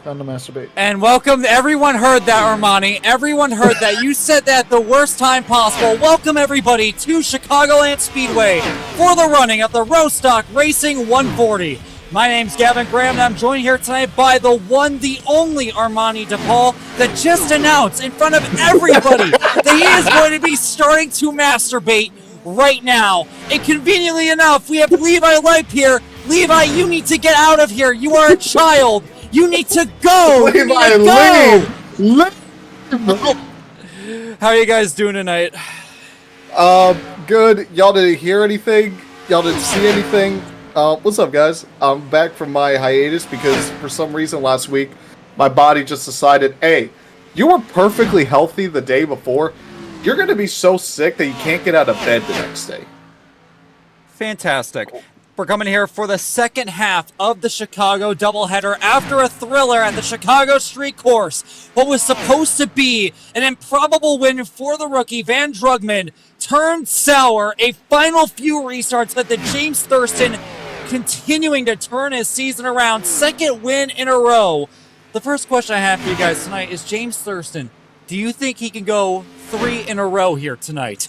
Time to masturbate. And welcome, everyone heard that, Armani. Everyone heard that. You said that at the worst time possible. Welcome, everybody, to Chicagoland Speedway for the running of the RoStock Racing 140. My name's Gavin Graham, and I'm joined here tonight by the one, the only Armani DePaul that just announced in front of everybody that he is going to be starting to masturbate right now. And conveniently enough, we have Levi Leip here. Levi, you need to get out of here. You are a child. You need to go. Levi, leave. How are you guys doing tonight? Good. Y'all didn't hear anything? Y'all didn't see anything? What's up, guys? I'm back from my hiatus because for some reason last week, my body just decided, hey, you were perfectly healthy the day before. You're going to be so sick that you can't get out of bed the next day. Fantastic. We're coming here for the second half of the Chicago doubleheader after a thriller at the Chicago Street Course. What was supposed to be an improbable win for the rookie, Van Drugman, turned sour. A final few restarts led to James Thurston continuing to turn his season around. Second win in a row. The first question I have for you guys tonight is, James Thurston, do you think he can go 3 in a row here tonight?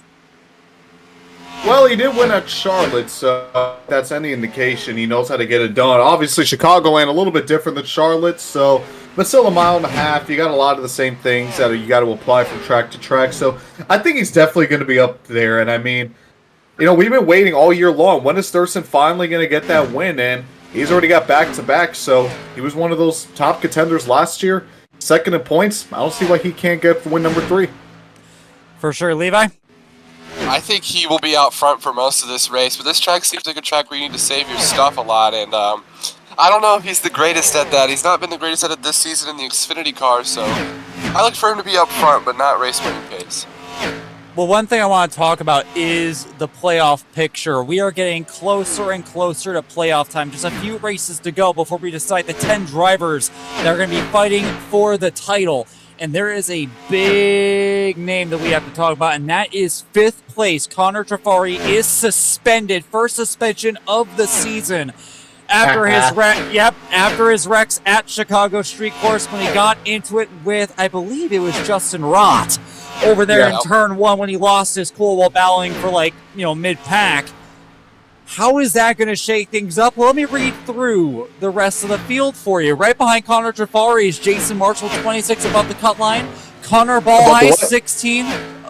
Well, he did win at Charlotte, so that's any indication he knows how to get it done. Obviously, Chicagoland a little bit different than Charlotte, but still a mile and a half. You got a lot of the same things that you got to apply from track to track. So I think he's definitely going to be up there. And I mean, you know, we've been waiting all year long. When is Thurston finally going to get that win? And he's already got back-to-back, so he was one of those top contenders last year. Second in points. I don't see why he can't get win number 3. For sure. Levi? I think he will be out front for most of this race, but this track seems like a track where you need to save your stuff a lot, and I don't know if he's the greatest at that. He's not been the greatest at it this season in the Xfinity car, so I look for him to be up front, but not race-winning pace. Well, one thing I want to talk about is the playoff picture. We are getting closer and closer to playoff time. Just a few races to go before we decide the 10 drivers that are going to be fighting for the title. And there is a big name that we have to talk about, and that is 5th place. Connor Trafari is suspended. First suspension of the season. After his wrecks at Chicago Street Course when he got into it with, I believe it was Justin Rott over there in turn 1 when he lost his cool while battling for, mid-pack. How is that going to shake things up? Well, let me read through the rest of the field for you. Right behind Connor Trafari is Jason Marshall, 26 above the cut line. Connor Ballheiss, 16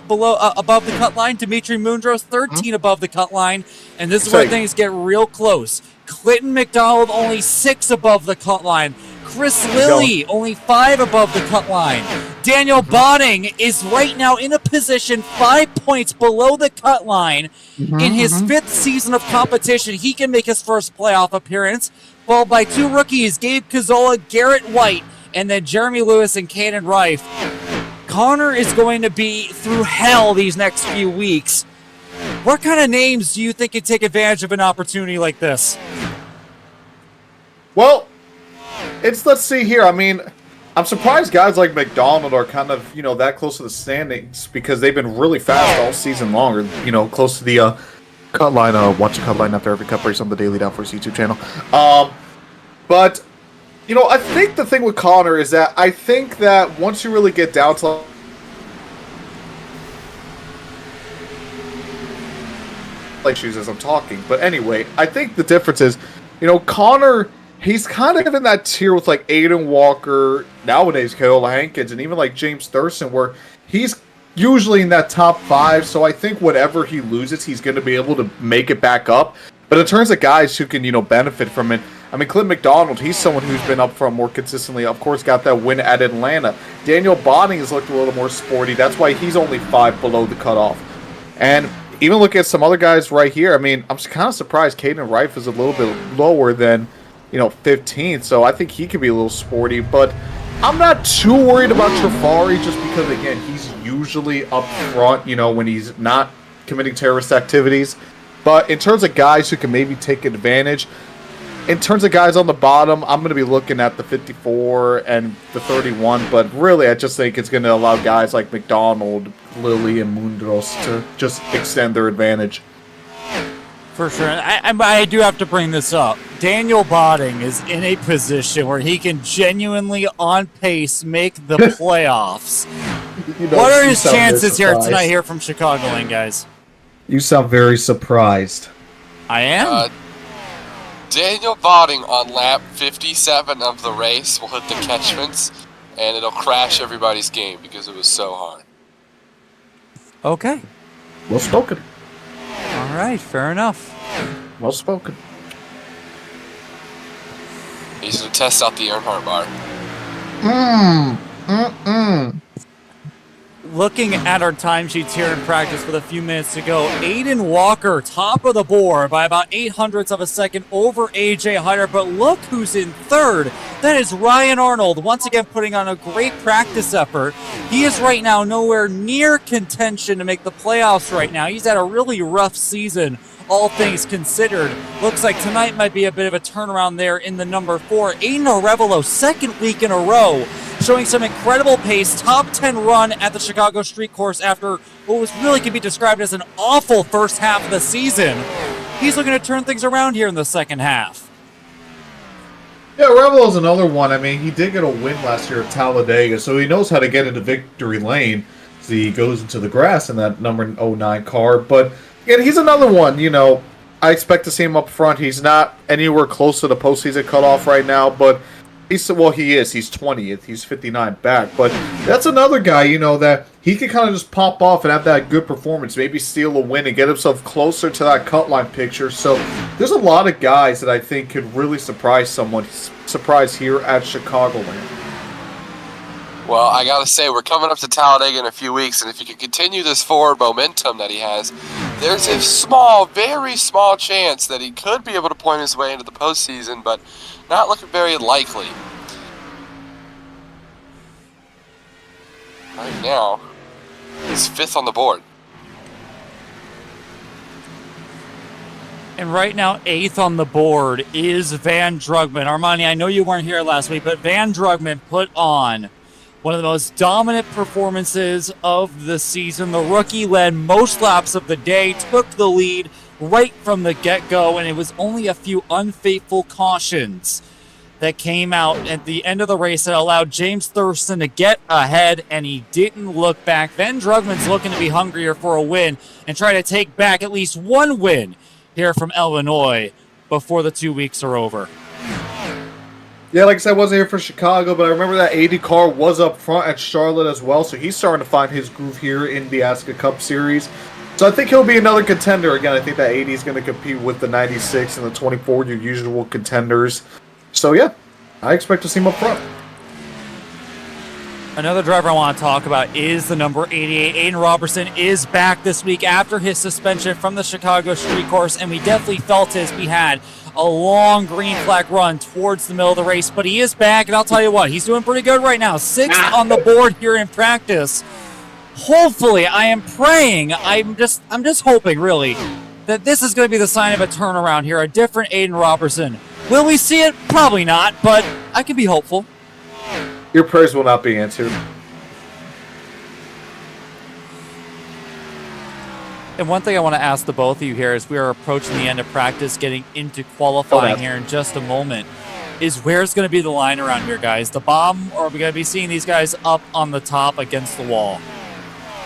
above the cut line. Dimitri Mundros, 13 above the cut line. And this is where things get real close. Clinton McDonald, only 6 above the cut line. Chris Lilly, only 5 above the cut line. Daniel Botting is right now in a position 5 points below the cut line. In his 5th season of competition, he can make his first playoff appearance, followed by 2 rookies, Gabe Cazola, Garrett White, and then Jeremy Lewis and Caden Rife. Connor is going to be through hell these next few weeks. What kind of names do you think could take advantage of an opportunity like this? Well, let's see here. I mean, I'm surprised guys like McDonald are kind of, that close to the standings because they've been really fast all season long, or, close to the cut line. Watch the cut line after every cup race on the Daily Downforce YouTube channel. But, I think the thing with Connor is that I think that once you really get down to issues as I'm talking, but anyway, I think the difference is, Connor, he's kind of in that tier with like Aiden Walker, nowadays Kyle Hankins, and even like James Thurston, where he's usually in that top 5. So I think whatever he loses, he's going to be able to make it back up. But in terms of guys who can, benefit from it, I mean, Clint McDonald, he's someone who's been up front more consistently. Of course, got that win at Atlanta. Daniel Botting has looked a little more sporty. That's why he's only 5 below the cutoff. And even look at some other guys right here. I mean, I'm kind of surprised Caden Rife is a little bit lower than 15th, so I think he could be a little sporty, but I'm not too worried about Trafari just because, again, he's usually up front, when he's not committing terrorist activities. But in terms of guys who can maybe take advantage, in terms of guys on the bottom, I'm going to be looking at the 54 and the 31, but really I just think it's going to allow guys like McDonald, Lilly, and Mundros to just extend their advantage. For sure. I do have to bring this up. Daniel Botting is in a position where he can genuinely, on pace, make the playoffs. What are his chances here tonight here from Chicagoland, guys? You sound very surprised. I am? Daniel Botting on lap 57 of the race will hit the catchments, and it'll crash everybody's game because it was so hard. Okay. Well spoken. All right, fair enough. Well spoken. He's going to test out the Earnhardt bar. Looking at our timesheets here in practice with a few minutes to go, Aiden Walker, top of the board by about 0.08 of a second over AJ Hyder, but look who's in third. That is Ryan Arnold, once again putting on a great practice effort. He is right now nowhere near contention to make the playoffs right now. He's had a really rough season, all things considered. Looks like tonight might be a bit of a turnaround there in the number 4. Aiden Arevalo, second week in a row, showing some incredible pace, top 10 run at the Chicago Street Course after what was really could be described as an awful first half of the season. He's looking to turn things around here in the second half. Yeah, Rebel is another one. I mean, he did get a win last year at Talladega, so he knows how to get into victory lane as he goes into the grass in that number 09 car. But again, he's another one, you know, I expect to see him up front. He's not anywhere close to the postseason cutoff right now, but he is. He's 20th. He's 59 back. But that's another guy, you know, that he can kind of just pop off and have that good performance, maybe steal a win and get himself closer to that cut line picture. So there's a lot of guys that I think could really surprise here at Chicagoland. Well, I got to say, we're coming up to Talladega in a few weeks, and if he can continue this forward momentum that he has, there's a small, very small chance that he could be able to point his way into the postseason, but not looking very likely. Right now, he's 5th on the board. And right now, 8th on the board is Van Drugman. Armani, I know you weren't here last week, but Van Drugman put on one of the most dominant performances of the season. The rookie led most laps of the day, took the lead right from the get-go, and it was only a few unfaithful cautions that came out at the end of the race that allowed James Thurston to get ahead, and he didn't look back. Van Drugman's looking to be hungrier for a win and try to take back at least one win here from Illinois before the 2 weeks are over. Yeah, like I said, I wasn't here for Chicago, but I remember that 80 car was up front at Charlotte as well, so he's starting to find his groove here in the ASCA Cup Series. So I think he'll be another contender. Again, I think that 80 is going to compete with the 96 and the 24, your usual contenders. So yeah, I expect to see him up front. Another driver I want to talk about is the number 88. Aiden Robertson is back this week after his suspension from the Chicago Street Course, and we definitely felt as we had a long green flag run towards the middle of the race, but he is back, and I'll tell you what, he's doing pretty good right now. 6th on the board here in practice. Hopefully, I am praying, I'm just hoping, really, that this is going to be the sign of a turnaround here, a different Aiden Robertson. Will we see it? Probably not, but I can be hopeful. Your prayers will not be answered. And one thing I want to ask the both of you here as we are approaching the end of practice, getting into qualifying here in just a moment, is where's going to be the line around here, guys? The bottom, or are we going to be seeing these guys up on the top against the wall?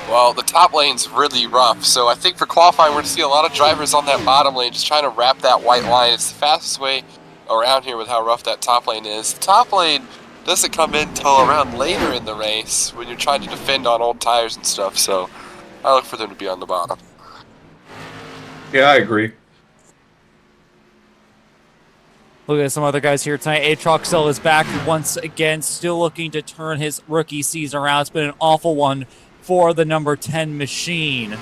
Well, the top lane's really rough, so I think for qualifying we're going to see a lot of drivers on that bottom lane just trying to wrap that white line. It's the fastest way around here with how rough that top lane is. The top lane doesn't come in until around later in the race when you're trying to defend on old tires and stuff, so I look for them to be on the bottom. Yeah, I agree. Look at some other guys here tonight. Troxell is back once again, still looking to turn his rookie season around. It's been an awful one for the number 10 machine.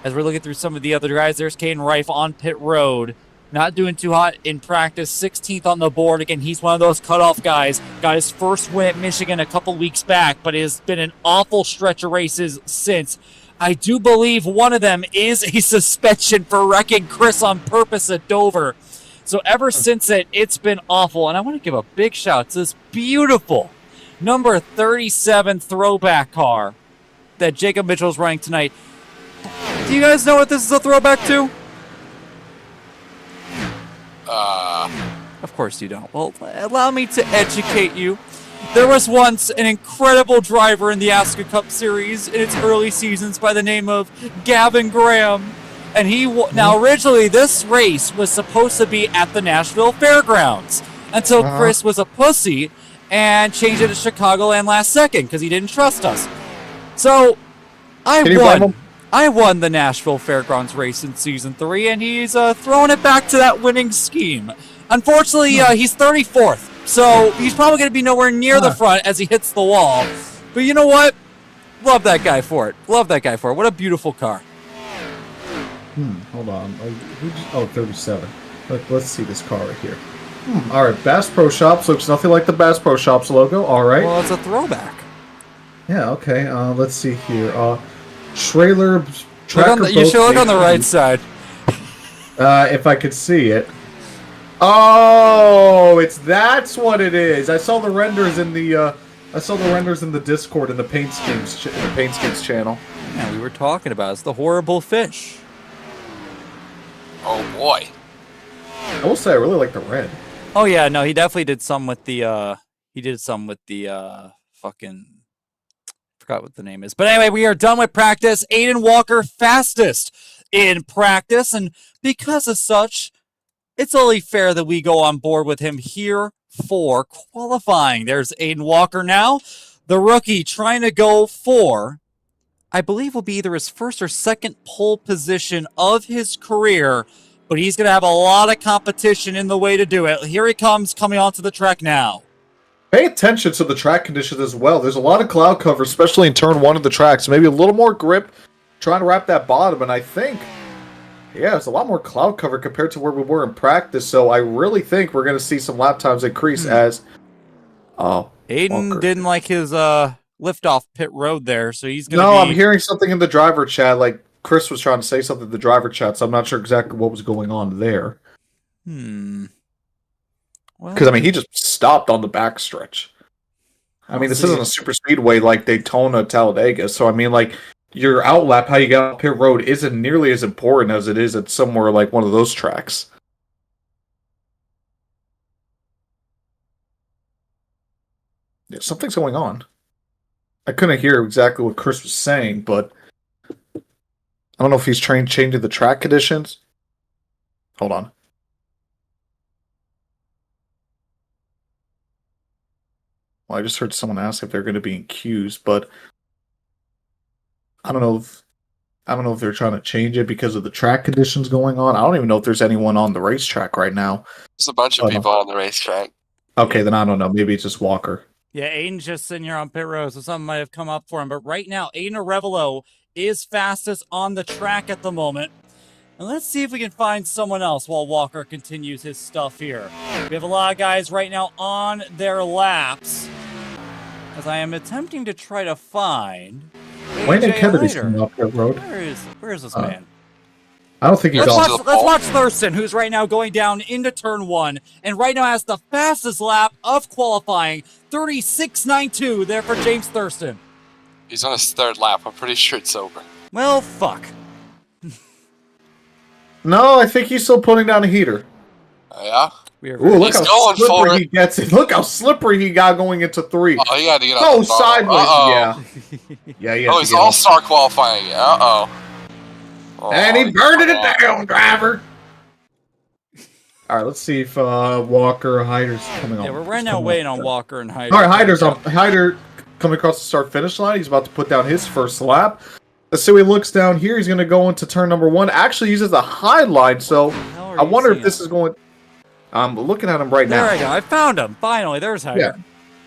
As we're looking through some of the other guys, there's Caden Reif on pit road. Not doing too hot in practice. 16th on the board. Again, he's one of those cutoff guys. Got his first win at Michigan a couple weeks back, but it has been an awful stretch of races since. I do believe one of them is a suspension for wrecking Chris on purpose at Dover. So ever since it's been awful. And I want to give a big shout out to this beautiful number 37 throwback car that Jacob Mitchell's running tonight. Do you guys know what this is a throwback to? Of course you don't. Well, allow me to educate you. There was once an incredible driver in the ASCA Cup Series in its early seasons by the name of Gavin Graham. And now originally this race was supposed to be at the Nashville Fairgrounds until Chris was a pussy and changed it to Chicagoland last second because he didn't trust us. So I won the Nashville Fairgrounds race in season 3, and he's throwing it back to that winning scheme. Unfortunately, he's 34th, so he's probably going to be nowhere near the front as he hits the wall. But you know what? Love that guy for it. Love that guy for it. What a beautiful car. Hold on. 37. Let's see this car right here. All right, Bass Pro Shops looks nothing like the Bass Pro Shops logo. All right. Well, it's a throwback. Yeah. Okay. Let's see here. Trailer. You should look on the right side. If I could see it. Oh, that's what it is. I saw the renders in the Discord in the Paint Schemes channel. Yeah, we were talking about it's the horrible fish. Oh boy. I will say I really like the red. Oh yeah, no, he definitely did some with the fucking forgot what the name is. But anyway, we are done with practice. Aiden Walker fastest in practice, and because of such, it's only fair that we go on board with him here for qualifying. There's Aiden Walker now, the rookie trying to go for, I believe will be either his first or second pole position of his career, but he's going to have a lot of competition in the way to do it. Here he comes, coming onto the track now. Pay attention to the track conditions as well. There's a lot of cloud cover, especially in turn 1 of the track, so maybe a little more grip, trying to wrap that bottom, and I think, yeah, it's a lot more cloud cover compared to where we were in practice, so I really think we're going to see some lap times increase as... Aiden Walker didn't like his liftoff pit road there, so he's going to I'm hearing something in the driver chat, like Chris was trying to say something in the driver chat, so I'm not sure exactly what was going on there. Because, I mean, he just stopped on the backstretch. I mean, this isn't a super speedway like Daytona, Talladega, so I mean, like, your outlap, how you get out pit road, isn't nearly as important as it is at somewhere like one of those tracks. Yeah, something's going on. I couldn't hear exactly what Chris was saying, but I don't know if he's changing the track conditions. Hold on. Well, I just heard someone ask if they're going to be in queues, but I don't know if they're trying to change it because of the track conditions going on. I don't even know if there's anyone on the racetrack right now. There's a bunch of people on the racetrack. Okay, then I don't know. Maybe it's just Walker. Yeah, Aiden's just sitting here on pit road, so something might have come up for him. But right now, Aiden Arevalo is fastest on the track at the moment. And let's see if we can find someone else while Walker continues his stuff here. We have a lot of guys right now on their laps. As I am attempting to try to find... Wayne and Kennedy's coming up that road. Where is this man? I don't think he's on. Let's watch Thurston, who's right now going down into turn 1, and right now has the fastest lap of qualifying, 36.92 there for James Thurston. He's on his 3rd lap. I'm pretty sure it's over. Well, fuck. No, I think he's still putting down a heater. Yeah? Ooh, look how slippery he gets it. Look how slippery he got going into 3. Oh, he had to get up. Sideways. Yeah. He's all-star qualifying. Oh, and he burned it down, driver. All right, let's see if Walker or Hyder's coming on. Yeah, we're right now waiting on Walker and Hyder. All right, Hyder coming across the start-finish line. He's about to put down his first lap. Let's see what he looks down here. He's going to go into turn number 1. Actually uses the high line, so I wonder if this is going... I'm looking at him right now. There I go. I found him. Finally, there's Hyder. Yeah.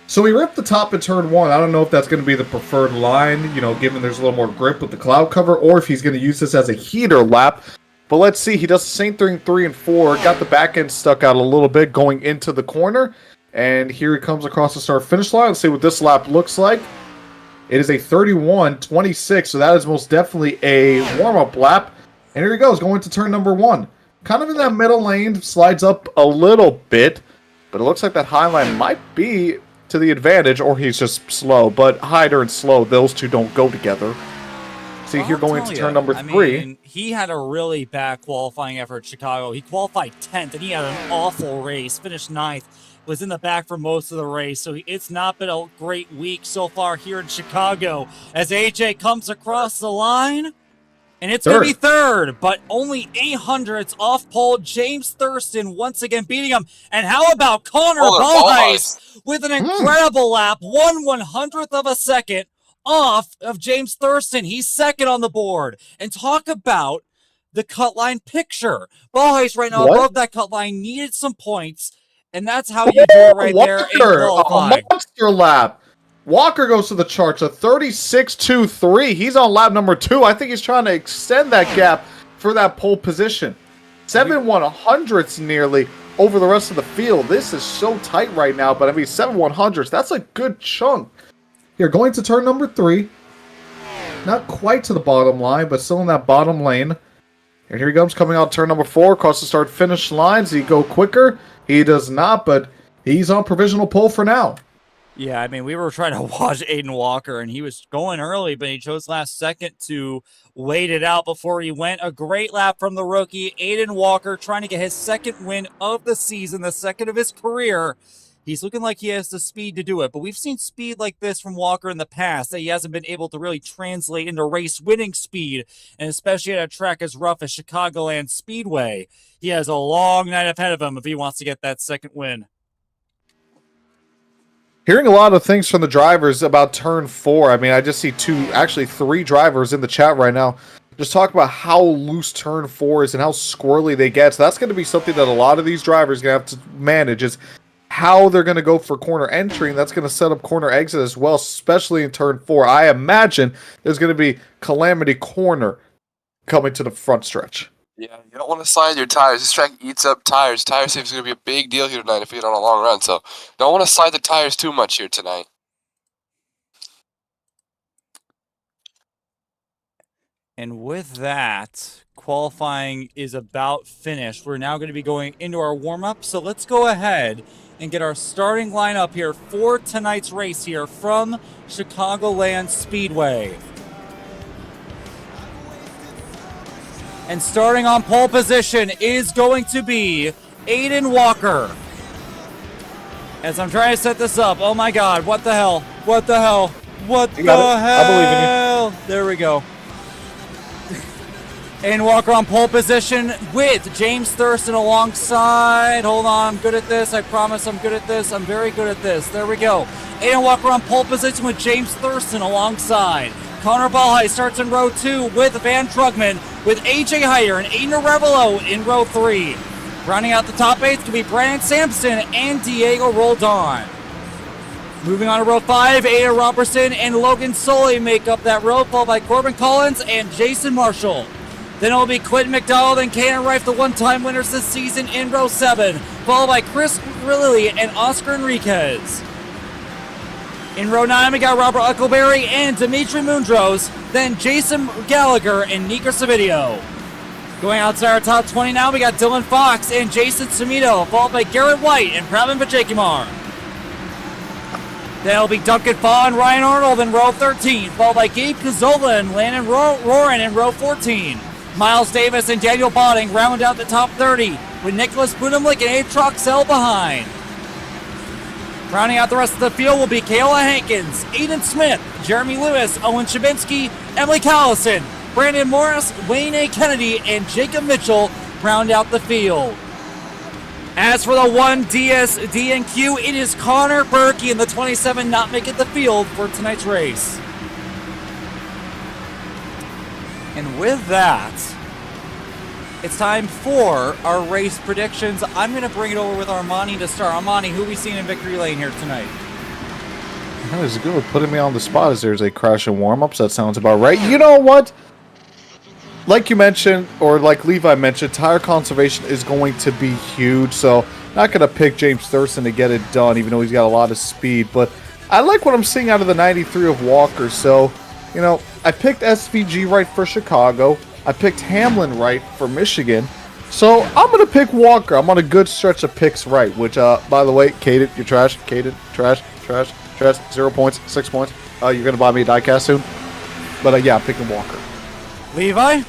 So he ripped the top in turn 1. I don't know if that's going to be the preferred line, you know, given there's a little more grip with the cloud cover, or if he's going to use this as a heater lap. But let's see. He does the same thing 3 and 4. Got the back end stuck out a little bit going into the corner. And here he comes across the start-finish line. Let's see what this lap looks like. It is a 31.26, so that is most definitely a warm-up lap. And here he goes, going to turn number 1. Kind of in that middle lane, slides up a little bit. But it looks like that high line might be to the advantage, or he's just slow. But Hyder and slow, those two don't go together. See here I'll going tell into ya, turn number I 3. mean, he had a really bad qualifying effort at Chicago. He qualified 10th, and he had an awful race. Finished 9th, was in the back for most of the race. So it's not been a great week so far here in Chicago. As AJ comes across the line, and it's going to be third, but only 800ths off pole. James Thurston once again beating him. And how about Connor Ballheis with an incredible lap, 1/100th of a second off of James Thurston. He's second on the board. And talk about the cut line picture. Ballheis right now above that cut line needed some points, and that's how you do it right there in qualifying. A monster lap. Walker goes to the charts, a 36.23. He's on lap number 2. I think he's trying to extend that gap for that pole position. 7/100ths nearly over the rest of the field. This is so tight right now, but I mean 7/100ths, that's a good chunk. Here, going to turn number 3. Not quite to the bottom line, but still in that bottom lane. And here he comes, coming out turn number 4, across the start-finish lines. Does he go quicker? He does not, but he's on provisional pole for now. Yeah, I mean, we were trying to watch Aiden Walker, and he was going early, but he chose last second to wait it out before he went. A great lap from the rookie, Aiden Walker, trying to get his second win of the season, the second of his career. He's looking like he has the speed to do it, but we've seen speed like this from Walker in the past that he hasn't been able to really translate into race-winning speed, and especially at a track as rough as Chicagoland Speedway. He has a long night ahead of him if he wants to get that second win. Hearing a lot of things from the drivers about turn 4. I mean, I just see 3 drivers in the chat right now just talk about how loose turn 4 is and how squirrely they get. So that's going to be something that a lot of these drivers are going to have to manage, is how they're going to go for corner entry, and that's going to set up corner exit as well, especially in turn 4. I imagine there's going to be Calamity Corner coming to the front stretch. Yeah, you don't want to slide your tires. This track eats up tires. Tire safety is going to be a big deal here tonight if we get on a long run. So don't want to slide the tires too much here tonight. And with that, qualifying is about finished. We're now going to be going into our warm-up. So let's go ahead and get our starting lineup here for tonight's race here from Chicagoland Speedway. And starting on pole position is going to be Aiden Walker. As I'm trying to set this up, oh my God, what the hell? What the hell? What the hell? I believe in you. There we go. Aiden Walker on pole position with James Thurston alongside. Hold on, I'm good at this. I promise I'm good at this. I'm very good at this. There we go. Aiden Walker on pole position with James Thurston alongside. Connor Ballheis starts in row 2 with Van Trugman, with AJ Hyder and Aiden Arevalo in row 3. Rounding out the top 8 to be Brandon Sampson and Diego Roldan. Moving on to row 5, Ada Robertson and Logan Soley make up that row, followed by Corbin Collins and Jason Marshall. Then it will be Quentin McDonald and Cannon Rife, the one-time winners this season, in row 7, followed by Chris Lilly and Oscar Enriquez. In row 9, we got Robert Uckleberry and Dimitri Mundros, then Jason Gallagher and Nika Savidio. Going outside our top 20 now, we got Dylan Fox and Jason Sumito, followed by Garrett White and Pravin Vijaykumar. Then it'll be Duncan Faw and Ryan Arnold in row 13, followed by Gabe Cazola and Landon Roran in row 14. Miles Davis and Daniel Botting round out the top 30, with Nicholas Budimlik and Abe Troxell behind. Rounding out the rest of the field will be Kayla Hankins, Aiden Smith, Jeremy Lewis, Owen Shabinsky, Emily Callison, Brandon Morris, Wayne A. Kennedy, and Jacob Mitchell round out the field. As for the 1 DNQ, it is Connor Berkey in the 27 not making the field for tonight's race. And with that, it's time for our race predictions. I'm going to bring it over with Armani to start. Armani, who are we seeing in victory lane here tonight? That is good. Putting me on the spot as there's a crash in warm-ups. That sounds about right. You know what? Like you mentioned, or like Levi mentioned, tire conservation is going to be huge. So not going to pick James Thurston to get it done, even though he's got a lot of speed. But I like what I'm seeing out of the 93 of Walker. So, you know, I picked SVG right for Chicago. I picked Hamlin right for Michigan. So I'm going to pick Walker. I'm on a good stretch of picks right, which, by the way, Caden, you're trash. Caden, trash. 0 points, 6 points. You're going to buy me a diecast soon? But, yeah, I'm picking Walker. Levi?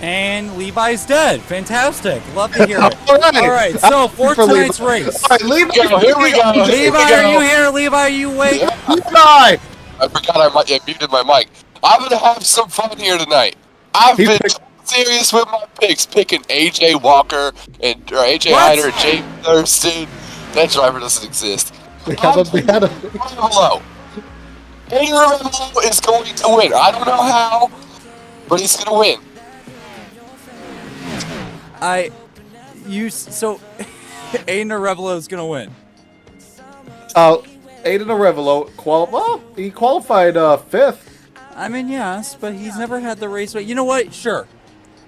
And Levi's dead. Fantastic. Love to hear it. All right, so for tonight's race. All right, Levi, Here we go. Levi, are you here? Levi, are you awake? Levi! I forgot I muted my mic. I'm gonna have some fun here tonight. I've been serious with my picks, picking AJ Walker or AJ Hyder, James Thurston. That driver doesn't exist. We had a Revelo. Aiden Revelo is going to win. I don't know how, but he's gonna win. So Aiden Revelo is gonna win. Aiden Arevalo he qualified 5th. I mean, yes, but he's never had the race. But you know what? Sure,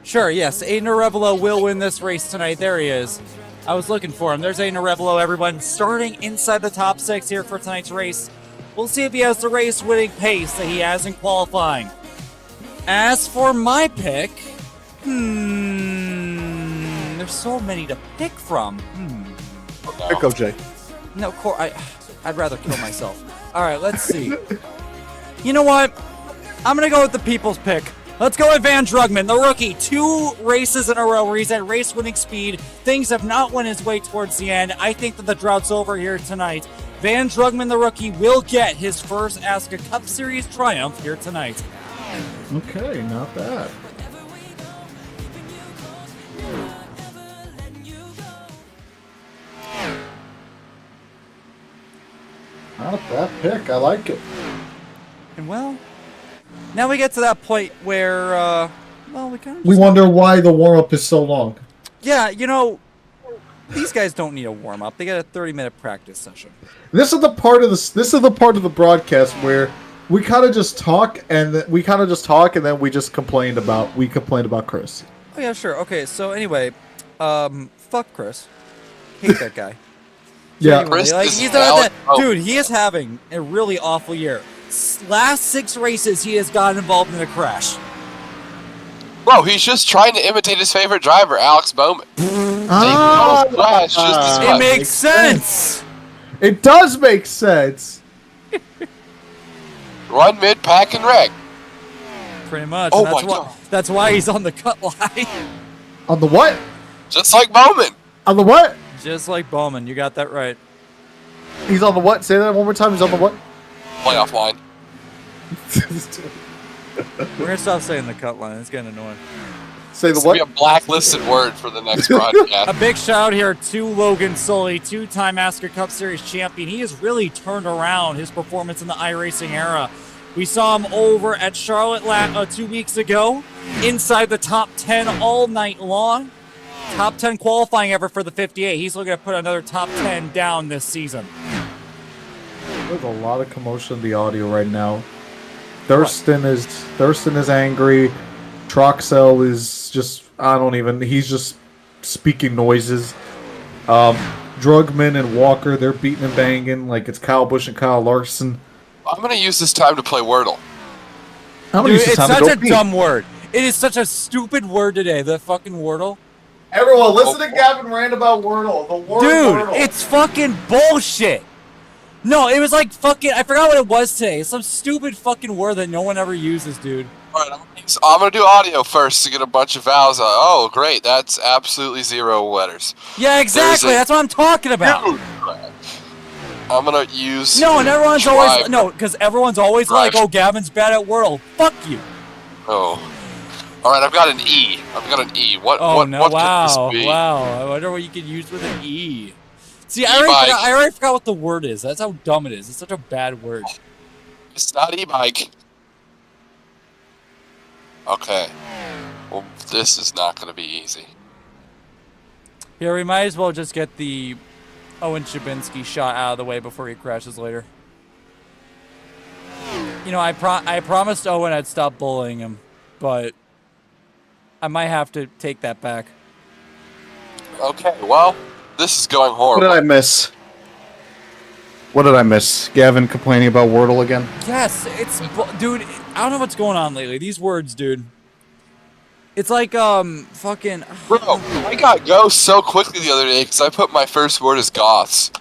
yes. Aiden Arevalo will win this race tonight. There he is. I was looking for him. There's Aiden Arevalo, everyone, starting inside the top 6 here for tonight's race. We'll see if he has the race-winning pace that he has in qualifying. As for my pick, there's so many to pick from. Pick OJ. No, I'd rather kill myself. All right, let's see. You know what? I'm going to go with the people's pick. Let's go with Van Drugman, the rookie. 2 races in a row where he's at race-winning speed. Things have not went his way towards the end. I think that the drought's over here tonight. Van Drugman, the rookie, will get his first ASCA Cup Series triumph here tonight. Okay, not bad. Not a bad pick. I like it. And well, now we get to that point where, we wonder why the warm-up is so long. Yeah, you know, these guys don't need a warm-up. They got a 30-minute practice session. This is the part of the broadcast where we kind of just talk and then we just complained about Chris. Oh yeah, sure. Okay, so anyway, fuck Chris. Hate that guy. Yeah, anyway, dude, he is having a really awful year. Last 6 races, he has gotten involved in a crash. Bro, he's just trying to imitate his favorite driver, Alex Bowman. It makes sense. It does make sense. Run mid, pack, and wreck. Pretty much. Oh and that's why he's on the cut line. On the what? Just like Bowman. On the what? Just like Bowman. You got that right. He's on the what? Say that one more time. He's on the what? Playoff line. We're going to stop saying the cut line. It's getting annoying. Say the It's what? be a blacklisted word for the next broadcast. A big shout here to Logan Sully, 2-time ASCA Cup Series champion. He has really turned around his performance in the iRacing era. We saw him over at Charlotte 2 weeks ago, inside the top 10 all night long. Top 10 qualifying ever for the 58. He's looking to put another top 10 down this season. There's a lot of commotion in the audio right now. Thurston is angry. Troxel is just he's just speaking noises. Drugman and Walker, they're beating and banging like it's Kyle Busch and Kyle Larson. I'm going to use this time to play Wordle. Dude, it's such a dumb word. It is such a stupid word today, the fucking Wordle. Everyone, listen to Gavin rant about Wordle. The word Dude, Wordle. it's fucking bullshit. No, it was like fucking, I forgot what it was today. Some stupid fucking word that no one ever uses, dude. Alright, I'm going to do audio first to get a bunch of vowels. Oh, great. That's absolutely 0 letters. Yeah, exactly. That's what I'm talking about. Dude, I'm going to use... No, and everyone's always... No, because everyone's always like, oh, Gavin's bad at Wordle. Fuck you. Oh. Alright, I've got an E. What could this be? Wow. I wonder what you could use with an E. See, I already forgot what the word is. That's how dumb it is. It's such a bad word. It's not e-bike. Okay. Well, this is not going to be easy. Here, we might as well just get the Owen Shabinsky shot out of the way before he crashes later. You know, I promised Owen I'd stop bullying him, but I might have to take that back. Okay, well, this is going horrible. What did I miss? Gavin complaining about Wordle again? Yes, dude, I don't know what's going on lately. These words, dude. It's like, fucking... Bro, I got ghost so quickly the other day because I put my first word as goths.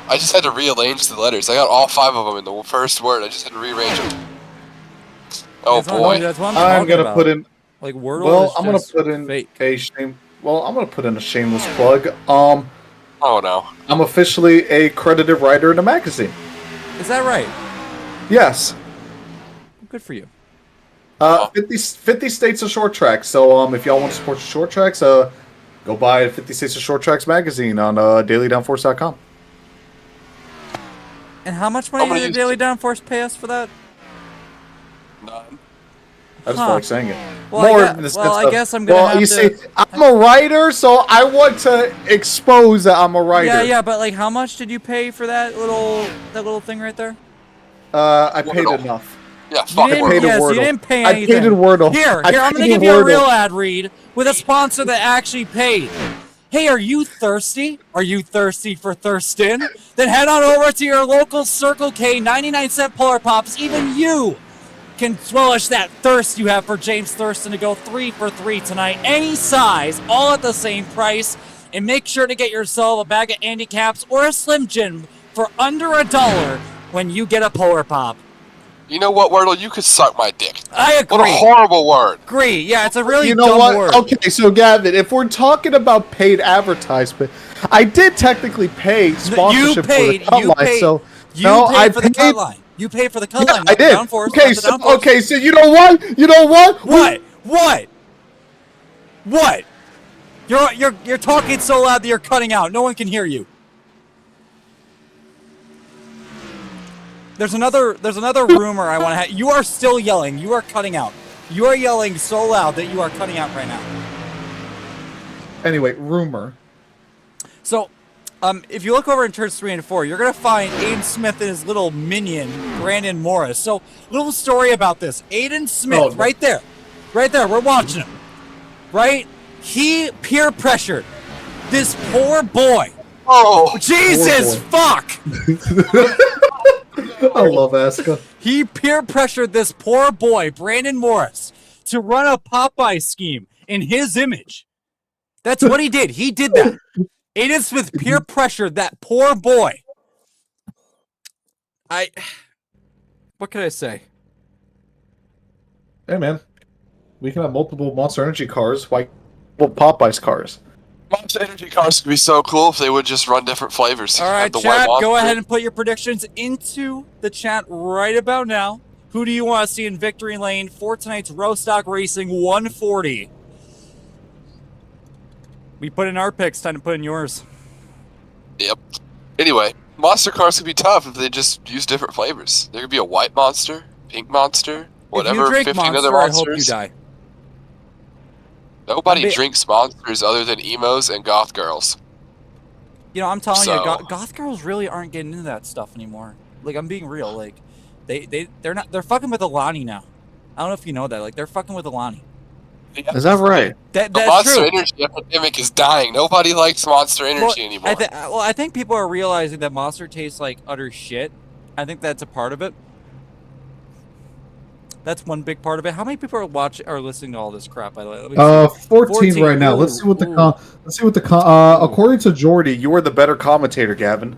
I just had to rearrange the letters. I got all 5 of them in the first word. I just had to rearrange them. Oh boy. That's what I'm gonna put in. Like Wordle Well, is I'm gonna just put in fake. I'm gonna put in a shameless plug. Oh no. I'm officially a credited writer in a magazine. Is that right? Yes. Good for you. 50 states of short tracks. So if y'all want to support your short tracks, go buy 50 States of Short Tracks magazine on dailydownforce.com. And how much money did the Daily Downforce pay us for that? None. I just feel like saying it. Well, I guess I'm gonna have you to... see, I'm a writer, so I want to expose that I'm a writer. Yeah, but like, how much did you pay for that little thing right there? I paid enough. Yeah, fuck You Wordle. didn't, you didn't pay anything. I paid in Wordle. Here, I'm gonna give you a real ad read with a sponsor that actually paid. Hey, are you thirsty? Are you thirsty for Thurston? Then head on over to your local Circle K 99-cent Polar Pops. Even you can relish that thirst you have for James Thurston to go 3 for 3 tonight. Any size, all at the same price. And make sure to get yourself a bag of Andy Caps or a Slim Jim for under $1 when you get a Polar Pop. You know what, Wordle? You could suck my dick. I agree. What a horrible word. Agree. Yeah, it's a really You know dumb what? word. Okay, so Gavin, if we're talking about paid advertisement, I did technically pay sponsorship for the cut line. So I paid for the cut line. You paid for the cut line. I did. Okay, so you know what? You know what? What? You're talking so loud that you're cutting out. No one can hear you. There's another rumor I want to have. You are still yelling. You are cutting out. You are yelling so loud that you are cutting out right now. Anyway, rumor. So, if you look over in turns 3 and 4, you're gonna find Aiden Smith and his little minion, Brandon Morris. So, little story about this. Aiden Smith, right there. We're watching him. Right? He peer pressured this poor boy. Oh, Jesus fuck! I love ASCA. He peer pressured this poor boy, Brandon Morris, to run a Popeye scheme in his image. That's what he did. He did that. Aiden Smith peer pressured that poor boy. What can I say? Hey, man. We can have multiple Monster Energy cars. Why Popeye's cars? Monster Energy cars could be so cool if they would just run different flavors. All right, chat, go ahead and put your predictions into the chat right about now. Who do you want to see in victory lane for tonight's RoStock Racing 140? We put in our picks, time to put in yours. Yep. Anyway, monster cars could be tough if they just use different flavors. There could be a white monster, pink monster, whatever. If you drink 15 monster, other monsters. I hope you die. Nobody drinks monsters other than emos and goth girls. You know, I'm telling you, goth girls really aren't getting into that stuff anymore. Like, I'm being real. Like, they're fucking with Alani now. I don't know if you know that. Like, they're fucking with Alani. Is that right? The Monster Energy epidemic is dying. Nobody likes Monster Energy anymore. I think people are realizing that Monster tastes like utter shit. I think that's a part of it. That's one big part of it. How many people are listening to all this crap? 14 right now. Let's see what according to Jordy, you are the better commentator, Gavin.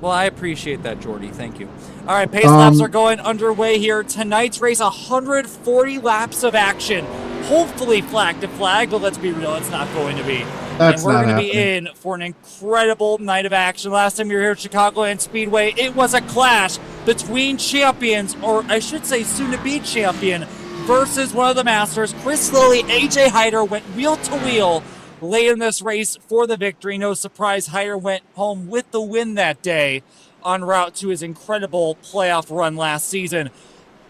Well, I appreciate that, Jordy. Thank you. All right, pace laps are going underway here. Tonight's race, 140 laps of action. Hopefully flag to flag, but let's be real, it's not going to be. And we're going to be in for an incredible night of action. Last time you were here at Chicagoland Speedway, it was a clash between champions, or I should say soon-to-be champion, versus one of the masters. Chris Lilly, AJ Hyder went wheel-to-wheel late in this race for the victory. No surprise, Hyder went home with the win that day en route to his incredible playoff run last season.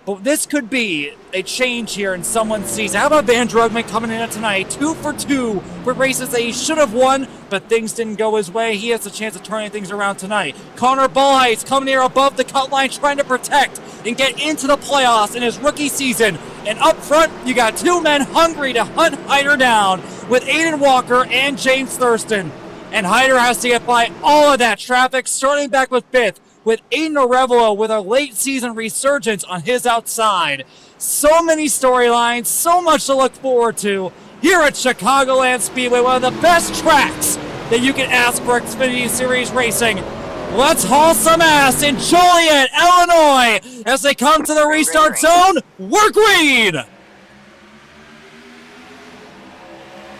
But this could be a change here in someone's season. How about Van Drugman coming in tonight? 2 for 2 for races that he should have won, but things didn't go his way. He has a chance of turning things around tonight. Connor Ballheit's coming here above the cut line, trying to protect and get into the playoffs in his rookie season. And up front, you got two men hungry to hunt Hyder down with Aiden Walker and James Thurston. And Hyder has to get by all of that traffic, starting back with 5th, with Aiden Arevalo with a late season resurgence on his outside. So many storylines, so much to look forward to here at Chicagoland Speedway, one of the best tracks that you can ask for Xfinity Series Racing. Let's haul some ass in Joliet, Illinois, as they come to the restart zone. We're green!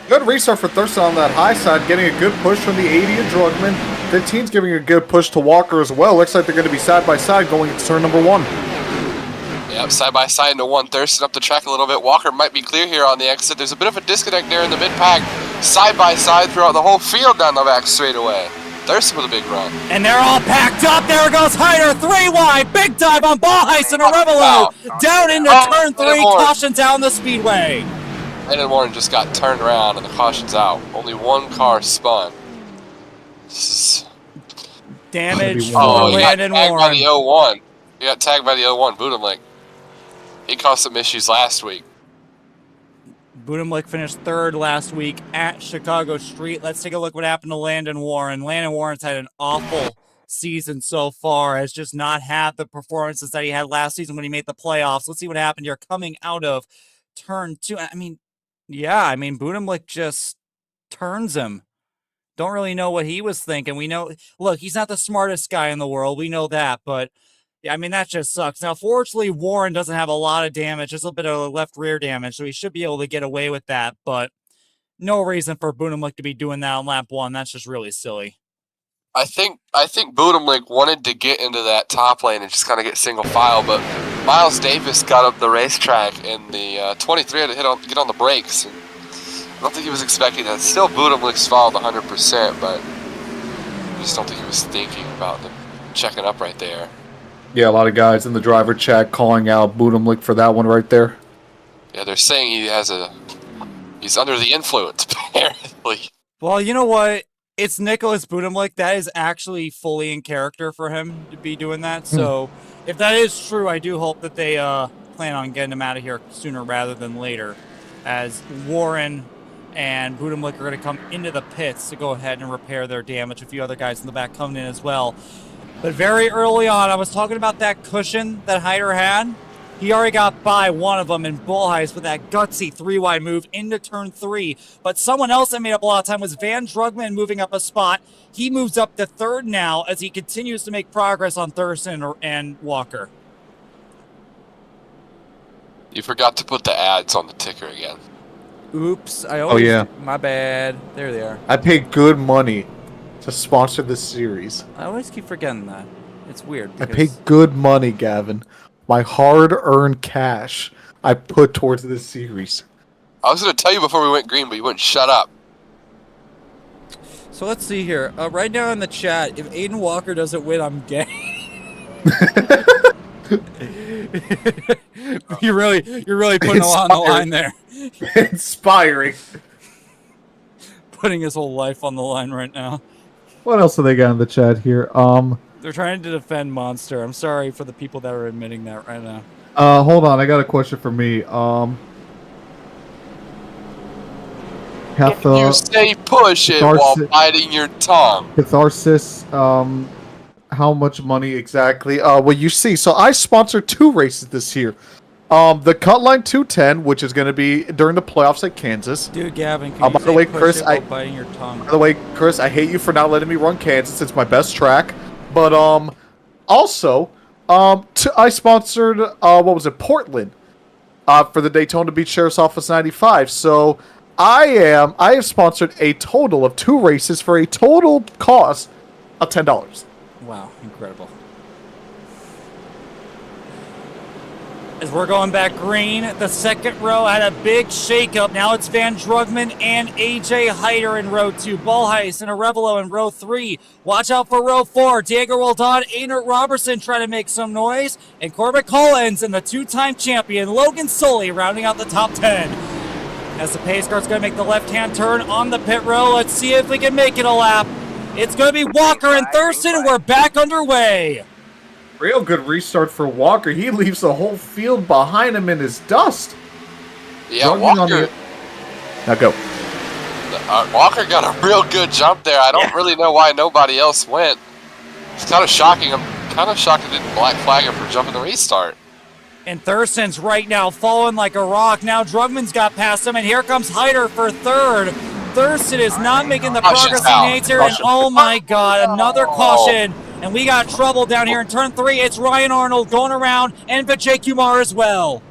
Good restart for Thurston on that high side, getting a good push from the 80 of Drugman. 15's giving a good push to Walker as well. Looks like they're going to be side by side going into turn number 1. Yep, side by side into 1. Thurston up the track a little bit. Walker might be clear here on the exit. There's a bit of a disconnect there in the mid-pack. Side by side throughout the whole field down the back straightaway. Thurston with a big run. And they're all packed up. There goes Hyder, 3 wide. Big dive on Ballheis and Arevalo. Down into turn 3, caution down the speedway. Landon Warren just got turned around and the caution's out. Only one car spun. This is... Damage for Landon Landon Warren. By the 01. He got tagged by the 01, Budimlik. He caused some issues last week. Budimlik finished 3rd last week at Chicago Street. Let's take a look what happened to Landon Warren. Landon Warren's had an awful season so far, has just not had the performances that he had last season when he made the playoffs. Let's see what happened here coming out of turn 2. I mean, Budimlik just turns him. Don't really know what he was thinking. We know, look, he's not the smartest guy in the world. We know that, but I mean, that just sucks. Now, fortunately, Warren doesn't have a lot of damage, just a bit of left rear damage, so he should be able to get away with that, but no reason for Budimlik to be doing that on lap 1. That's just really silly. I think Budimlik wanted to get into that top lane and just kind of get single file, but Miles Davis got up the racetrack in the 23 had to get on the brakes. And I don't think he was expecting that. Still, Budimlik's fouled 100%, but I just don't think he was thinking about them checking up right there. Yeah, a lot of guys in the driver chat calling out Budimlik for that one right there. Yeah, they're saying he's under the influence, apparently. Well, you know what? It's Nicholas Budimlik. That is actually fully in character for him to be doing that. So if that is true, I do hope that they plan on getting him out of here sooner rather than later, as Warren and Budimlik are going to come into the pits to go ahead and repair their damage. A few other guys in the back coming in as well. But very early on, I was talking about that cushion that Hyder had. He already got by one of them in Bullheis with that gutsy 3-wide move into turn 3. But someone else that made up a lot of time was Van Drugman moving up a spot. He moves up to 3rd now as he continues to make progress on Thurston and Walker. You forgot to put the ads on the ticker again. Oops. My bad. There they are. I paid good money to sponsor this series. I always keep forgetting that. It's weird. I paid good money, Gavin. My hard-earned cash I put towards this series. I was going to tell you before we went green, but you wouldn't shut up. So let's see here. Right now in the chat, if Aiden Walker doesn't win, I'm gay. You're really putting a lot on the line there. Inspiring. Putting his whole life on the line right now. What else do they got in the chat here? They're trying to defend Monster. I'm sorry for the people that are admitting that right now. Hold on, I got a question for me. If you say push it while biting your tongue. Catharsis, how much money exactly? Well, you see, so I sponsored 2 races this year. The Cutline 210, which is going to be during the playoffs at Kansas. Dude, Gavin, can you by the way, Chris, biting your tongue? By the way, Chris, I hate you for not letting me run Kansas. It's my best track. But also, I sponsored Portland, for the Daytona Beach Sheriff's Office 95. So I have sponsored a total of 2 races for a total cost of $10. Wow, incredible. As we're going back green, the second row had a big shakeup. Now it's Van Drugman and AJ Hyder in row 2. Bullheis and Arevalo in row 3. Watch out for row 4. Diego Roldan, Einert Robertson trying to make some noise. And Corbett Collins and the 2-time champion Logan Sully rounding out the top 10. As the pace car's going to make the left-hand turn on the pit row. Let's see if we can make it a lap. It's going to be Walker and Thurston, and we're back underway. Real good restart for Walker. He leaves the whole field behind him in his dust. Yeah, Walker. Now go. Walker got a real good jump there. I don't really know why nobody else went. It's kind of shocking. I'm kind of shocked it didn't black flag him for jumping the restart. And Thurston's right now falling like a rock. Now Drugman's got past him, and here comes Hyder for 3rd. Thurston is not making the Caution's progress he out. needs here, and Caution. oh my god, another caution. And we got trouble down here in turn 3. It's Ryan Arnold going around, and Vijay Kumar as well.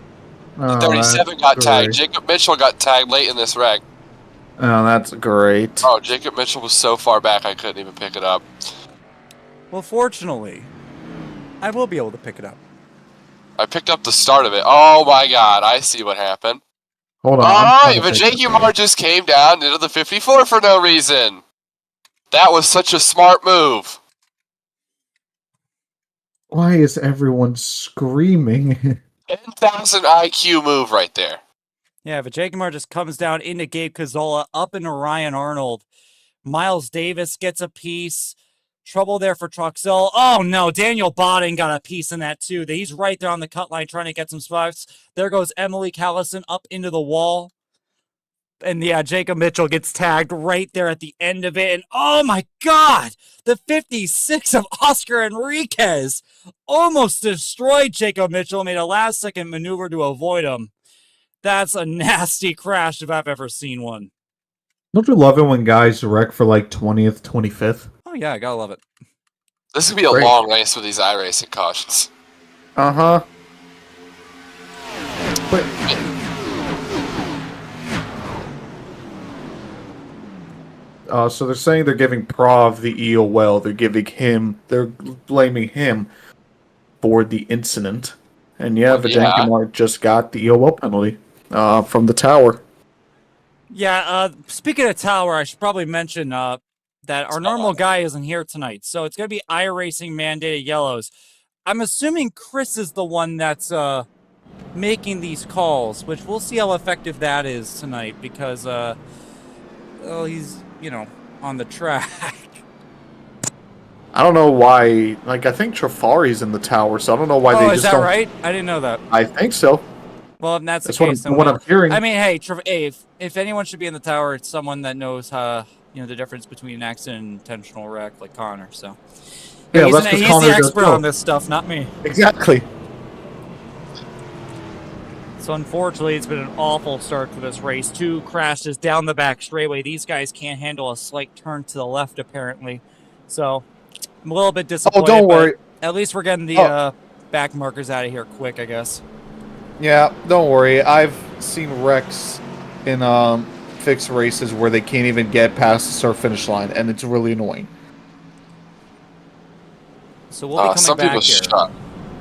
Oh, 37 that's got tagged. great. Jacob Mitchell got tagged late in this wreck. Oh, that's great. Oh, Jacob Mitchell was so far back I couldn't even pick it up. Well, fortunately, I will be able to pick it up. I picked up the start of it. Oh my god, I see what happened. Hold on. Alright, Vijay Kumar just came down into the 54 for no reason. That was such a smart move. Why is everyone screaming? 10,000 IQ move right there. Yeah, Vijay Kumar just comes down into Gabe Cazzola, up into Ryan Arnold. Miles Davis gets a piece. Trouble there for Troxel. Oh no, Daniel Bodden got a piece in that too. He's right there on the cut line trying to get some spots. There goes Emily Callison up into the wall. And yeah, Jacob Mitchell gets tagged right there at the end of it. And oh my god, the 56 of Oscar Enriquez almost destroyed Jacob Mitchell. Made a last second maneuver to avoid him. That's a nasty crash if I've ever seen one. Don't you love it when guys wreck for like 20th, 25th? Oh yeah, I gotta love it. This is going to be a Great. long race with these iRacing cautions. Uh-huh. But so they're saying they're giving Prov the EOL. They're blaming him for the incident. And yeah, Vijay Kumar just got the EOL penalty from the tower. Yeah, speaking of tower, I should probably mention that our normal guy isn't here tonight. So it's going to be iRacing mandated yellows. I'm assuming Chris is the one that's making these calls, which we'll see how effective that is tonight because, well, he's, you know, on the track. I don't know why. Like, I think Trafari's in the tower, so I don't know why they just is that don't. right? I didn't know that. I think so. Well, if that's the That's case, then what I'm hearing. I mean, hey, if anyone should be in the tower, it's someone that knows, you know, the difference between an accident and intentional wreck, like Connor. So Yeah, he's, that's 'cause he's Connor the does expert know. on this stuff, not me. Exactly. So unfortunately, it's been an awful start to this race. 2 crashes down the back straightaway. These guys can't handle a slight turn to the left, apparently. So I'm a little bit disappointed. Oh, don't worry. At least we're getting the back markers out of here quick, I guess. Yeah, don't worry. I've seen wrecks in fixed races where they can't even get past the start-finish line, and it's really annoying. So we'll be Some coming people back here. shot.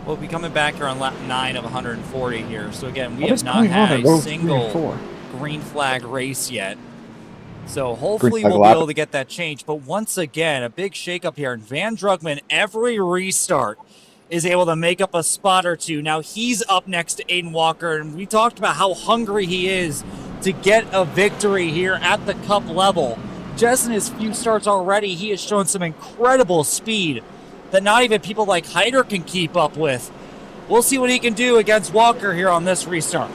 We'll be coming back here on lap 9 of 140 here. So again, we What have is not going on had in a rows 3 and single 4? green flag race yet. So hopefully flag we'll lap. be able to get that changed. But once again, a big shakeup here. And Van Drugman, every restart, is able to make up a spot or two. Now he's up next to Aiden Walker. And we talked about how hungry he is to get a victory here at the Cup level. Just in his few starts already, he has shown some incredible speed that not even people like Hyder can keep up with. We'll see what he can do against Walker here on this restart.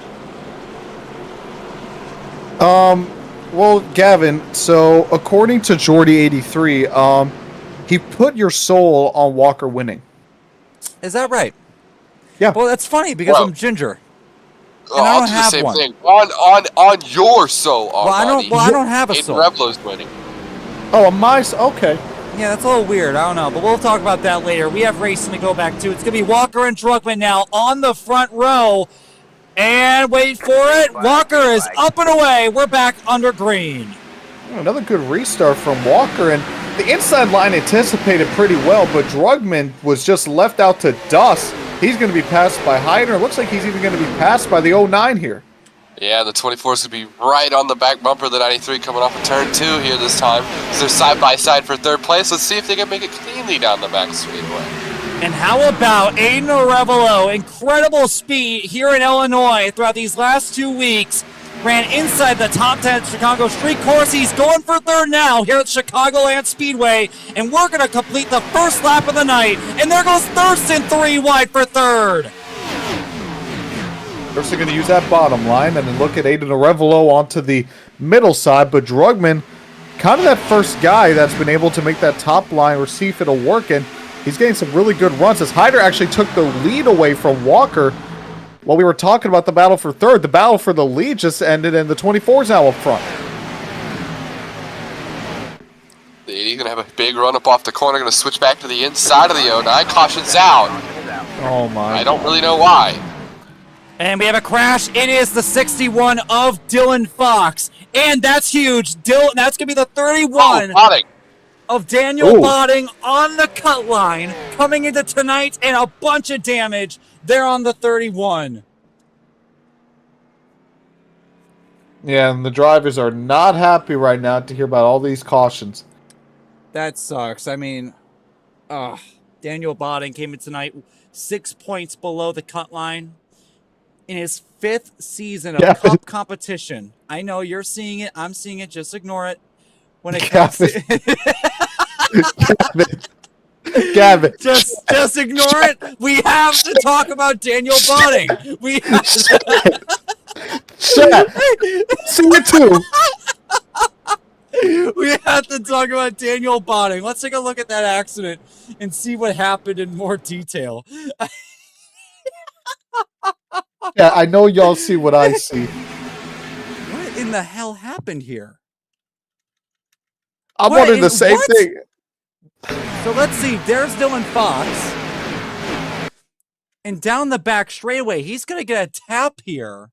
Well, Gavin, so according to Jordy83, he put your soul on Walker winning. Is that right? Yeah. Well, that's funny because Well, I'm ginger. Oh, And I I'll don't do have the same one. thing. On your soul, Well, I don't. Well, I don't have a Aiden soul. Reblo's winning. Oh, okay. Yeah, that's a little weird. I don't know, but we'll talk about that later. We have racing to go back to. It's gonna be Walker and Druckmann now on the front row, and wait for it. Walker is up and away. We're back under green. Another good restart from Walker, and the inside line anticipated pretty well, but Drugman was just left out to dust. He's going to be passed by Hyder. It looks like he's even going to be passed by the 09 here. Yeah, the 24 is going to be right on the back bumper of the 93 coming off of turn 2 here this time. So they're side by side for third place. Let's see if they can make it cleanly down the back straightaway. And how about Aiden Arevalo? Incredible speed here in Illinois throughout these last 2 weeks. Ran inside the top 10 at Chicago Street Course. He's going for third now here at Chicagoland Speedway. And we're going to complete the first lap of the night. And there goes Thurston 3 wide for third. First, they're going to use that bottom line and then look at Aiden Arevalo onto the middle side. But Drugman, kind of that first guy that's been able to make that top line or see if it'll work. And he's getting some really good runs as Hyder actually took the lead away from Walker. While we were talking about the battle for third, the battle for the lead just ended and the 24 is now up front. He's going to have a big run up off the corner. Going to switch back to the inside of the 09. Caution's out. Oh my. I don't really know why. And we have a crash. It is the 61 of Dylan Fox. And that's huge. That's going to be the 31 of Daniel Botting on the cut line. Coming into tonight and a bunch of damage there on the 31. Yeah, and the drivers are not happy right now to hear about all these cautions. That sucks. I mean, Daniel Botting came in tonight 6 points below the cut line in his 5th season of cup competition. I know you're seeing it. I'm seeing it. Just ignore it. When it comes to Gavin. Just ignore it. We have to talk about Daniel Botting. We have to. Chat. See you too. We have to talk about Daniel Botting. Let's take a look at that accident and see what happened in more detail. Yeah, I know y'all see what I see. What in the hell happened here? I'm wondering the same thing. So let's see. There's Dylan Fox. And down the back straightaway, he's going to get a tap here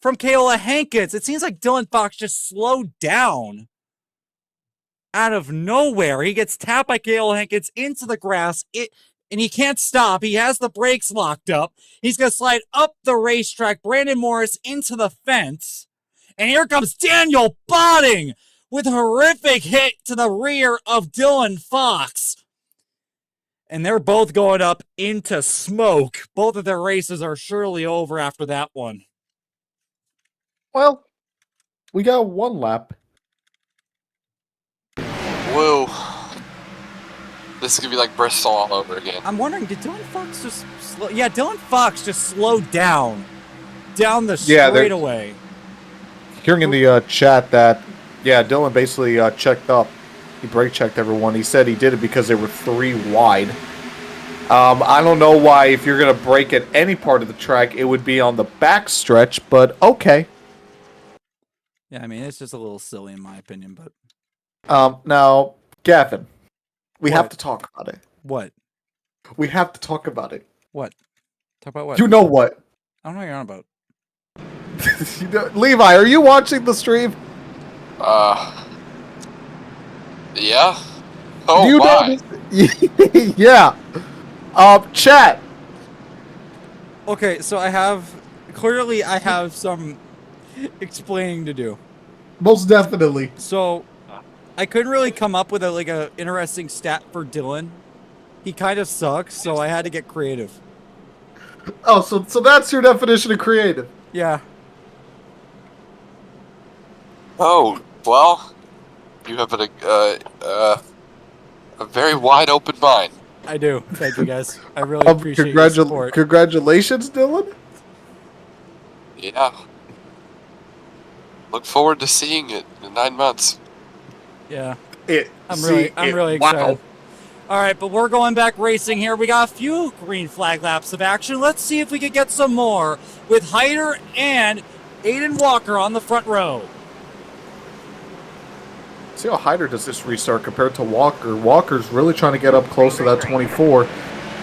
from Kayla Hankins. It seems like Dylan Fox just slowed down out of nowhere. He gets tapped by Kayla Hankins into the grass. And he can't stop. He has the brakes locked up. He's going to slide up the racetrack. Brandon Morris into the fence. And here comes Daniel Botting with a horrific hit to the rear of Dylan Fox. And they're both going up into smoke. Both of their races are surely over after that one. Well, we got one lap. Whoa. This is going to be like Bristol all over again. I'm wondering, did Dylan Fox just slow? Yeah, Dylan Fox just slowed down the straightaway. Hearing in the chat that, Dylan basically checked up. He brake checked everyone. He said he did it because they were 3 wide. I don't know why, if you're going to brake at any part of the track, it would be on the back stretch, but okay. Yeah, I mean, it's just a little silly in my opinion, but... Now, Gavin, we have to talk about it. What? We have to talk about it. What? Talk about what? You know what? I don't know what you're on about. Levi, are you watching the stream? Yeah. Oh, you why? Yeah. Chat. Okay, so I have some explaining to do. Most definitely. So, I couldn't really come up with a interesting stat for Dylan. He kind of sucks, so I had to get creative. Oh, so that's your definition of creative? Yeah. Oh, well, you have a very wide open mind. I do. Thank you, guys. I really appreciate your support. Congratulations, Dylan. Yeah. Look forward to seeing it in 9 months. Yeah. I'm really excited. Wow. All right, but we're going back racing here. We got a few green flag laps of action. Let's see if we can get some more with Hyder and Aiden Walker on the front row. See how Hyder does this restart compared to Walker. Walker's really trying to get up close to that 24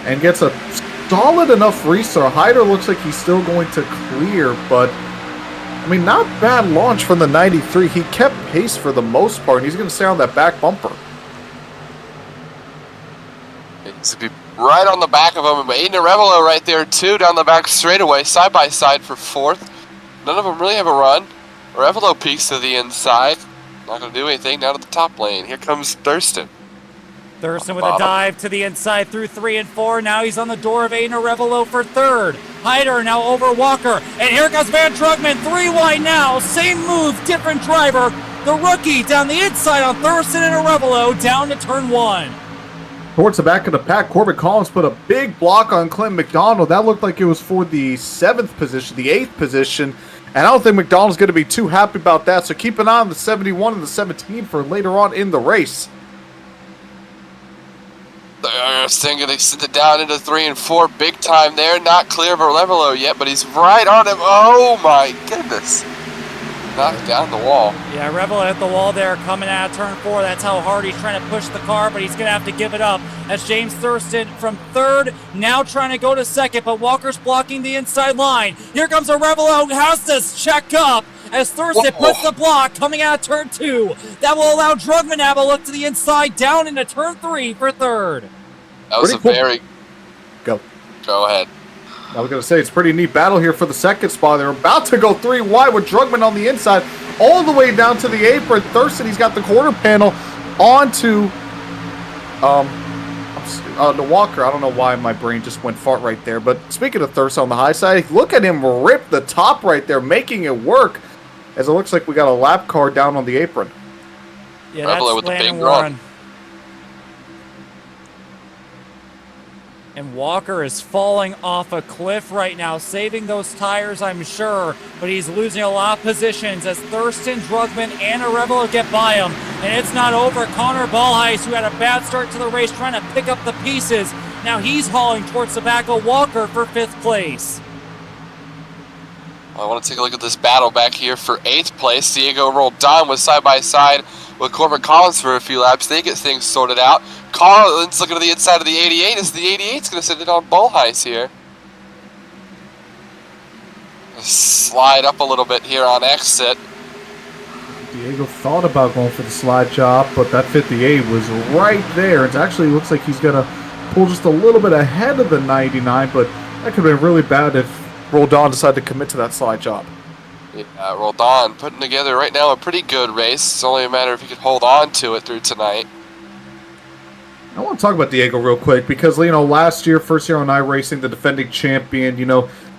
and gets a solid enough restart. Hyder looks like he's still going to clear, but I mean, not bad launch from the 93. He kept pace for the most part, and he's going to stay on that back bumper. It's to be right on the back of him. Aiden Arevalo right there, too, down the back straightaway, side by side for 4th. None of them really have a run. Arevalo peeks to the inside. Not going to do anything down at the top lane. Here comes Thurston. Thurston with a dive to the inside through 3 and 4. Now he's on the door of Aiden Arevalo for 3rd. Hyder now over Walker. And here comes Van Trugman, 3 wide now. Same move, different driver. The rookie down the inside on Thurston and Arevalo down to turn 1. Towards the back of the pack, Corbett Collins put a big block on Clint McDonald. That looked like it was for the 7th position, the 8th position. And I don't think McDonald's going to be too happy about that. So keep an eye on the 71 and the 17 for later on in the race. Thurston going to sit it down into 3 and 4. Big time there. Not clear of Arevalo yet, but he's right on him. Oh, my goodness. knocked down the wall. Yeah, Rebel hit the wall there coming out of turn 4. That's how hard he's trying to push the car, but he's going to have to give it up. As James Thurston from 3rd, now trying to go to 2nd, but Walker's blocking the inside line. Here comes a Rebel who has to check up as Thurston puts the block coming out of turn 2. That will allow Drugman to have a look to the inside, down into turn 3 for 3rd. That was Pretty cool. very... Go ahead. I was going to say, it's a pretty neat battle here for the 2nd spot. They're about to go 3 wide with Drugman on the inside, all the way down to the apron. Thurston, he's got the quarter panel onto the Walker. I don't know why my brain just went fart right there. But speaking of Thurston on the high side, look at him rip the top right there, making it work. As it looks like we got a lap car down on the apron. Yeah, Rebel that's with the Landon big run. Warren. And Walker is falling off a cliff right now, saving those tires, I'm sure, but he's losing a lot of positions as Thurston, Drugman, and a Rebel get by him. And it's not over. Connor Ballheis, who had a bad start to the race, trying to pick up the pieces. Now he's hauling towards the back of Walker for 5th place. I want to take a look at this battle back here for 8th place. Diego Roldan was side by side with Corbin Collins for a few laps. They get things sorted out. Collins looking to the inside of the 88 as the 88's going to sit it on Bullheis here. Slide up a little bit here on exit. Diego thought about going for the slide job, but that 58 was right there. It actually looks like he's going to pull just a little bit ahead of the 99, but that could have been really bad if Roldan decided to commit to that slide job. Yeah, Roldan putting together right now a pretty good race. It's only a matter if he could hold on to it through tonight. I want to talk about Diego real quick because, last year, first year on iRacing, the defending champion,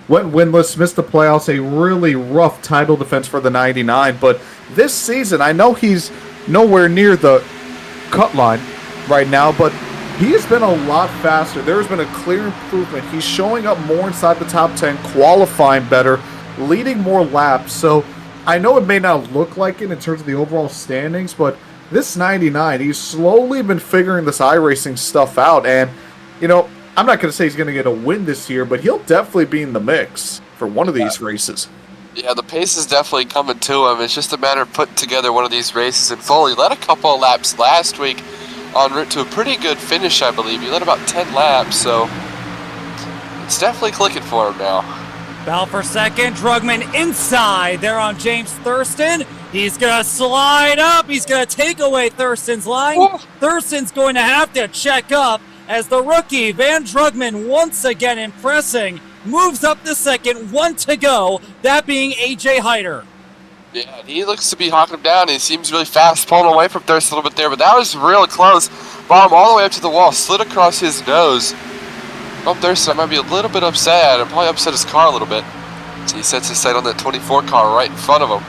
went winless, missed the playoffs, a really rough title defense for the 99. But this season, I know he's nowhere near the cut line right now, but he has been a lot faster. There's been a clear improvement. He's showing up more inside the top 10, qualifying better, leading more laps. So I know it may not look like it in terms of the overall standings, but this 99, he's slowly been figuring this iRacing stuff out. And, I'm not going to say he's going to get a win this year, but he'll definitely be in the mix for one of these races. Yeah, the pace is definitely coming to him. It's just a matter of putting together one of these races in full. He led a couple of laps last week en route to a pretty good finish, I believe. He led about 10 laps, so it's definitely clicking for him now. Battle for 2nd, Drugman inside there on James Thurston. He's going to slide up. He's going to take away Thurston's line. Ooh. Thurston's going to have to check up as the rookie, Van Drugman, once again impressing, moves up to 2nd, 1 to go, that being A.J. Hyder. Yeah, he looks to be hawking him down. He seems really fast, pulling away from Thurston a little bit there, but that was real close. Brought him all the way up to the wall, slid across his nose. Thurston might be a little bit upset, and probably upset his car a little bit. So he sets his sight on that 24 car right in front of him.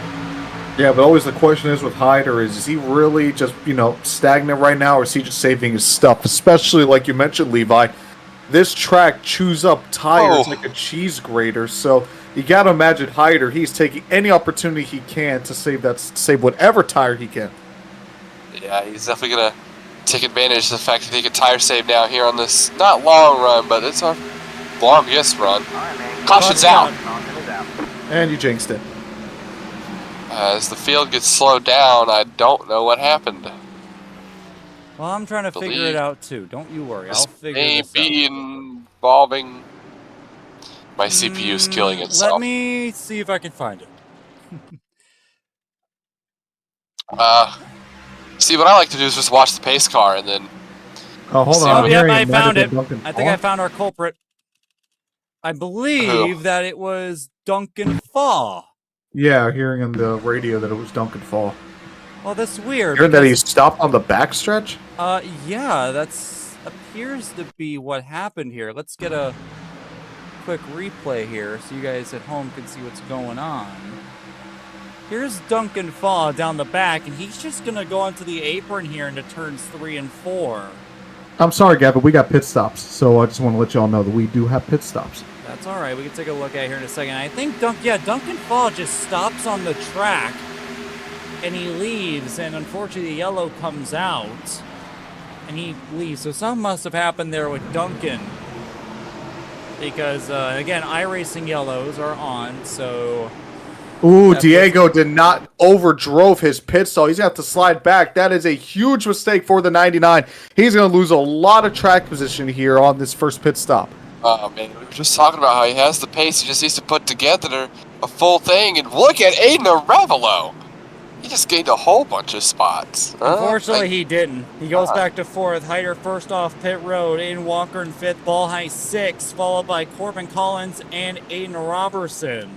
Yeah, but always the question is with Hyder, is he really just, stagnant right now, or is he just saving his stuff? Especially, like you mentioned, Levi, this track chews up tires like a cheese grater, so you got to imagine Hyder, he's taking any opportunity he can to save whatever tire he can. Yeah, he's definitely going to take advantage of the fact that he can tire save now here on this, not long run, but it's our longest run. Caution's out. And you jinxed it. As the field gets slowed down, I don't know what happened. Well, I'm trying to figure it out too. Don't you worry. I'll figure this out. Maybe involving my CPU's killing itself. Let me see if I can find it. See, what I like to do is just watch the pace car and then... Oh, hold on. Oh, yep, I found it. I think I found our culprit. I believe that it was Duncan Faw. Yeah, hearing on the radio that it was Duncan Fall. Well, that's weird. Hearing that he stopped on the backstretch? Yeah, that's appears to be what happened here. Let's get a quick replay here so you guys at home can see what's going on. Here's Duncan Faw down the back, and he's just going to go onto the apron here into turns 3 and 4. I'm sorry, Gavin, we got pit stops, so I just want to let you all know that we do have pit stops. That's all right. We can take a look at it here in a second. I think Duncan Fall just stops on the track, and he leaves, and unfortunately the yellow comes out, and he leaves. So something must have happened there with Duncan, because, again, iRacing yellows are on, so Ooh, That's Diego did not overdrove his pit stall. He's going to have to slide back. That is a huge mistake for the 99. He's going to lose a lot of track position here on this first pit stop. Oh man, we were just talking about how he has the pace. He just needs to put together a full thing. And look at Aiden Arevalo. He just gained a whole bunch of spots. Unfortunately, he didn't. He goes back to fourth. Hyder first off pit road. Aiden Walker in fifth. Ball high sixth, followed by Corbin Collins and Aiden Robertson.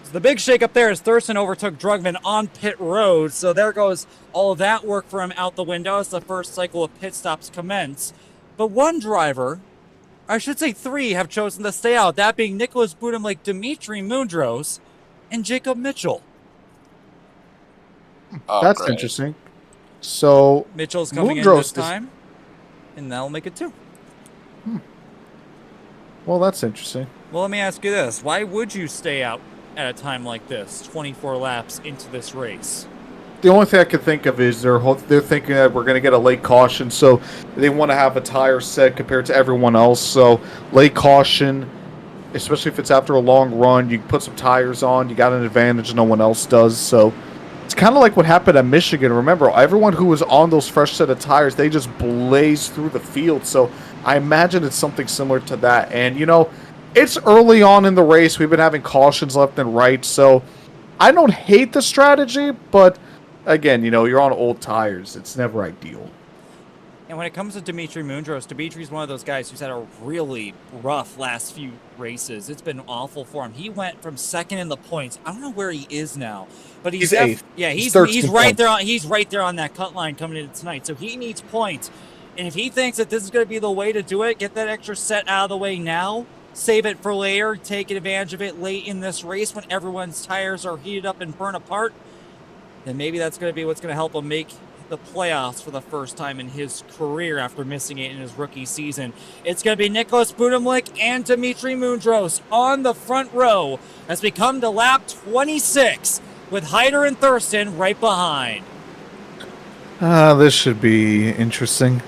So the big shakeup there is Thurston overtook Drugman on pit road. So there goes all of that work for him out the window as the first cycle of pit stops commence. But one driver, I should say three, have chosen to stay out. That being Nicholas Budimlik, Dimitri Mundros, and Jacob Mitchell. Oh, That's great. interesting. So Mitchell's coming in Mundros this time, and that'll make it two. Well, that's interesting. Well, let me ask you this. Why would you stay out at a time like this, 24 laps into this race? The only thing I can think of is they're thinking that we're going to get a late caution, so they want to have a tire set compared to everyone else. So late caution, especially if it's after a long run, you put some tires on, you got an advantage no one else does. So it's kind of like what happened at Michigan. Remember, everyone who was on those fresh set of tires, they just blazed through the field. So I imagine it's something similar to that. And, you know, it's early on in the race. We've been having cautions left and right. So I don't hate the strategy, but again, you know, you're on old tires. It's never ideal. And when it comes to Dimitri Mundros, Dimitri's one of those guys who's had a really rough last few races. It's been awful for him. He went from second in the points. I don't know where he is now, but he's eighth. Yeah, he's 13 right points. there. He's right there on that cut line coming into tonight. So he needs points. And if he thinks that this is going to be the way to do it, get that extra set out of the way now, save it for later, take advantage of it late in this race when everyone's tires are heated up and burn apart, then maybe that's going to be what's going to help him make the playoffs for the first time in his career after missing it in his rookie season. It's going to be Nicholas Budimlik and Dimitri Mundros on the front row as we come to lap 26 with Hyder and Thurston right behind. This should be interesting.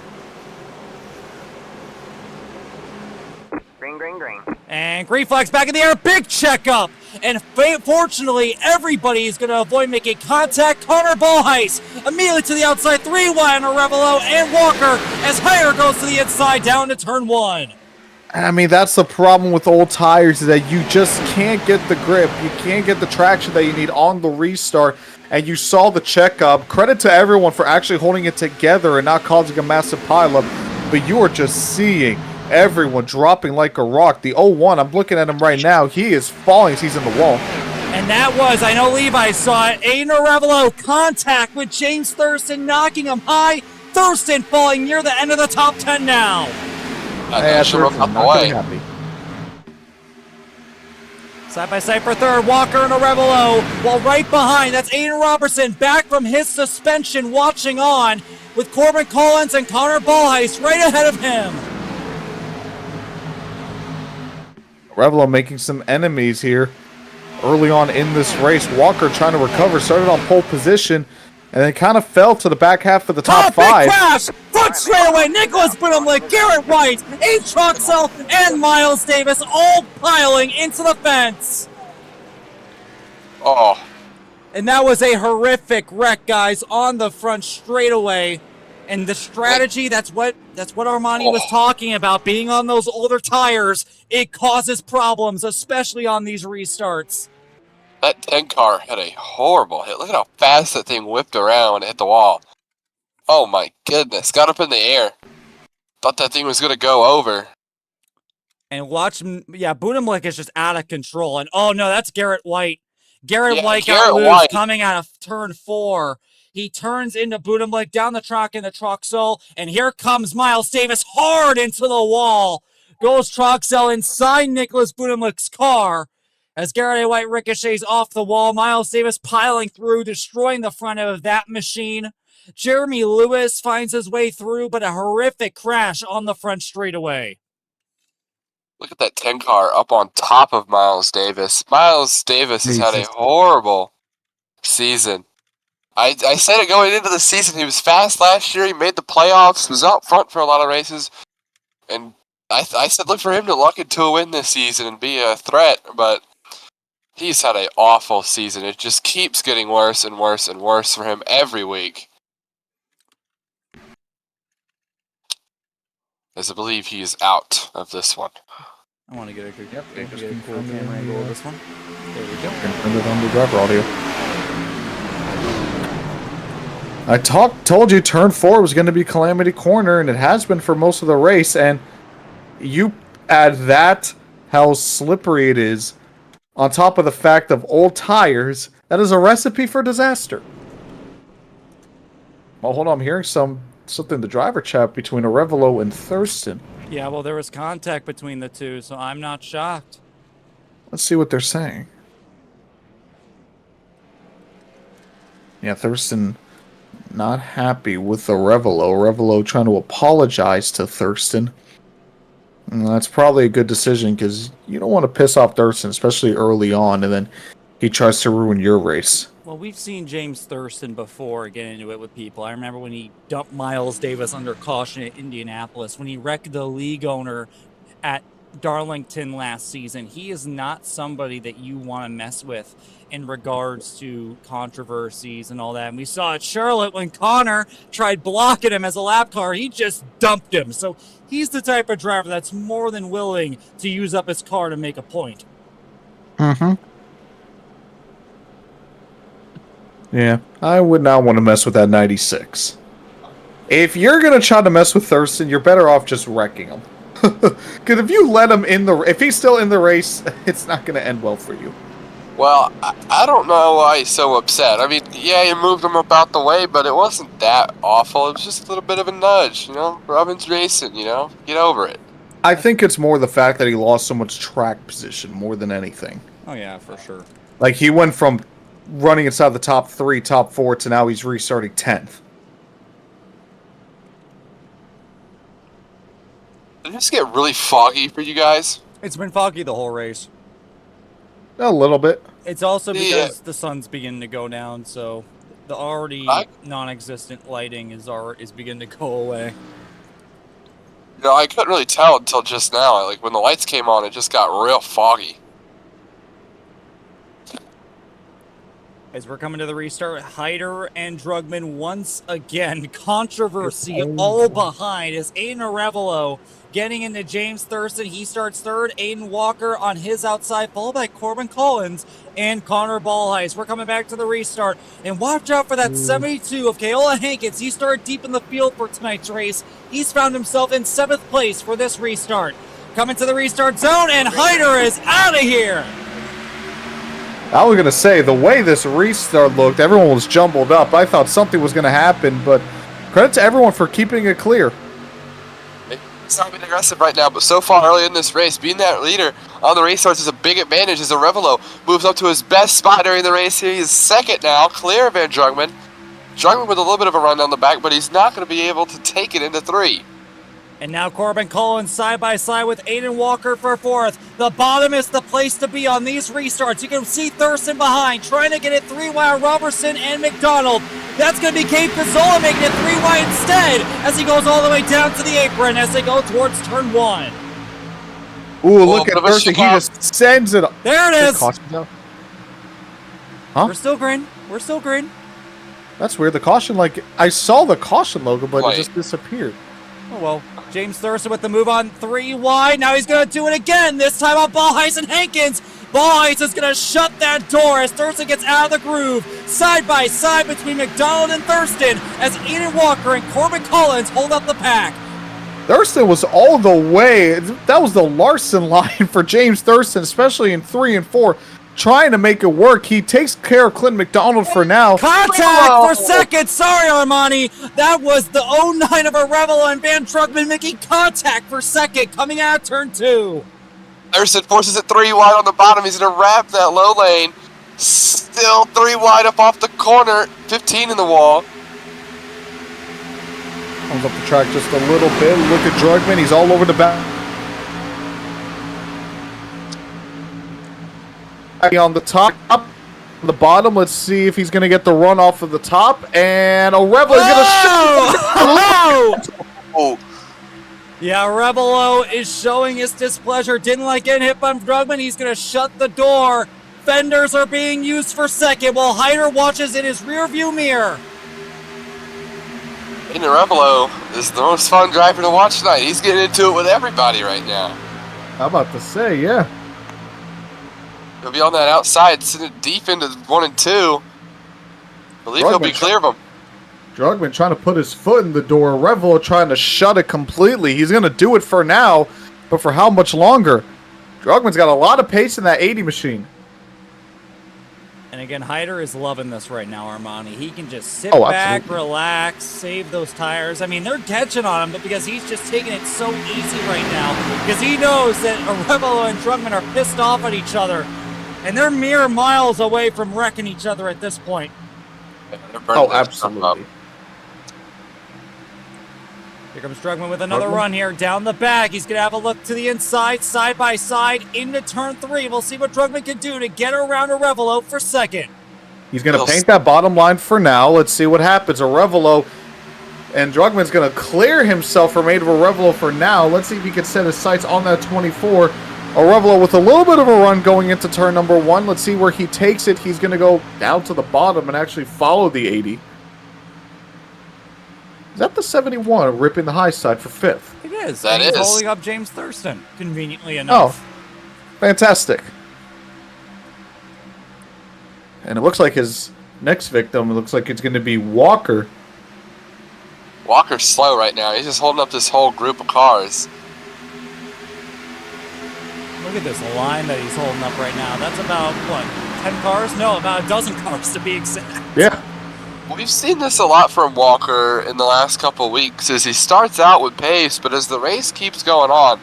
Green, green, green. And green flag's back in the air. Big checkup. And fortunately, everybody is going to avoid making contact. Connor Ballheis immediately to the outside. 3 wide on Arevalo and Walker as Hyder goes to the inside down to turn 1. I mean, that's the problem with old tires, is that you just can't get the grip. You can't get the traction that you need on the restart. And you saw the checkup. Credit to everyone for actually holding it together and not causing a massive pileup. But you are just seeing everyone dropping like a rock. The 01, I'm looking at him right now. He is falling as he's in the wall. And that was, I know Levi saw it, Aiden Arevalo contact with James Thurston, knocking him high. Thurston falling near the end of the top 10 now. Hey, Thurston, not gonna be happy. Side by side for third, Walker and Arevalo, while right behind, that's Aiden Robertson back from his suspension watching on with Corbin Collins and Connor Ballheis right ahead of him. Arevalo making some enemies here early on in this race. Walker trying to recover, started on pole position, and then kind of fell to the back half of the top Big 5. crash! Front straightaway, Nicholas Budimlik, Garrett White, Abe Troxell, and Miles Davis all piling into the fence. Oh, And that was a horrific wreck, guys, on the front straightaway. And the strategy, that's what Armani was talking about, being on those older tires. It causes problems, especially on these restarts. that 10 car had a horrible hit. Look at how fast that thing whipped around when it hit the wall. Oh my goodness, got up in the air. Thought that thing was going to go over. And watch, yeah, Budimlik is just out of control. And oh no, that's Garrett White. Garrett White got loose coming out of turn 4. He turns into Budimlik down the track in the Troxell, and here comes Miles Davis hard into the wall. Goes Troxell inside Nicholas Budimlik's car as Garrett White ricochets off the wall. Miles Davis piling through, destroying the front of that machine. Jeremy Lewis finds his way through, but a horrific crash on the front straightaway. Look at that 10 car up on top of Miles Davis. Miles Davis has had a horrible season. I said it going into the season. He was fast last year. He made the playoffs, was out front for a lot of races. And I said look for him to luck into a win this season and be a threat. But He's had an awful season. It just keeps getting worse and worse and worse for him every week. As I believe he is out of this one. I want to get a good, they just get a cool confirmed it camera on angle the, of this one. There we go. Confirmed it on the driver audio. I told you turn 4 was going to be Calamity Corner, and it has been for most of the race, and you add that, how slippery it is, on top of the fact of old tires, that is a recipe for disaster. Oh, hold on, I'm hearing something in the driver chat between Arevalo and Thurston. Yeah, well, there was contact between the two, so I'm not shocked. Let's see what they're saying. Yeah, Thurston not happy with Arevalo. Arevalo trying to apologize to Thurston. And that's probably a good decision because you don't want to piss off Thurston, especially early on, and then he tries to ruin your race. Well, we've seen James Thurston before get into it with people. I remember when he dumped Miles Davis under caution at Indianapolis, when he wrecked the league owner at Darlington last season. He is not somebody that you want to mess with in regards to controversies and all that. And we saw at Charlotte when Connor tried blocking him as a lap car, he just dumped him. So he's the type of driver that's more than willing to use up his car to make a point. Mm-hmm. Yeah, I would not want to mess with that 96. If you're going to try to mess with Thurston, you're better off just wrecking him. Because if you let him in if he's still in the race, it's not going to end well for you. Well, I don't know why he's so upset. I mean, yeah, you moved him about the way, but it wasn't that awful. It was just a little bit of a nudge, you know? Robin's racing, you know? Get over it. I think it's more the fact that he lost so much track position more than anything. Oh, yeah, for sure. Like, he went from running inside the top 3, top 4, to now he's restarting 10th. Did it just get really foggy for you guys? It's been foggy the whole race. A little bit. It's also because the sun's beginning to go down, so the already non-existent lighting is beginning to go away. You know, I couldn't really tell until just now. Like, when the lights came on, it just got real foggy. As we're coming to the restart, Hyder and Drugman once again. Controversy all behind as Aiden Arevalo getting into James Thurston. He starts third. Aiden Walker on his outside, followed by Corbin Collins and Connor Ballheis. We're coming back to the restart. And watch out for that 72 of Keola Hankins. He started deep in the field for tonight's race. He's found himself in 7th place for this restart. Coming to the restart zone, and Hyder is out of here. I was going to say, the way this restart looked, everyone was jumbled up. I thought something was going to happen, but credit to everyone for keeping it clear. It's not being aggressive right now, but so far early in this race, being that leader on the restarts is a big advantage as Arevalo moves up to his best spot during the race here. He's second now, clear of Van Drugman. Drugman with a little bit of a run down the back, but he's not going to be able to take it into 3. And now Corbin Collins side by side with Aiden Walker for 4th. The bottom is the place to be on these restarts. You can see Thurston behind, trying to get it 3 wide. Robertson and McDonald. That's going to be Cade Cazzola making it 3 wide instead as he goes all the way down to the apron as they go towards turn 1. Ooh, look at Thurston. He just sends it up. There it is. Huh? We're still green. We're still green. That's weird. The caution, like, I saw the caution logo, but it just disappeared. Oh, well. James Thurston with the move on 3 wide. Now he's going to do it again, this time on Ballheis and Hankins. Ballheis is going to shut that door as Thurston gets out of the groove. Side by side between McDonald and Thurston as Aiden Walker and Corbin Collins hold up the pack. Thurston was all the way. That was the Larson line for James Thurston, especially in 3 and 4. Trying to make it work. He takes care of Clint McDonald for now. Contact for second. Sorry, Armani. That was the 09 of Arevalo and Van Drugman making contact for second coming out of turn 2. Thurston forces it 3 wide on the bottom. He's going to wrap that low lane. Still 3 wide up off the corner. 15 in the wall. Comes up the track just a little bit. Look at Drugman. He's all over the back. On the top, on the bottom, let's see if he's going to get the run off of the top, and Arevalo is going to shoot. Oh! Yeah, Arevalo is showing his displeasure. Didn't like getting hit by Drugman. He's going to shut the door Fenders are being used for second while Hyder watches in his rearview mirror. Aiden Revelo is the most fun driver to watch tonight. He's getting into it with everybody right now. I'm about to say, yeah. He'll be on that outside, sitting deep into 1 and 2. I believe he'll be clear of him. Drugman trying to put his foot in the door. Revelo trying to shut it completely. He's going to do it for now, but for how much longer? Drugman's got a lot of pace in that 80 machine. And again, Hyder is loving this right now, Armani. He can just sit Oh, back, absolutely. relax, save those tires. I mean, they're tension on him, but because he's just taking it so easy right now, because he knows that Revelo and Drugman are pissed off at each other, and they're mere miles away from wrecking each other at this point. They're burning Oh, their stuff up. absolutely. Here comes Drugman with another run here down the back. He's going to have a look to the inside, side by side, into turn 3. We'll see what Drugman can do to get around a Revelo for second. He's going to paint that bottom line for now. Let's see what happens. A Revelo, and Drugman's going to clear himself from Aiden Revelo for now. Let's see if he can set his sights on that 24. Revelo with a little bit of a run going into turn number 1. Let's see where he takes it. He's going to go down to the bottom and actually follow the 80. Is that the 71 ripping the high side for 5th? It is. That and he's is. holding up James Thurston, conveniently enough. Oh, fantastic. And it looks like his next victim, it looks like it's going to be Walker. Walker's slow right now. He's just holding up this whole group of cars. Look at this line that he's holding up right now. That's about, what, 10 cars? No, about a dozen cars to be exact. Yeah. We've seen this a lot from Walker in the last couple of weeks, as he starts out with pace, but as the race keeps going on,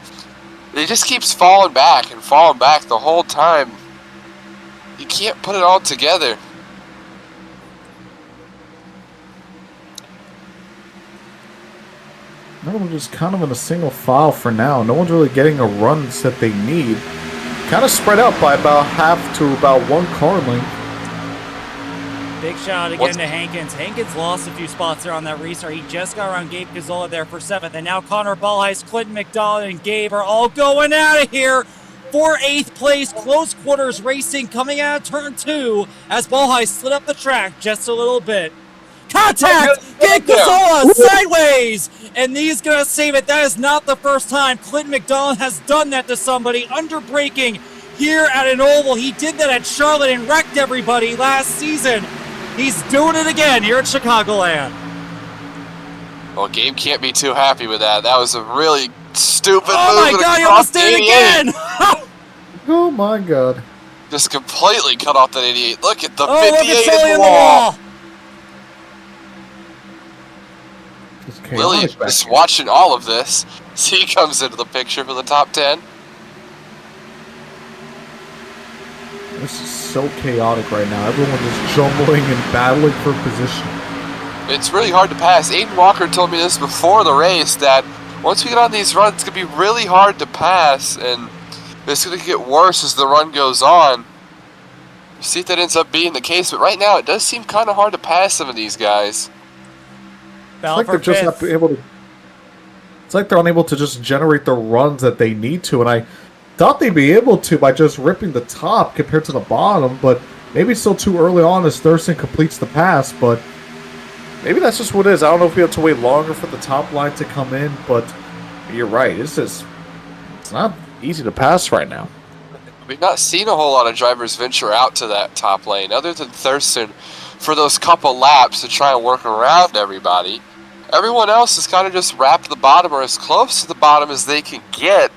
he just keeps falling back and falling back the whole time. You can't put it all together. Everyone's just kind of in a single file for now. No one's really getting a runs that they need. Kind of spread out by about half to about 1 car length. Big shout out again to Hankins. Hankins lost a few spots there on that restart. He just got around Gabe Gazzola there for 7th. And now Connor Ballheis, Clinton McDonald, and Gabe are all going out of here for 8th place. Close quarters racing coming out of turn 2 as Ballheis slid up the track just a little bit. Contact! Gabe Gazzola sideways! And he's going to save it. That is not the first time Clinton McDonald has done that to somebody under braking here at an oval. He did that at Charlotte and wrecked everybody last season. He's doing it again here at Chicagoland. Well, Gabe can't be too happy with that. That was a really stupid move. Oh my god, he almost did it again! Oh my god. Just completely cut off that 88. Look at the Oh, look 58 at Sully in in the wall. Lily just watching all of this. He comes into the picture for the top 10. This is so chaotic right now. Everyone just jumbling and battling for position. It's really hard to pass. Aiden Walker told me this before the race, that once we get on these runs, it's going to be really hard to pass, and it's going to get worse as the run goes on. See if that ends up being the case, but right now it does seem kind of hard to pass some of these guys. It's like they're just not able to. It's like they're unable to just generate the runs that they need to, and I thought they'd be able to by just ripping the top compared to the bottom, but maybe it's still too early on as Thurston completes the pass, but maybe that's just what it is. I don't know if we have to wait longer for the top line to come in, but you're right. It's not easy to pass right now. We've not seen a whole lot of drivers venture out to that top lane, other than Thurston, for those couple laps to try and work around everybody. Everyone else has kind of just wrapped the bottom or as close to the bottom as they can get.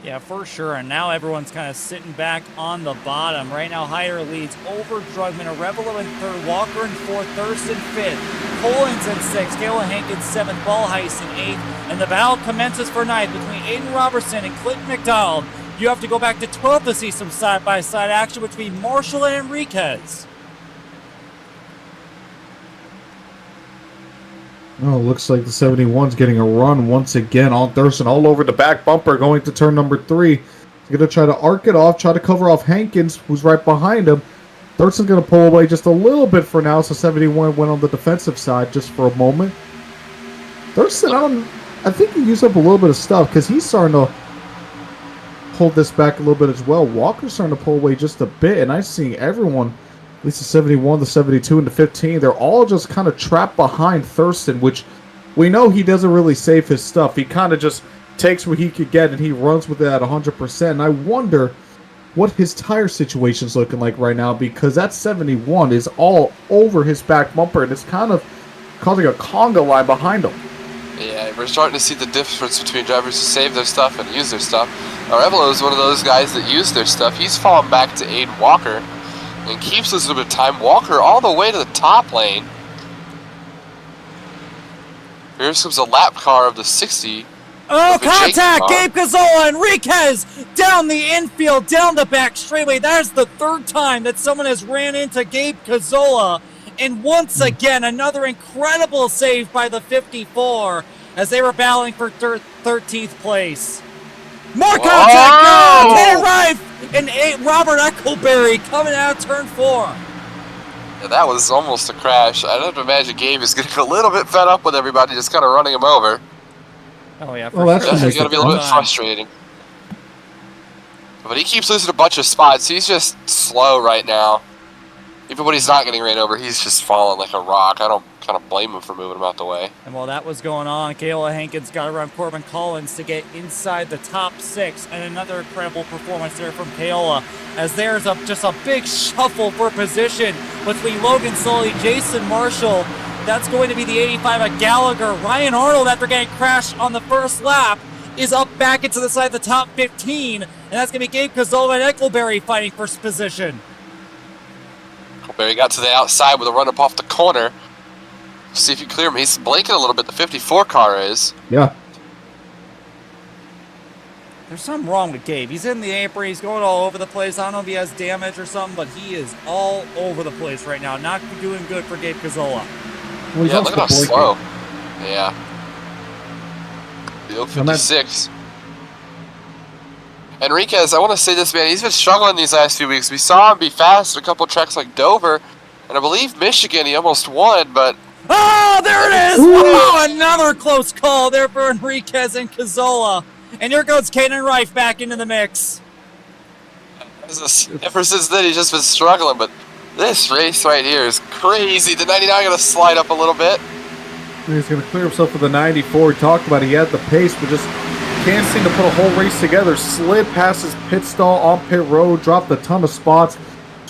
Yeah, for sure. And now everyone's kind of sitting back on the bottom. Right now, Hyder leads over Drugman, Arevalo in 3rd, Walker in 4th, Thurston 5th, Collins in 6th, Galen Hankins 7th, Ballheis in 8th, and the battle commences for 9th between Aiden Robertson and Clinton McDonald. You have to go back to 12th to see some side-by-side action between Marshall and Enriquez. Oh, looks like the 71's getting a run once again on Thurston, all over the back bumper, going to turn number 3. He's going to try to arc it off, try to cover off Hankins, who's right behind him. Thurston's going to pull away just a little bit for now, so 71 went on the defensive side just for a moment. Thurston, I think he used up a little bit of stuff, because he's starting to pulled this back a little bit as well. Walker's starting to pull away just a bit, and I'm seeing everyone, at least the 71, the 72, and the 15, they're all just kind of trapped behind Thurston, which we know he doesn't really save his stuff. He kind of just takes what he could get, and he runs with it at 100%. And I wonder what his tire situation's looking like right now, because that 71 is all over his back bumper, and it's kind of causing a conga line behind him. Yeah, we're starting to see the difference between drivers who save their stuff and use their stuff. Arevalo is one of those guys that use their stuff. He's fallen back to aid Walker and keeps losing a bit of time. Walker all the way to the top lane. Here comes a lap car of the 60. Oh, contact! Gabe Gazzola, Enriquez down the infield, down the back straightaway. That is the third time that someone has ran into Gabe Gazzola. And once again, another incredible save by the 54 as they were battling for 13th place. More contact! Hit right! And Robert Eccleberry coming out of turn 4. Yeah, that was almost a crash. I have to imagine Gabe is getting a little bit fed up with everybody, just kind of running him over. Oh, yeah, well, that's It's going to be a little bit frustrating. But he keeps losing a bunch of spots. He's just slow right now. Even when he's not getting ran over, he's just falling like a rock. I don't kind of blame him for moving him out the way. And while that was going on, Kayla Hankins got around Corbin Collins to get inside the top 6. And another incredible performance there from Kayla, as there's just a big shuffle for position between Logan Sully, Jason Marshall. That's going to be the 85 of Gallagher. Ryan Arnold, after getting crashed on the first lap, is up back into the side of the top 15. And that's going to be Gabe Gazzola and Eccleberry fighting first position. Eccleberry got to the outside with a run up off the corner. See if you clear him. He's blinking a little bit. The 54 car is. Yeah. There's something wrong with Gabe. He's in the apron. He's going all over the place. I don't know if he has damage or something, but he is all over the place right now. Not doing good for Gabe Gazzola. Well, yeah, look at how slow. Yeah. The 56. Enriquez, I want to say this, man. He's been struggling these last few weeks. We saw him be fast at a couple of tracks like Dover, and I believe Michigan, he almost won, but... Oh, there it is! Oh, another close call there for Enriquez and Gazzola. And here goes Caden Reif back into the mix. Ever since then, he's just been struggling, but this race right here is crazy. The 99 going to slide up a little bit. He's going to clear himself for the 94. He talked about he had the pace, but just can't seem to put a whole race together. Slid past his pit stall on pit road, dropped a ton of spots.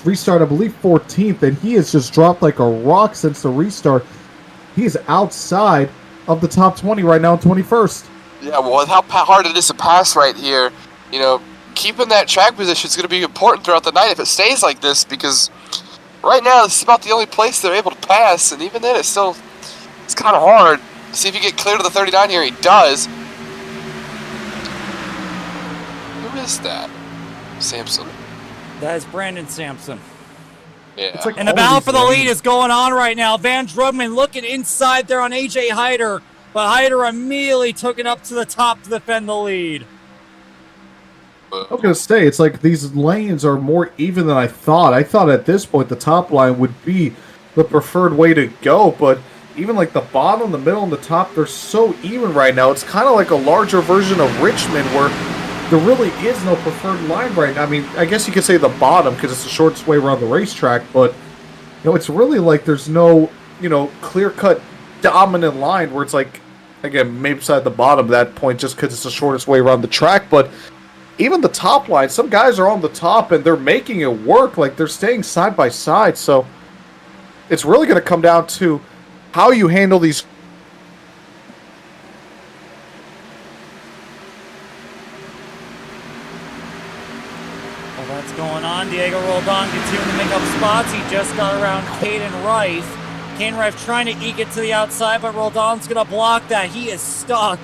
Restart, I believe, 14th, and he has just dropped like a rock since the restart. He is outside of the top 20 right now, 21st. Yeah, well, with how hard it is to pass right here, you know, keeping that track position is going to be important throughout the night if it stays like this, because right now this is about the only place they're able to pass, and even then it's kind of hard. See if you get clear to the 39 here. He does. Who is that? Sampson. That is Brandon Sampson. Yeah. Like and the battle for the lead is going on right now. Van Drugman looking inside there on AJ Hyder, but Hyder immediately took it up to the top to defend the lead. I was going to say, it's like these lanes are more even than I thought. I thought at this point the top line would be the preferred way to go, but even like the bottom, the middle, and the top, they're so even right now. It's kind of like a larger version of Richmond where there really is no preferred line right now. I mean, I guess you could say the bottom because it's the shortest way around the racetrack, but it's really like there's no, clear-cut dominant line where it's like, again, maybe beside the bottom at that point just because it's the shortest way around the track, but even the top line, some guys are on the top and they're making it work. Like, they're staying side by side, so it's really going to come down to how you handle these. Well, that's going on. Diego Roldan continuing to make up spots. He just got around Caden Reif. Caden Reif trying to eke it to the outside, but Roldan's going to block that. He is stuck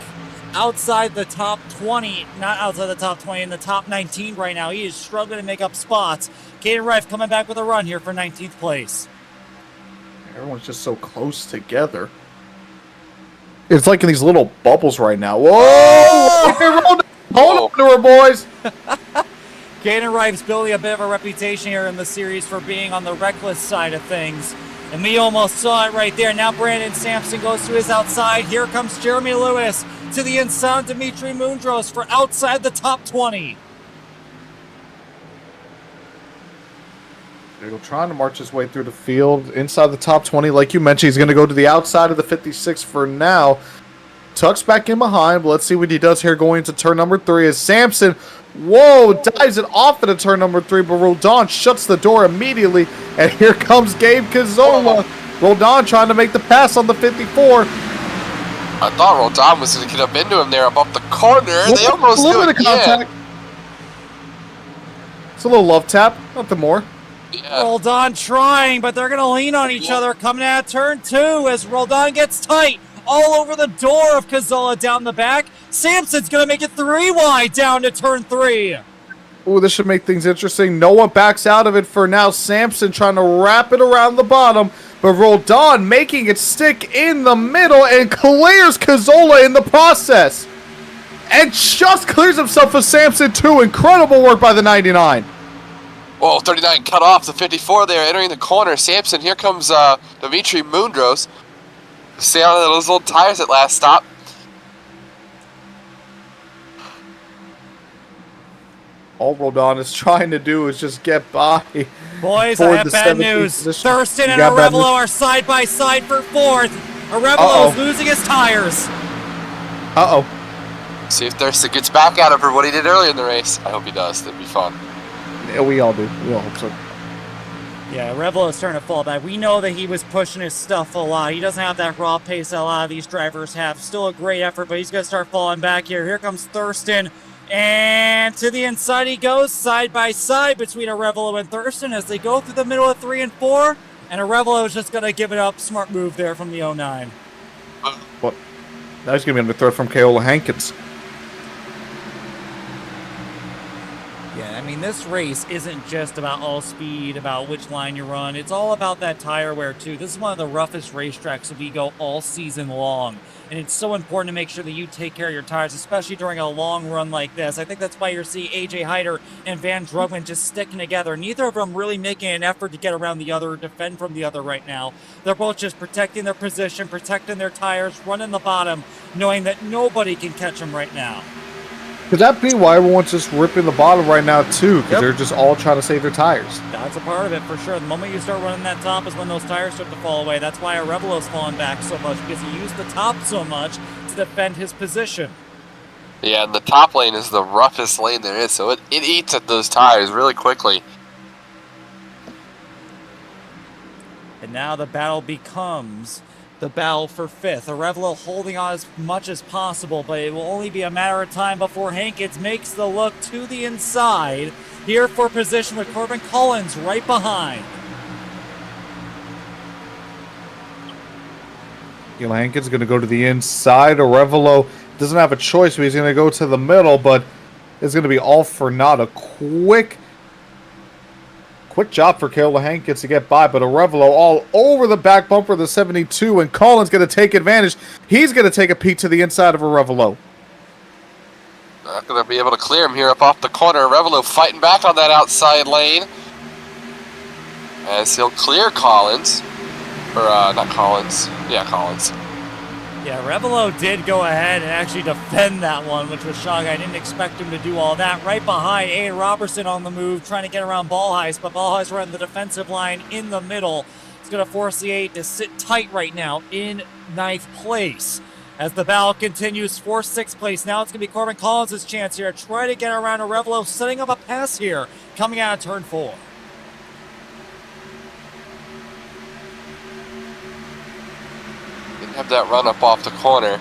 outside the top 20. Not outside the top 20, in the top 19 right now. He is struggling to make up spots. Caden Reif coming back with a run here for 19th place. Everyone's just so close together. It's like in these little bubbles right now. Whoa! Hold on to her, boys! Caden Reif's building a bit of a reputation here in the series for being on the reckless side of things. And we almost saw it right there. Now Brandon Sampson goes to his outside. Here comes Jeremy Lewis to the inside. Dimitri Mundros for outside the top 20. He'll trying to march his way through the field inside the top 20. Like you mentioned, he's going to go to the outside of the 56 for now. Tucks back in behind, but let's see what he does here going into turn number 3 as Samson, whoa, dives it off into turn number 3, but Roldan shuts the door immediately, and here comes Gabe Cazzola. Roldan trying to make the pass on the 54. I thought Roldan was going to get up into him there above the corner. They almost do it again. It's a little love tap, nothing more. Yeah. Roldan trying, but they're going to lean on each other coming out of turn 2 as Roldan gets tight all over the door of Cazzola down the back. Samson's going to make it 3 wide down to turn 3. Ooh, this should make things interesting. Noah backs out of it for now. Samson trying to wrap it around the bottom, but Roldan making it stick in the middle and clears Cazzola in the process. And just clears himself for Samson too. Incredible work by the 99. Whoa, 39 cut off the 54 there, entering the corner. Samson, here comes Dimitri Mundros. Stay on those little tires at last stop. All Roldan is trying to do is just get by. Boys, I have bad news. Thurston and Arevalo are side by side for 4th. Arevalo is losing his tires. Uh-oh. See if Thurston gets back at him for what he did earlier in the race. I hope he does. That'd be fun. Yeah, we all do. We all hope so. Yeah, Arevalo is starting to fall back. We know that he was pushing his stuff a lot. He doesn't have that raw pace that a lot of these drivers have. Still a great effort, but he's going to start falling back here. Here comes Thurston. And to the inside he goes, side by side between Arevalo and Thurston as they go through the middle of 3 and 4. And Arevalo is just going to give it up. Smart move there from the 09. What? Now he's going to be under threat from Keola Hankins. Yeah, I mean, this race isn't just about all speed, about which line you run. It's all about that tire wear, too. This is one of the roughest racetracks that we go all season long. And it's so important to make sure that you take care of your tires, especially during a long run like this. I think that's why you're seeing AJ Hyder and Van Drugman just sticking together. Neither of them really making an effort to get around the other or defend from the other right now. They're both just protecting their position, protecting their tires, running the bottom, knowing that nobody can catch them right now. Could that be why everyone's just ripping the bottom right now, too? Because they're just all trying to save their tires. That's a part of it, for sure. The moment you start running that top is when those tires start to fall away. That's why Arevalo's falling back so much, because he used the top so much to defend his position. Yeah, and the top lane is the roughest lane there is, so it eats at those tires really quickly. And now the battle becomes the battle for 5th. Arevalo holding on as much as possible, but it will only be a matter of time before Hankins makes the look to the inside. Here for position with Corbin Collins right behind. Hankins going to go to the inside. Arevalo doesn't have a choice, so he's going to go to the middle, but it's going to be all for naught. A quick job for Keola Hankins to get by, but Arevalo all over the back bumper of the 72, and Collins going to take advantage. He's going to take a peek to the inside of Arevalo. Not going to be able to clear him here up off the corner. Arevalo fighting back on that outside lane. As he'll clear Collins. Or, not Collins. Yeah, Collins. Yeah, Arevalo did go ahead and actually defend that one, which was shocking. I didn't expect him to do all that. Right behind, Aiden Robertson on the move, trying to get around Ballheist, but Ballheist running the defensive line in the middle. It's going to force the 8 to sit tight right now in 9th place. As the battle continues for 6th place, now it's going to be Corbin Collins' chance here to try to get around Arevalo, setting up a pass here, coming out of turn 4. Have that run up off the corner.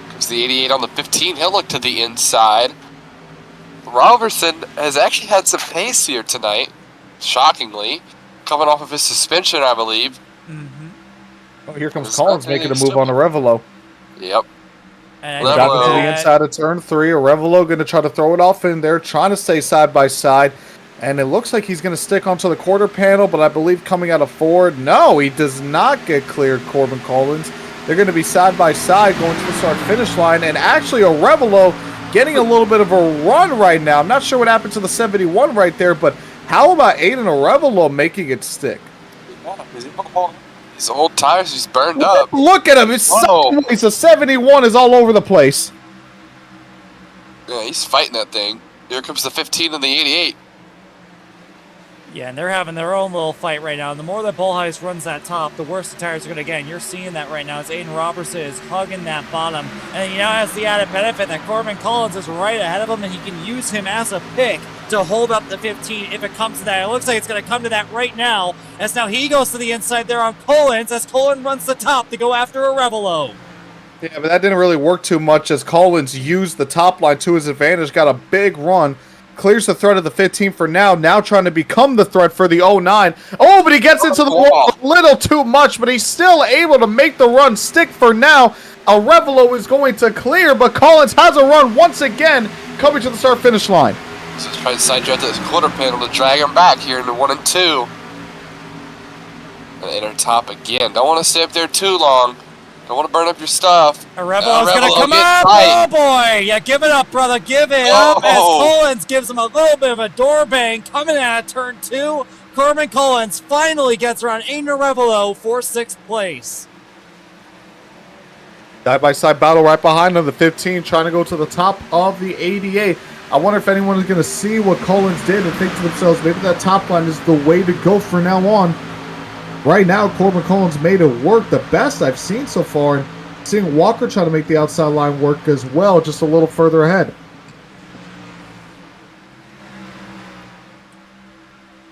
Comes the 88 on the 15. He'll look to the inside. Robertson has actually had some pace here tonight, shockingly, coming off of his suspension, I believe. Oh, here comes Collins making a move on Arevalo. Yep. And Back into the inside of turn 3. Arevalo going to try to throw it off in there, trying to stay side by side. And it looks like he's going to stick onto the quarter panel, but I believe coming out of Ford, no, he does not get cleared, Corbin Collins. They're going to be side by side going to the start-finish line, and actually Arevalo getting a little bit of a run right now. I'm not sure what happened to the 71 right there, but how about Aiden Arevalo making it stick? His old tires, he's burned up. Look at him. It's a 71 is all over the place. Yeah, he's fighting that thing. Here comes the 15 and the 88. Yeah, and they're having their own little fight right now. And the more that Bolheis runs that top, the worse the tires are going to get. And you're seeing that right now as Aiden Robertson is hugging that bottom. And he now has the added benefit that Corbin Collins is right ahead of him, and he can use him as a pick to hold up the 15 if it comes to that. It looks like it's going to come to that right now, as now he goes to the inside there on Collins, as Collins runs the top to go after a Revelo. Yeah, but that didn't really work too much as Collins used the top line to his advantage, got a big run. Clears the threat of the 15 for now trying to become the threat for the 09. Oh, but he gets into the wall a little too much, but he's still able to make the run stick for now. A Revelo is going to clear, but Collins has a run once again, coming to the start-finish line. So he's trying to side jet this quarter panel to drag him back here into 1 and 2. Gonna enter top again. Don't want to stay up there too long. Don't want to burn up your stuff. A Revelo's going to come up. up. Oh, boy. Yeah, give it up, brother. Give it up as Collins gives him a little bit of a door bang coming out of turn 2. Corbin Collins finally gets around Aiden Revelo for 6th place. Side-by-side battle right behind him, the 15 trying to go to the top of the 88. I wonder if anyone is going to see what Collins did and think to themselves, maybe that top line is the way to go from now on. Right now, Corbin Collins made it work, the best I've seen so far. And seeing Walker try to make the outside line work as well, just a little further ahead.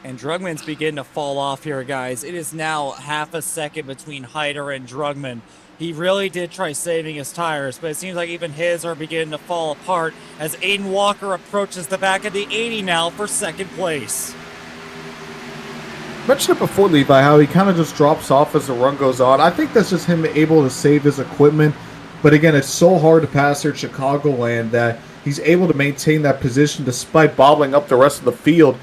And Drugman's beginning to fall off here, guys. It is now half a second between Hyder and Drugman. He really did try saving his tires, but it seems like even his are beginning to fall apart as Aiden Walker approaches the back of the 80 now for 2nd place. I mentioned it before, Levi, how he kind of just drops off as the run goes on. I think that's just him able to save his equipment. But again, it's so hard to pass here at Chicagoland that he's able to maintain that position despite bobbling up the rest of the field.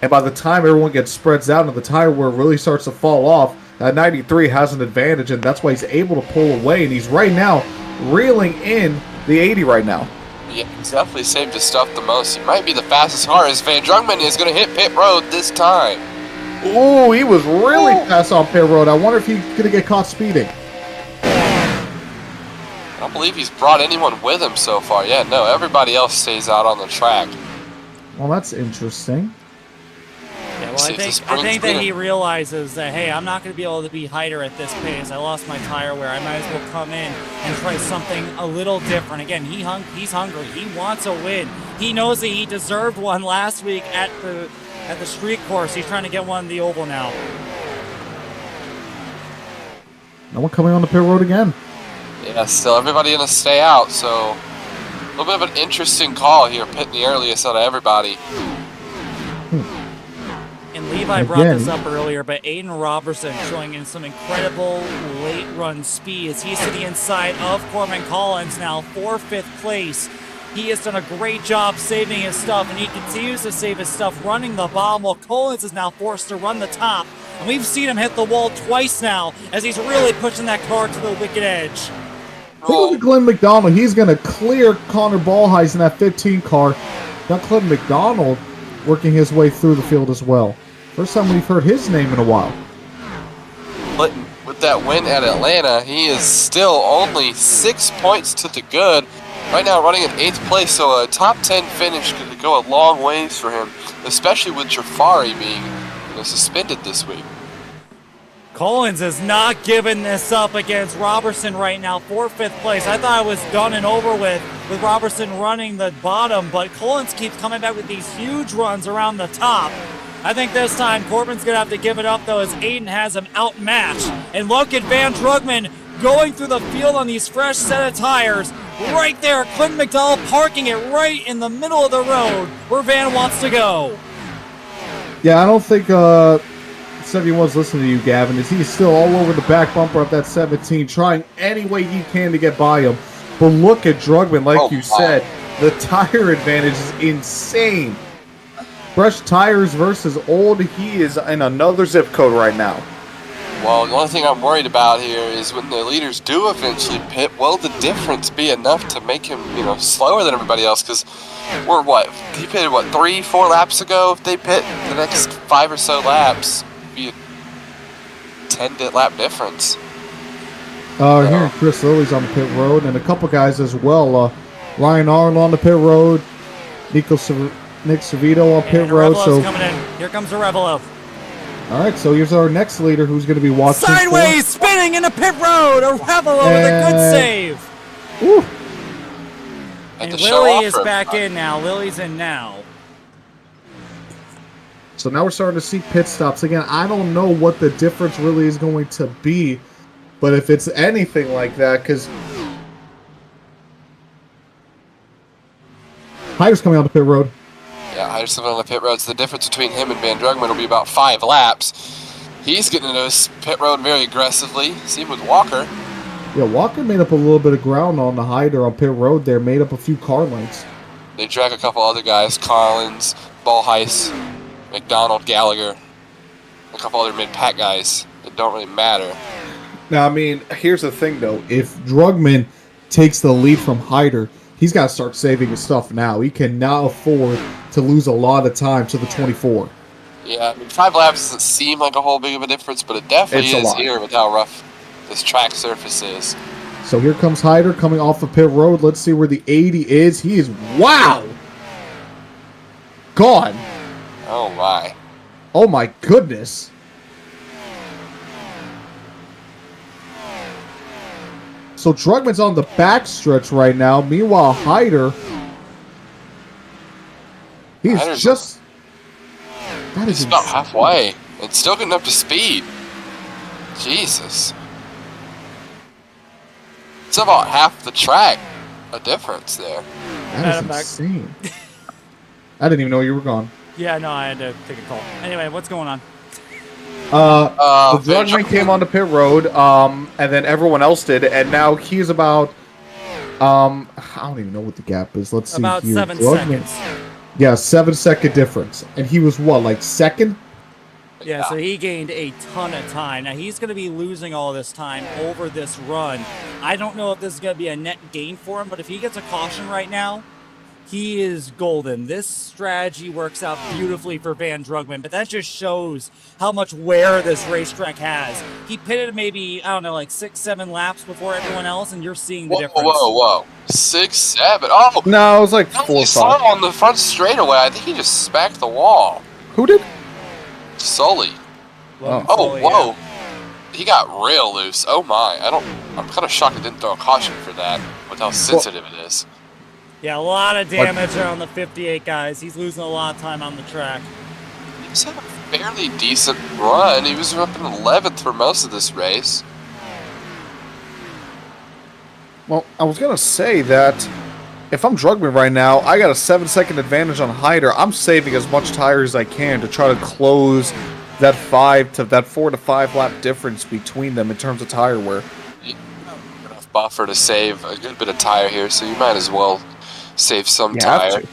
And by the time everyone gets spreads out and the tire wear really starts to fall off, that 93 has an advantage, and that's why he's able to pull away. And he's right now reeling in the 80 right now. Yeah, he's definitely saved his stuff the most. He might be the fastest car as Van Drugman is going to hit pit road this time. Ooh, he was really fast on pit road. I wonder if he's going to get caught speeding. I don't believe he's brought anyone with him so far. Yeah, no, everybody else stays out on the track. Well, that's interesting. Yeah, well, I think that he realizes that, hey, I'm not going to be able to be Hyder at this pace. I lost my tire wear. I might as well come in and try something a little different. Again, he's hungry. He wants a win. He knows that he deserved one last week at the street course. He's trying to get one in the oval now. No one coming on the pit road again. Yeah, still everybody going to stay out, so a little bit of an interesting call here, pitting the earliest out of everybody. And Levi brought this up earlier, but Aiden Robertson showing in some incredible late run speed as he's to the inside of Corbin Collins now for 5th place. He has done a great job saving his stuff, and he continues to save his stuff running the bottom, while Collins is now forced to run the top. And we've seen him hit the wall twice now as he's really pushing that car to the wicked edge. Look at Glenn McDonald. He's going to clear Connor Ballheis in that 15 car. Got Glenn McDonald working his way through the field as well. First time we've heard his name in a while. But with that win at Atlanta, he is still only 6 points to the good. Right now running in 8th place, so a top 10 finish could go a long ways for him, especially with Jafari being suspended this week. Collins is not giving this up against Robertson right now for 5th place. I thought it was done and over with Robertson running the bottom, but Collins keeps coming back with these huge runs around the top. I think this time Corbin's going to have to give it up, though, as Aiden has him outmatched. And look at Van Drugman going through the field on these fresh set of tires. Right there, Clinton McDowell parking it right in the middle of the road where Van wants to go. Yeah, I don't think 71's listening to you, Gavin. He's still all over the back bumper of that 17, trying any way he can to get by him. But look at Drugman, like you said. The tire advantage is insane. Fresh tires versus old. He is in another zip code right now. Well, the only thing I'm worried about here is when the leaders do eventually pit, will the difference be enough to make him, slower than everybody else? Because we're he pitted 3-4 laps ago. If they pit the next 5 or so laps, it'd be a 10-lap difference. Here Chris Lilly's on the pit road, and a couple guys as well. Ryan Arnold on the pit road. Nick Servito on pit And road. Revelo's So, coming in. Here comes a Revelo. all right. So here's our next leader, who's going to be watching. Sideways, spinning into pit road. A Revelo with a good save. Woo. Had And to show Lily off is for back everybody. in now. Lily's in now. So now we're starting to see pit stops again. I don't know what the difference really is going to be, but if it's anything like that, because Hyder's coming on the pit road. Yeah, Henderson on the pit road. So the difference between him and Van Drugman will be about 5 laps. He's getting into his pit road very aggressively. Same with Walker. Yeah, Walker made up a little bit of ground on the Hyder on pit road there, made up a few car lengths. They drag a couple other guys, Collins, Ballheis, McDonald, Gallagher, a couple other mid-pack guys that don't really matter. Now, I mean, here's the thing, though. If Drugman takes the lead from Hyder, he's got to start saving his stuff now. He cannot afford to lose a lot of time to the 24. Yeah, I mean, 5 laps doesn't seem like a whole big of a difference, but it definitely It's a is lot. here with how rough this track surface is. So here comes Hyder coming off the pit road. Let's see where the 80 is. He is, wow! Gone. Oh my. Oh my goodness. So Drugman's on the backstretch right now. Meanwhile, Hyder, he's Hyder's- just... That He's is about insane. halfway and still getting up to speed. Jesus. It's about half the track a difference there. That I'm is back. insane. I didn't even know you were gone. Yeah, no, I had to take a call. Anyway, what's going on? The Van Drugman Drugman- came on the pit road, and then everyone else did, and now he's about, I don't even know what the gap is. Let's see About here. 7 Drugman- seconds. Yeah, 7-second difference. And he was what, like second? Yeah, so he gained a ton of time. Now he's going to be losing all this time over this run. I don't know if this is going to be a net gain for him, but if he gets a caution right now, he is golden. This strategy works out beautifully for Van Drugman, but that just shows how much wear this racetrack has. He pitted maybe, I don't know, like 6-7 laps before everyone else, and you're seeing the Whoa, difference. whoa. 6, 7. Oh, No, it was like no, 4 he or saw 5. on the front straightaway. I think he just smacked the wall. Who did? Sully. Logan Oh, Foley, whoa. yeah. He got real loose. Oh my. I'm kind of shocked he didn't throw a caution for that with how sensitive it is. Yeah, a lot of damage on the 58, guys. He's losing a lot of time on the track. He was having a fairly decent run. He was up in 11th for most of this race. Well, I was going to say that if I'm Drugman right now, I got a 7-second advantage on Hyder. I'm saving as much tire as I can to try to close that 4 to 5 lap difference between them in terms of tire wear. Enough buffer to save a good bit of tire here, so you might as well save some You have tire. to.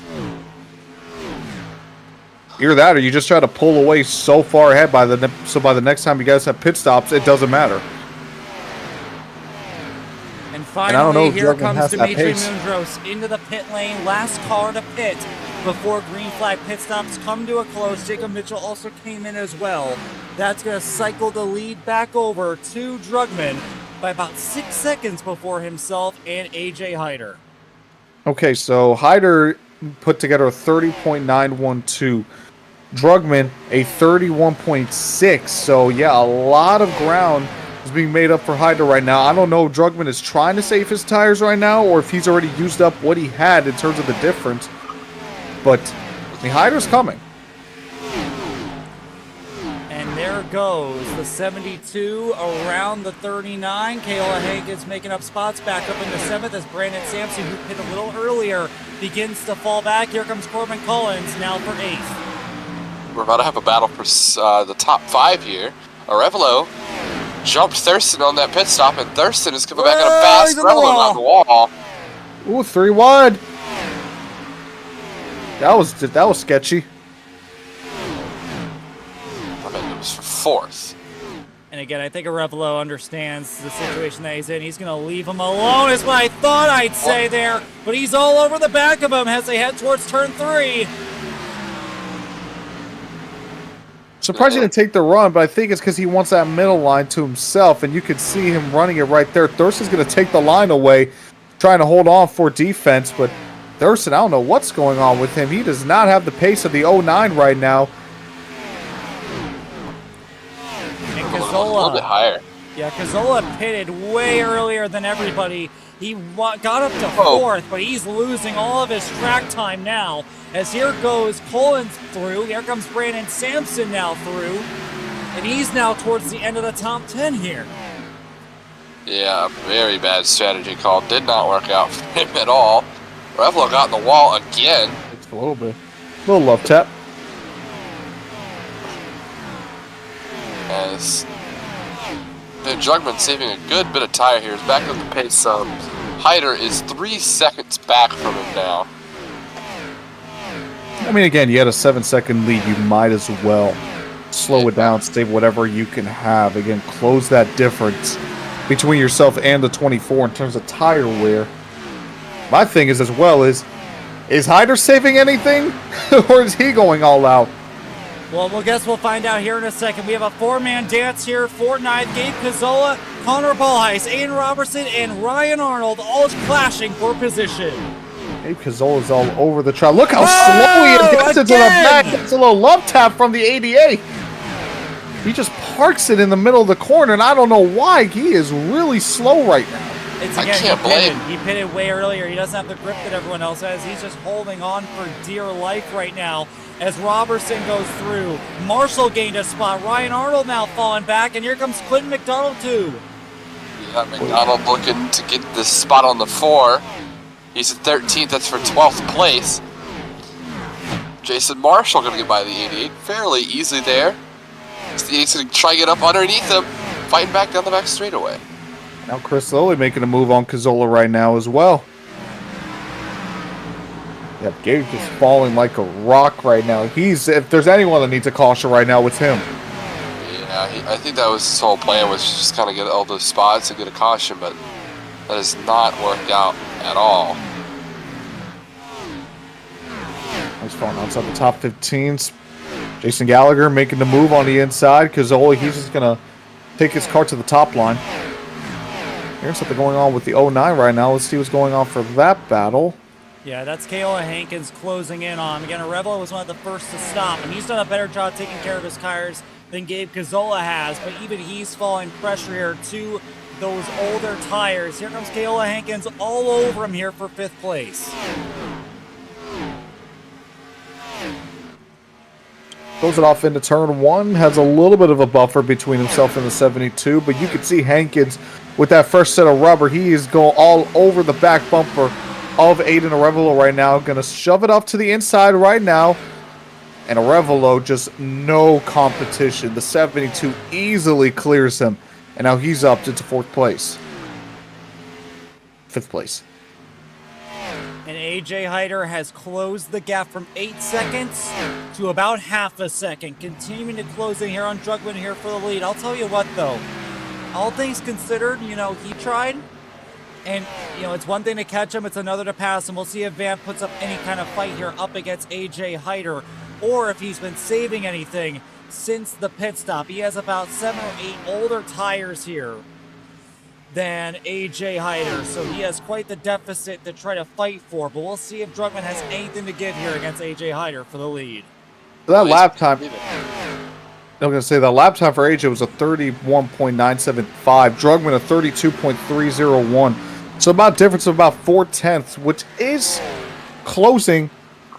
Either that, or you just try to pull away so far ahead by the next time you guys have pit stops, it doesn't matter. And I don't know finally, if here Drugman comes has that Dimitri pace. Mundros into the pit lane. Last car to pit before green flag pit stops come to a close. Jacob Mitchell also came in as well. That's going to cycle the lead back over to Drugman by about 6 seconds before himself and AJ Hyder. Okay, so Hyder put together a 30.912. Drugman, a 31.6. So, yeah, a lot of ground is being made up for Hyder right now. I don't know if Drugman is trying to save his tires right now or if he's already used up what he had in terms of the difference. But, I mean, Hyder's coming. And there goes the 72 around the 39. Kayla Hank is making up spots back up in the 7th as Brandon Sampson, who hit a little earlier, begins to fall back. Here comes Corbin Collins now for 8th. We're about to have a battle for the top 5 here. Arevalo jumped Thurston on that pit stop, and Thurston is coming back at a Whoa, fast he's on the Arevalo wall. on the wall. Ooh, 3 wide. That was sketchy. I mean, it was for 4th. And again, I think Arevalo understands the situation that he's in. He's going to leave him alone, is what I thought I'd say there. But he's all over the back of him as they head towards turn 3. Surprised he didn't take the run, but I think it's because he wants that middle line to himself, and you can see him running it right there. Thurston's going to take the line away, trying to hold on for defense, but Thurston, I don't know what's going on with him. He does not have the pace of the 09 right now. And A little bit higher. Yeah, Cazzola pitted way earlier than everybody. He got up to fourth, but he's losing all of his track time now. As here goes Collins through. Here comes Brandon Sampson now through. And he's now towards the end of the top 10 here. Yeah, very bad strategy call. Did not work out for him at all. Revelo got in the wall again. It's a little bit. A little love tap. As Jugman saving a good bit of tire here. He's back up the pace some. Hyder is 3 seconds back from him now. I mean, again, you had a 7-second lead. You might as well slow it down, save whatever you can have. Again, close that difference between yourself and the 24 in terms of tire wear. My thing is as well is Hyder saving anything? Or is he going all out? Well, we'll find out here in a second. We have a 4-man dance here. Fortnite, Gabe Cazzola, Connor Ballheis, Aiden Robertson, and Ryan Arnold all clashing for position. Gabe Cazzola's all over the track. Look how slow he gets into the back. It's a little love tap from the 88. He just parks it in the middle of the corner, and I don't know why. He is really slow right now. I can't blame him. He pitted way earlier. He doesn't have the grip that everyone else has. He's just holding on for dear life right now as Robertson goes through. Marshall gained a spot. Ryan Arnold now falling back, and here comes Quentin McDonald too. Yeah, McDonald looking to get this spot on the 4. He's at 13th. That's for 12th place. Jason Marshall going to get by the 88 fairly easily there. He's going to try to get up underneath him, fighting back down the back straightaway. Now Chris Lilly making a move on Cazzola right now as well. Yeah, Gabe's just falling like a rock right now. If there's anyone that needs a caution right now, it's him. Yeah, I think that was his whole plan, was just kind of get all those spots and get a caution, but that has not worked out at all. He's falling outside the top 15s. Jason Gallagher making the move on the inside. Cazzola, he's just going to take his car to the top line. Here's something going on with the 09 right now. Let's see what's going on for that battle. Yeah, that's Kayla Hankins closing in on him. Again, Arevalo was one of the first to stop, and he's done a better job taking care of his tires than Gabe Cazzola has, but even he's falling pressure here to those older tires. Here comes Kayla Hankins all over him here for 5th place. Throws it off into turn 1. Has a little bit of a buffer between himself and the 72, but you can see Hankins with that first set of rubber. He is going all over the back bumper of Aiden Arevalo right now. Going to shove it off to the inside right now. And Arevalo just no competition. The 72 easily clears him. And now he's up into 4th place. 5th place. And AJ Hyder has closed the gap from 8 seconds to about half a second. Continuing to close in here on Drugman here for the lead. I'll tell you what, though. All things considered, he tried. And, it's one thing to catch him. It's another to pass him. We'll see if Van puts up any kind of fight here up against AJ Hyder. Or if he's been saving anything since the pit stop. He has about 7 or 8 older tires here than AJ Hyder, so he has quite the deficit to try to fight for, but we'll see if Drugman has anything to give here against AJ Hyder for the lead. So that lap time, I'm going to say that lap time for AJ was a 31.975, Drugman a 32.301, so about a difference of about 4/10, which is closing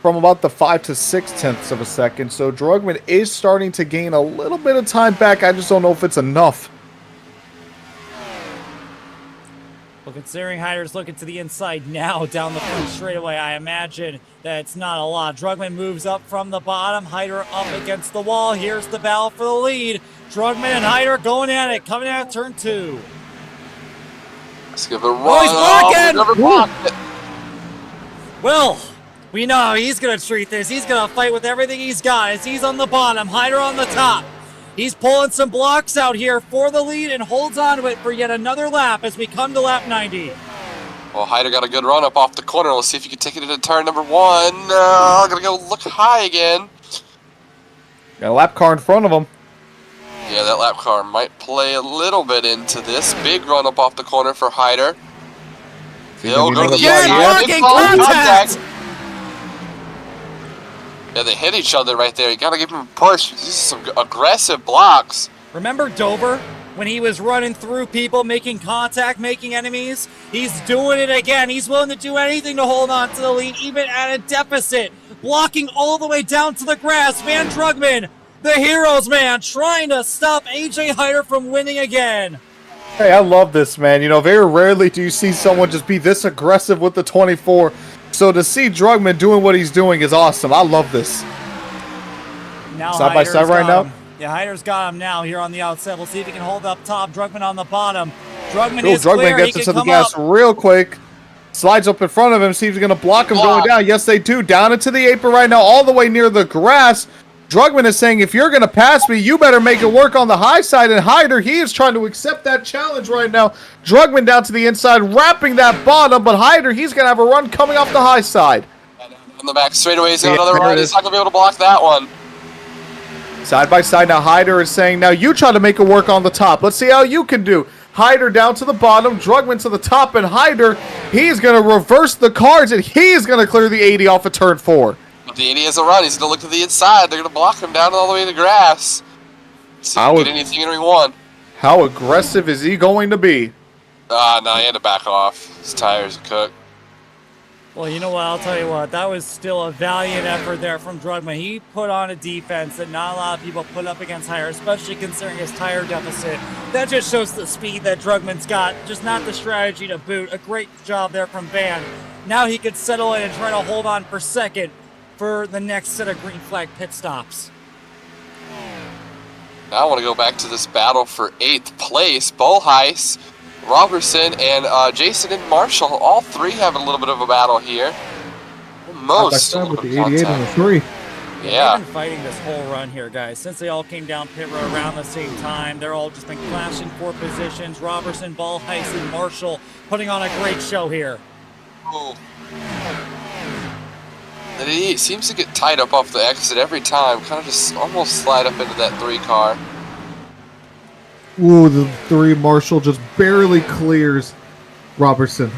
from about the 5 to 6/10 of a second, so Drugman is starting to gain a little bit of time back. I just don't know if it's enough. Well, considering Hyder's looking to the inside now down the front straightaway, I imagine that it's not a lot. Drugman moves up from the bottom. Hyder up against the wall. Here's the battle for the lead. Drugman and Hyder going at it, coming out of turn 2. Let's give it a run. Oh, he's blocking! Blocked it. Well, we know how he's going to treat this. He's going to fight with everything he's got as he's on the bottom, Hyder on the top. He's pulling some blocks out here for the lead and holds on to it for yet another lap as we come to lap 90. Well, Hyder got a good run up off the corner. Let's see if he can take it into turn number 1. Gonna go look high again. Got a lap car in front of him. Yeah, that lap car might play a little bit into this. Big run up off the corner for Hyder. He'll go to the Again, blocking contact! Yeah, they hit each other right there. You gotta give him a push. These are some aggressive blocks. Remember Dover? When he was running through people, making contact, making enemies? He's doing it again. He's willing to do anything to hold on to the lead, even at a deficit. Blocking all the way down to the grass. Van Drugman, the hero's man, trying to stop AJ Hyder from winning again. Hey, I love this, man. You know, very rarely do you see someone just be this aggressive with the 24. So to see Drugman doing what he's doing is awesome. I love this. Now Side by side right now? Yeah, Hyder's got him now here on the outside. We'll see if he can hold up top. Drugman on the bottom. Drugman is Drugman clear. gets into the gas real quick. Slides up in front of him. See if he's going to block him going down. Yes, they do. Down into the apron right now, all the way near the grass. Drugman is saying, if you're going to pass me, you better make it work on the high side. And Hyder, he is trying to accept that challenge right now. Drugman down to the inside, wrapping that bottom. But Hyder, he's going to have a run coming off the high side. On the back straightaway, he's got another run. He's not going to be able to block that one. Side by side now, Hyder is saying, now you try to make it work on the top. Let's see how you can do. Hyder down to the bottom, Drugman to the top, and Hyder, he's going to reverse the cards, and he's going to clear the 80 off of turn 4. If the 80 has a run, he's going to look to the inside. They're going to block him down all the way to the grass. See if he can get anything in ring 1. How aggressive is he going to be? No, he had to back off. His tires are cooked. Well, you know what? I'll tell you what. That was still a valiant effort there from Drugman. He put on a defense that not a lot of people put up against Hyder, especially considering his tire deficit. That just shows the speed that Drugman's got, just not the strategy to boot. A great job there from Van. Now he could settle in and try to hold on for second for the next set of green flag pit stops. Now I want to go back to this battle for 8th place. Bolheis, Robertson, and Jason and Marshall, all three have a little bit of a battle here. Most with the 88 and the 3. Yeah. They've been fighting this whole run here, guys. Since they all came down pit road around the same time, they're all just been clashing for positions. Robertson, Bolheis, and Marshall putting on a great show here. Ooh. And he seems to get tied up off the exit every time. Kind of just almost slide up into that 3 car. Ooh, the 3 Marshall just barely clears Robertson.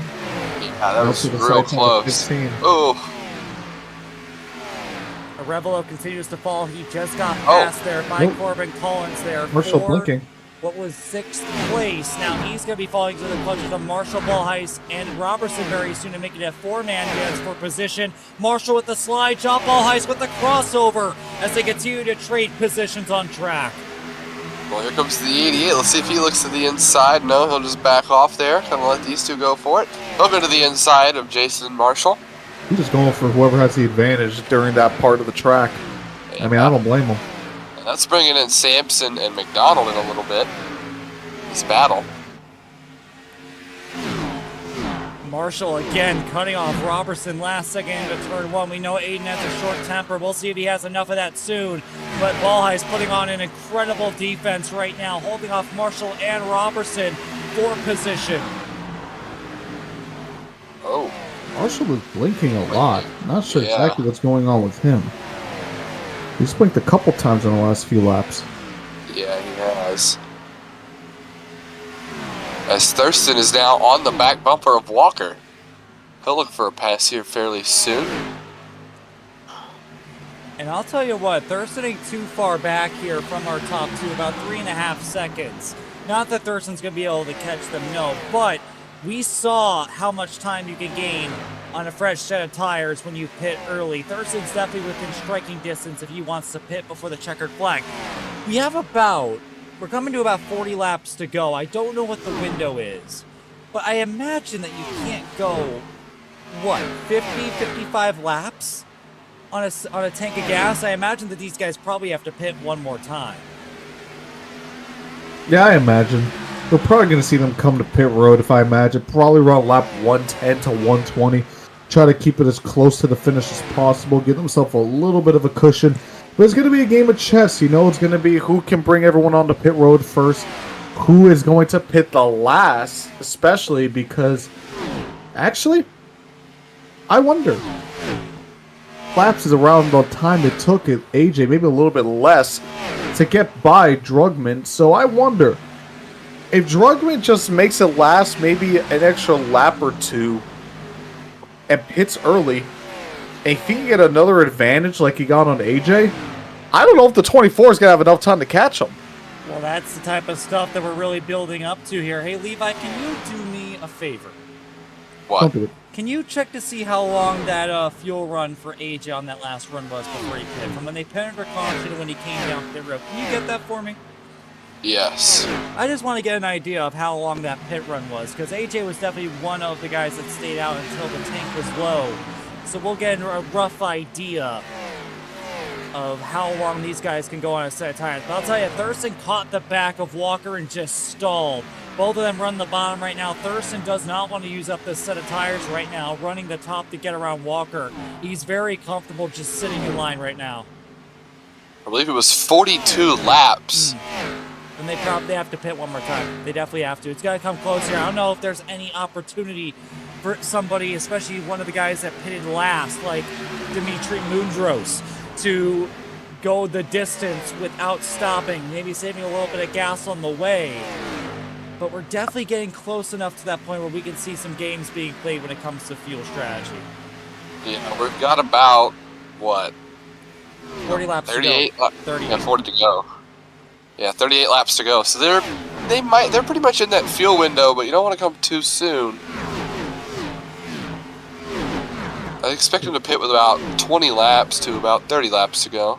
Yeah, that was real close. Ooh. Arevalo continues to fall. He just got past there by Corbin Collins there. Marshall blinking. What was 6th place. Now he's going to be falling to the clutches of Marshall, Bolheis, and Robertson very soon to make it a 4-man dance for position. Marshall with the slide job, Bolheis with the crossover as they continue to trade positions on track. Well, here comes the 88. Let's see if he looks to the inside. No, he'll just back off there. Kind of let these two go for it. He'll go to the inside of Jason and Marshall. He's just going for whoever has the advantage during that part of the track. I mean, I don't blame him. That's bringing in Sampson and McDonald in a little bit. This battle. Marshall again cutting off Robertson last second into turn 1. We know Aiden has a short temper. We'll see if he has enough of that soon. But Bolheis putting on an incredible defense right now, holding off Marshall and Robertson for position. Oh. Marshall is blinking a lot. Not sure exactly what's going on with him. He's blinked a couple times in the last few laps. Yeah, he has. As Thurston is now on the back bumper of Walker. He'll look for a pass here fairly soon. And I'll tell you what, Thurston ain't too far back here from our top 2, about 3.5 seconds. Not that Thurston's going to be able to catch them, no, but we saw how much time you can gain on a fresh set of tires when you pit early. Thurston's definitely within striking distance if he wants to pit before the checkered flag. We're coming to about 40 laps to go. I don't know what the window is, but I imagine that you can't go, 50, 55 laps on a tank of gas? I imagine that these guys probably have to pit one more time. Yeah, I imagine. We're probably going to see them come to pit road, if I imagine. Probably around lap 110 to 120. Try to keep it as close to the finish as possible. Give themselves a little bit of a cushion. But it's going to be a game of chess, you know. It's going to be who can bring everyone onto pit road first. Who is going to pit the last, especially because... Actually, I wonder. Laps is around the time it took AJ, maybe a little bit less, to get by Drugman. So I wonder... if Drugman just makes it last maybe an extra lap or 2 and pits early, and if he can get another advantage like he got on AJ, I don't know if the 24 is going to have enough time to catch him. Well, that's the type of stuff that we're really building up to here. Hey, Levi, can you do me a favor? What? Don't do it. Can you check to see how long that fuel run for AJ on that last run was before he pit? From when they pitted for caution to when he came down pit road. Can you get that for me? Yes. I just want to get an idea of how long that pit run was, because AJ was definitely one of the guys that stayed out until the tank was low. So we'll get a rough idea of how long these guys can go on a set of tires. But I'll tell you, Thurston caught the back of Walker and just stalled. Both of them run the bottom right now. Thurston does not want to use up this set of tires right now, running the top to get around Walker. He's very comfortable just sitting in line right now. I believe it was 42 laps. And they probably have to pit one more time. They definitely have to. It's got to come close here. I don't know if there's any opportunity for somebody, especially one of the guys that pitted last, like Dimitri Mundros, to go the distance without stopping, maybe saving a little bit of gas on the way. But we're definitely getting close enough to that point where we can see some games being played when it comes to fuel strategy. Yeah, we've got about, what? 40 laps 38 to go. 30. Yeah, 40 to go. Yeah, 38 laps to go. So they're pretty much in that fuel window, but you don't want to come too soon. I expect them to pit with about 20 laps to about 30 laps to go.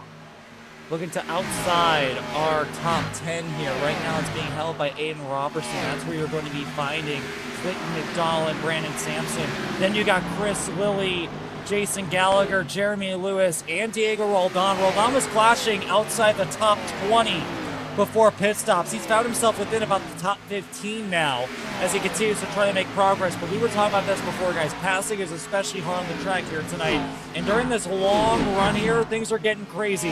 Looking to outside our top 10 here. Right now it's being held by Aiden Robertson. That's where you're going to be finding Clinton McDonald and Brandon Sampson. Then you got Chris Lilly, Jason Gallagher, Jeremy Lewis, and Diego Roldan. Roldan was flashing outside the top 20 before pit stops. He's found himself within about the top 15 now as he continues to try to make progress. But we were talking about this before, guys. Passing is especially hard on the track here tonight. And during this long run here, things are getting crazy.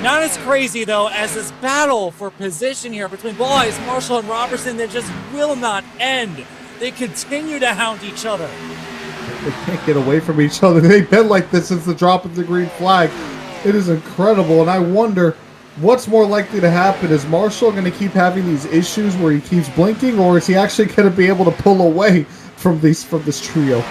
Not as crazy, though, as this battle for position here between boys, Marshall and Robertson, that just will not end. They continue to hound each other. They can't get away from each other. They've been like this since the drop of the green flag. It is incredible, and I wonder what's more likely to happen. Is Marshall going to keep having these issues where he keeps blinking, or is he actually going to be able to pull away from this trio?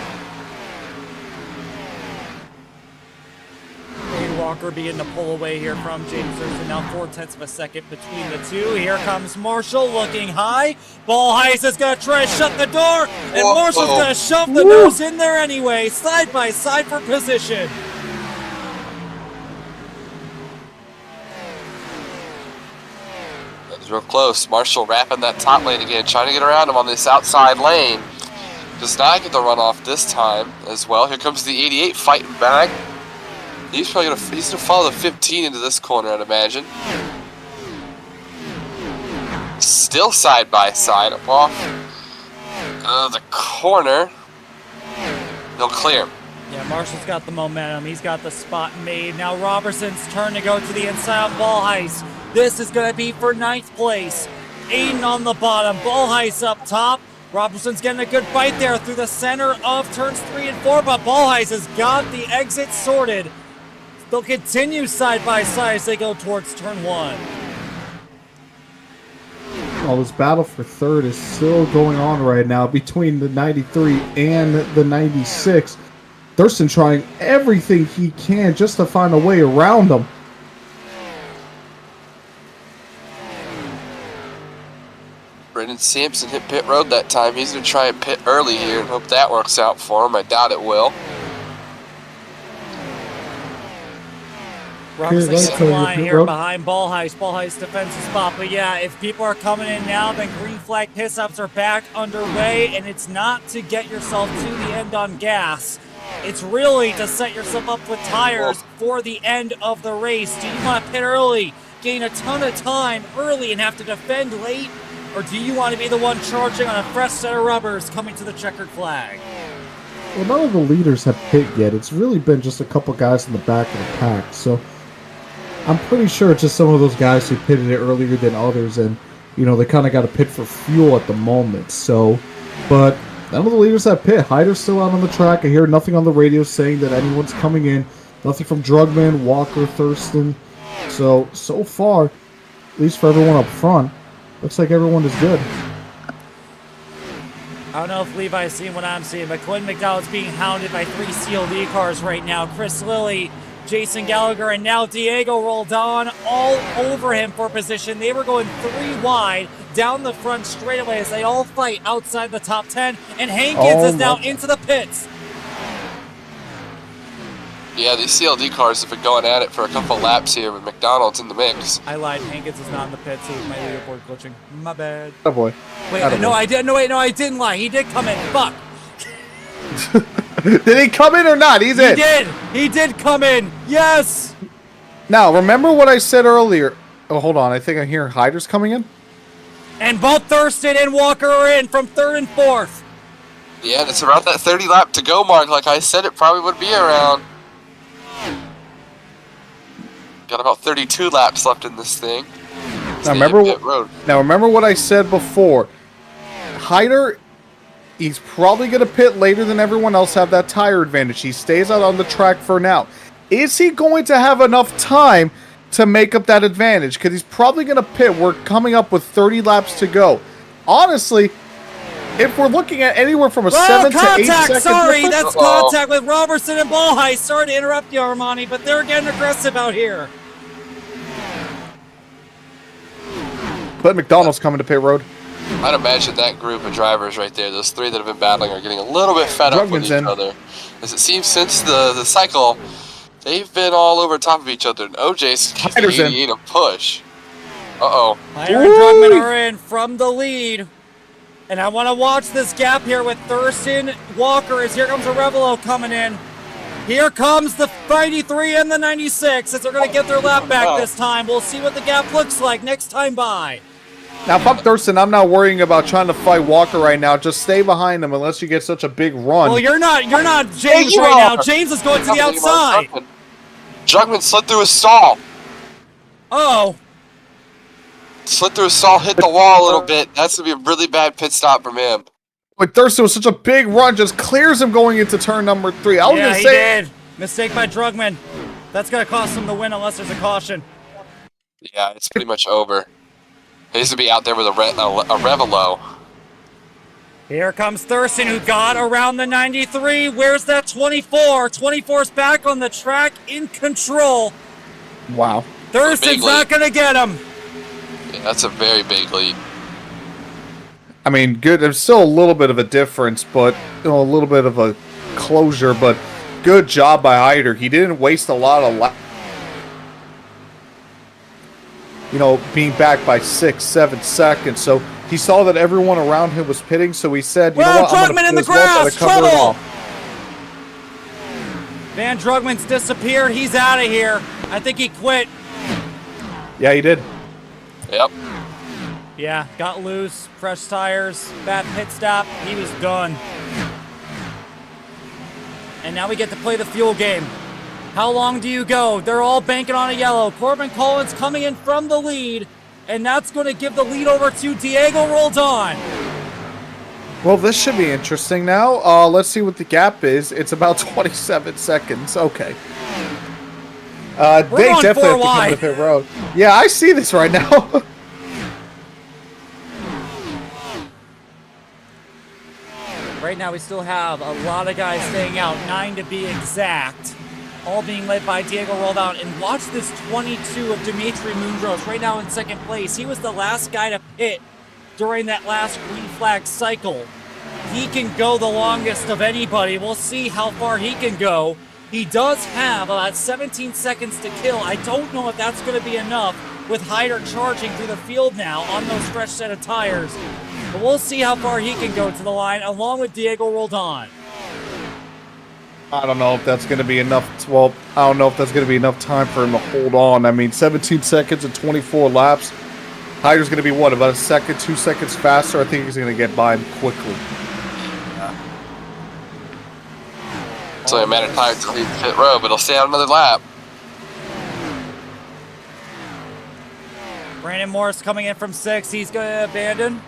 Walker beginning to pull away here from James Thurston. Now 4/10 of a second between the two. Here comes Marshall looking high. Ball Heist is going to try to shut the door, and Marshall's going to shove the nose in there anyway. Side by side for position. That was real close. Marshall wrapping that top lane again, trying to get around him on this outside lane. Does not get the runoff this time as well. Here comes the 88 fighting back. He's probably gonna follow the 15 into this corner, I'd imagine. Still side by side off the corner. They'll clear. Yeah, Marshall's got the momentum. He's got the spot made. Now Robertson's turn to go to the inside on Ball Heist. This is going to be for 9th place. Aiden on the bottom. Ball Heist up top. Robertson's getting a good fight there through the center of turns 3 and 4, but Ball Heist has got the exit sorted. They'll continue side by side as they go towards turn 1. Well, this battle for third is still going on right now between the 93 and the 96. Thurston trying everything he can just to find a way around them. Brendan Sampson hit pit road that time. He's going to try and pit early here and hope that works out for him. I doubt it will. Robertson gets the line here behind Ball Heist. Ball Heist defends the spot. But yeah, if people are coming in now, then green flag pit stops are back underway. And it's not to get yourself to the end on gas. It's really to set yourself up with tires for the end of the race. Do you want to pit early, gain a ton of time early, and have to defend late? Or do you want to be the one charging on a fresh set of rubbers coming to the checkered flag? Well, none of the leaders have pit yet. It's really been just a couple guys in the back of the pack. So I'm pretty sure it's just some of those guys who pitted it earlier than others, and you know they kind of got to pit for fuel at the moment. So, but none of the leaders have pit. Hyder's still out on the track. I hear nothing on the radio saying that anyone's coming in. Nothing from Drugman, Walker, Thurston. So far, at least for everyone up front, looks like everyone is good. I don't know if Levi's seeing what I'm seeing, but Quinn McDowell's being hounded by 3 CLD cars right now. Chris Lilly, Jason Gallagher, and now Diego Roldan all over him for position. They were going 3 wide down the front straightaway as they all fight outside the top 10, and Hankins is now into the pits. Yeah, these CLD cars have been going at it for a couple laps here with McDonald's in the mix. I lied. Hankins is not in the pits. It was my leaderboard glitching. My bad. Oh boy. Wait, Attaboy. no, I didn't. No, wait, no, I didn't lie. He did come in. Fuck. Did he come in or not? He's in. He did. He did come in. Yes. Now, remember what I said earlier. Oh, hold on. I think I hear Hyder's coming in. And both Thurston and Walker are in from 3rd and 4th. Yeah, and it's around that 30 lap to go mark. Like I said, it probably would be around. Got about 32 laps left in this thing. Now remember what I said before. Hyder, he's probably going to pit later than everyone else, have that tire advantage. He stays out on the track for now. Is he going to have enough time to make up that advantage? Because he's probably going to pit. We're coming up with 30 laps to go. Honestly, if we're looking at anywhere from a 7 to 8 second Sorry, difference- that's contact with Robertson and Ballheist. Sorry to interrupt you, Armani, but they're getting aggressive out here. But McDonald's coming to pit road. I'd imagine that group of drivers right there, those 3 that have been battling, are getting a little bit fed up with each other. As it seems since the cycle, they've been all over top of each other. And OJ's keeping 88 a push. Uh-oh. Hyder and Drugman are in from the lead. And I want to watch this gap here with Thurston, Walker, as here comes a Revelo coming in. Here comes the 93 and the 96 as they're going to get their lap back this time. We'll see what the gap looks like next time by. Now, if I'm Thurston, I'm not worrying about trying to fight Walker right now. Just stay behind him unless you get such a big run. Well, you're not James right now. James is going to the outside. Jugman slid through his stall. Oh. Slid through his stall, hit the wall a little bit. That's going to be a really bad pit stop from him. But Thurston was such a big run, just clears him going into turn number 3. I was yeah, going to he say... did. Mistake by Drugman. That's going to cost him the win unless there's a caution. Yeah, it's pretty much over. He needs to be out there with a Revelo. Here comes Thurston, who got around the 93. Where's that 24? 24's back on the track, in control. Wow. Thurston's not going to get him. Yeah, that's a very big lead. I mean, good. There's still a little bit of a difference, but a little bit of a closure. But good job by Hyder. He didn't waste a lot of being back by 6-7 seconds. So he saw that everyone around him was pitting. So he said, "You know what? I'm Drugman going in to the grass. cover it all." Van Drugman's disappeared. He's out of here. I think he quit. Yeah, he did. Yep. Yeah, got loose, fresh tires, bad pit stop, he was done. And now we get to play the fuel game. How long do you go? They're all banking on a yellow. Corbin Collins coming in from the lead, and that's going to give the lead over to Diego Roldan. Well, this should be interesting now. Let's see what the gap is. It's about 27 seconds. Okay. They definitely have to come to pit road. Yeah, I see this right now. Right now, we still have a lot of guys staying out, 9 to be exact, all being led by Diego Roldan. And watch this 22 of Dimitri Mundros right now in 2nd place. He was the last guy to pit during that last green flag cycle. He can go the longest of anybody. We'll see how far he can go. He does have about 17 seconds to kill. I don't know if that's going to be enough with Hyder charging through the field now on those fresh set of tires. But we'll see how far he can go to the line, along with Diego Roldan. I don't know if that's going to be enough. Well, I don't know if that's going to be enough time for him to hold on. I mean, 17 seconds and 24 laps. Hyder's going to be, what, about a second, 2 seconds faster? I think he's going to get by him quickly. It's only a matter of time until he hit row, but he'll stay out another lap. Brandon Morris coming in from 6. He's going to abandon.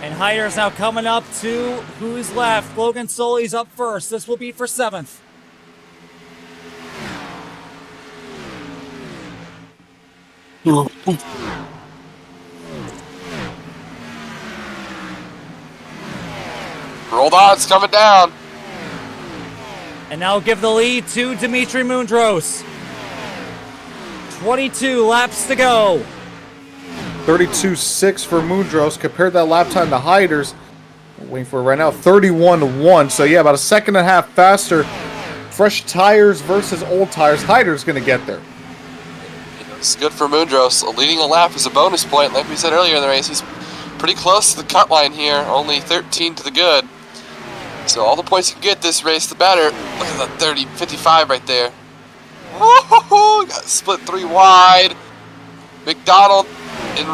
And Hyder's now coming up to who's left. Logan Soley's up first. This will be for 7th. Rolled on, it's coming down. And now give the lead to Dimitri Mundros. 22 laps to go. 32.6 for Mundros. Compared that lap time to Hyder's. Waiting for it right now. 31.1. So yeah, about a second and a half faster. Fresh tires versus old tires. Hyder's going to get there. It's good for Mundros. Leading a lap is a bonus point. Like we said earlier in the race, he's pretty close to the cut line here. Only 13 to the good. So all the points you can get this race, the better. Look at that 55 right there. Oh, got split 3 wide. McDonald and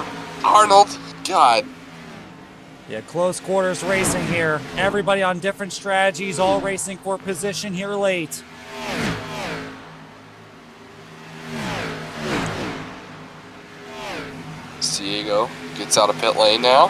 Arnold. God. Yeah, close quarters racing here. Everybody on different strategies, all racing for position here late. Diego gets out of pit lane now.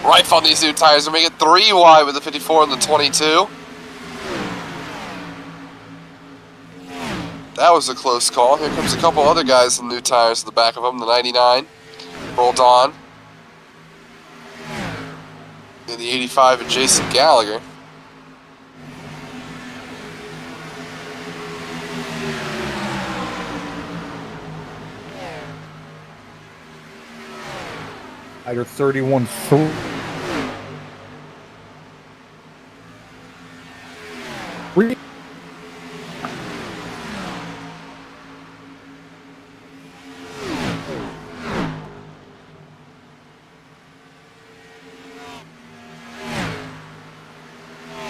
Right on these new tires. They're making 3 wide with the 54 and the 22. That was a close call. Here comes a couple other guys with new tires at the back of them. The 99 rolled on. And the 85 and Jason Gallagher. Hyder 31.3.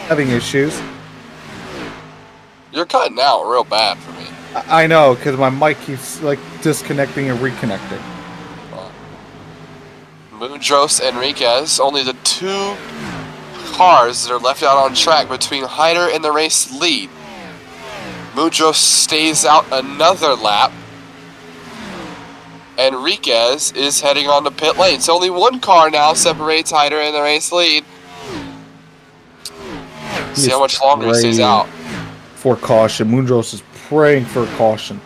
Having issues. You're cutting out real bad for me. I know, because my mic keeps like disconnecting and reconnecting. Mundros, Enriquez, only the 2 cars that are left out on track between Hyder and the race lead. Mundros stays out another lap. Enriquez is heading on the pit lane. So only 1 car now separates Hyder and the race lead. See how much longer he stays out. For caution. Mundros is praying for caution.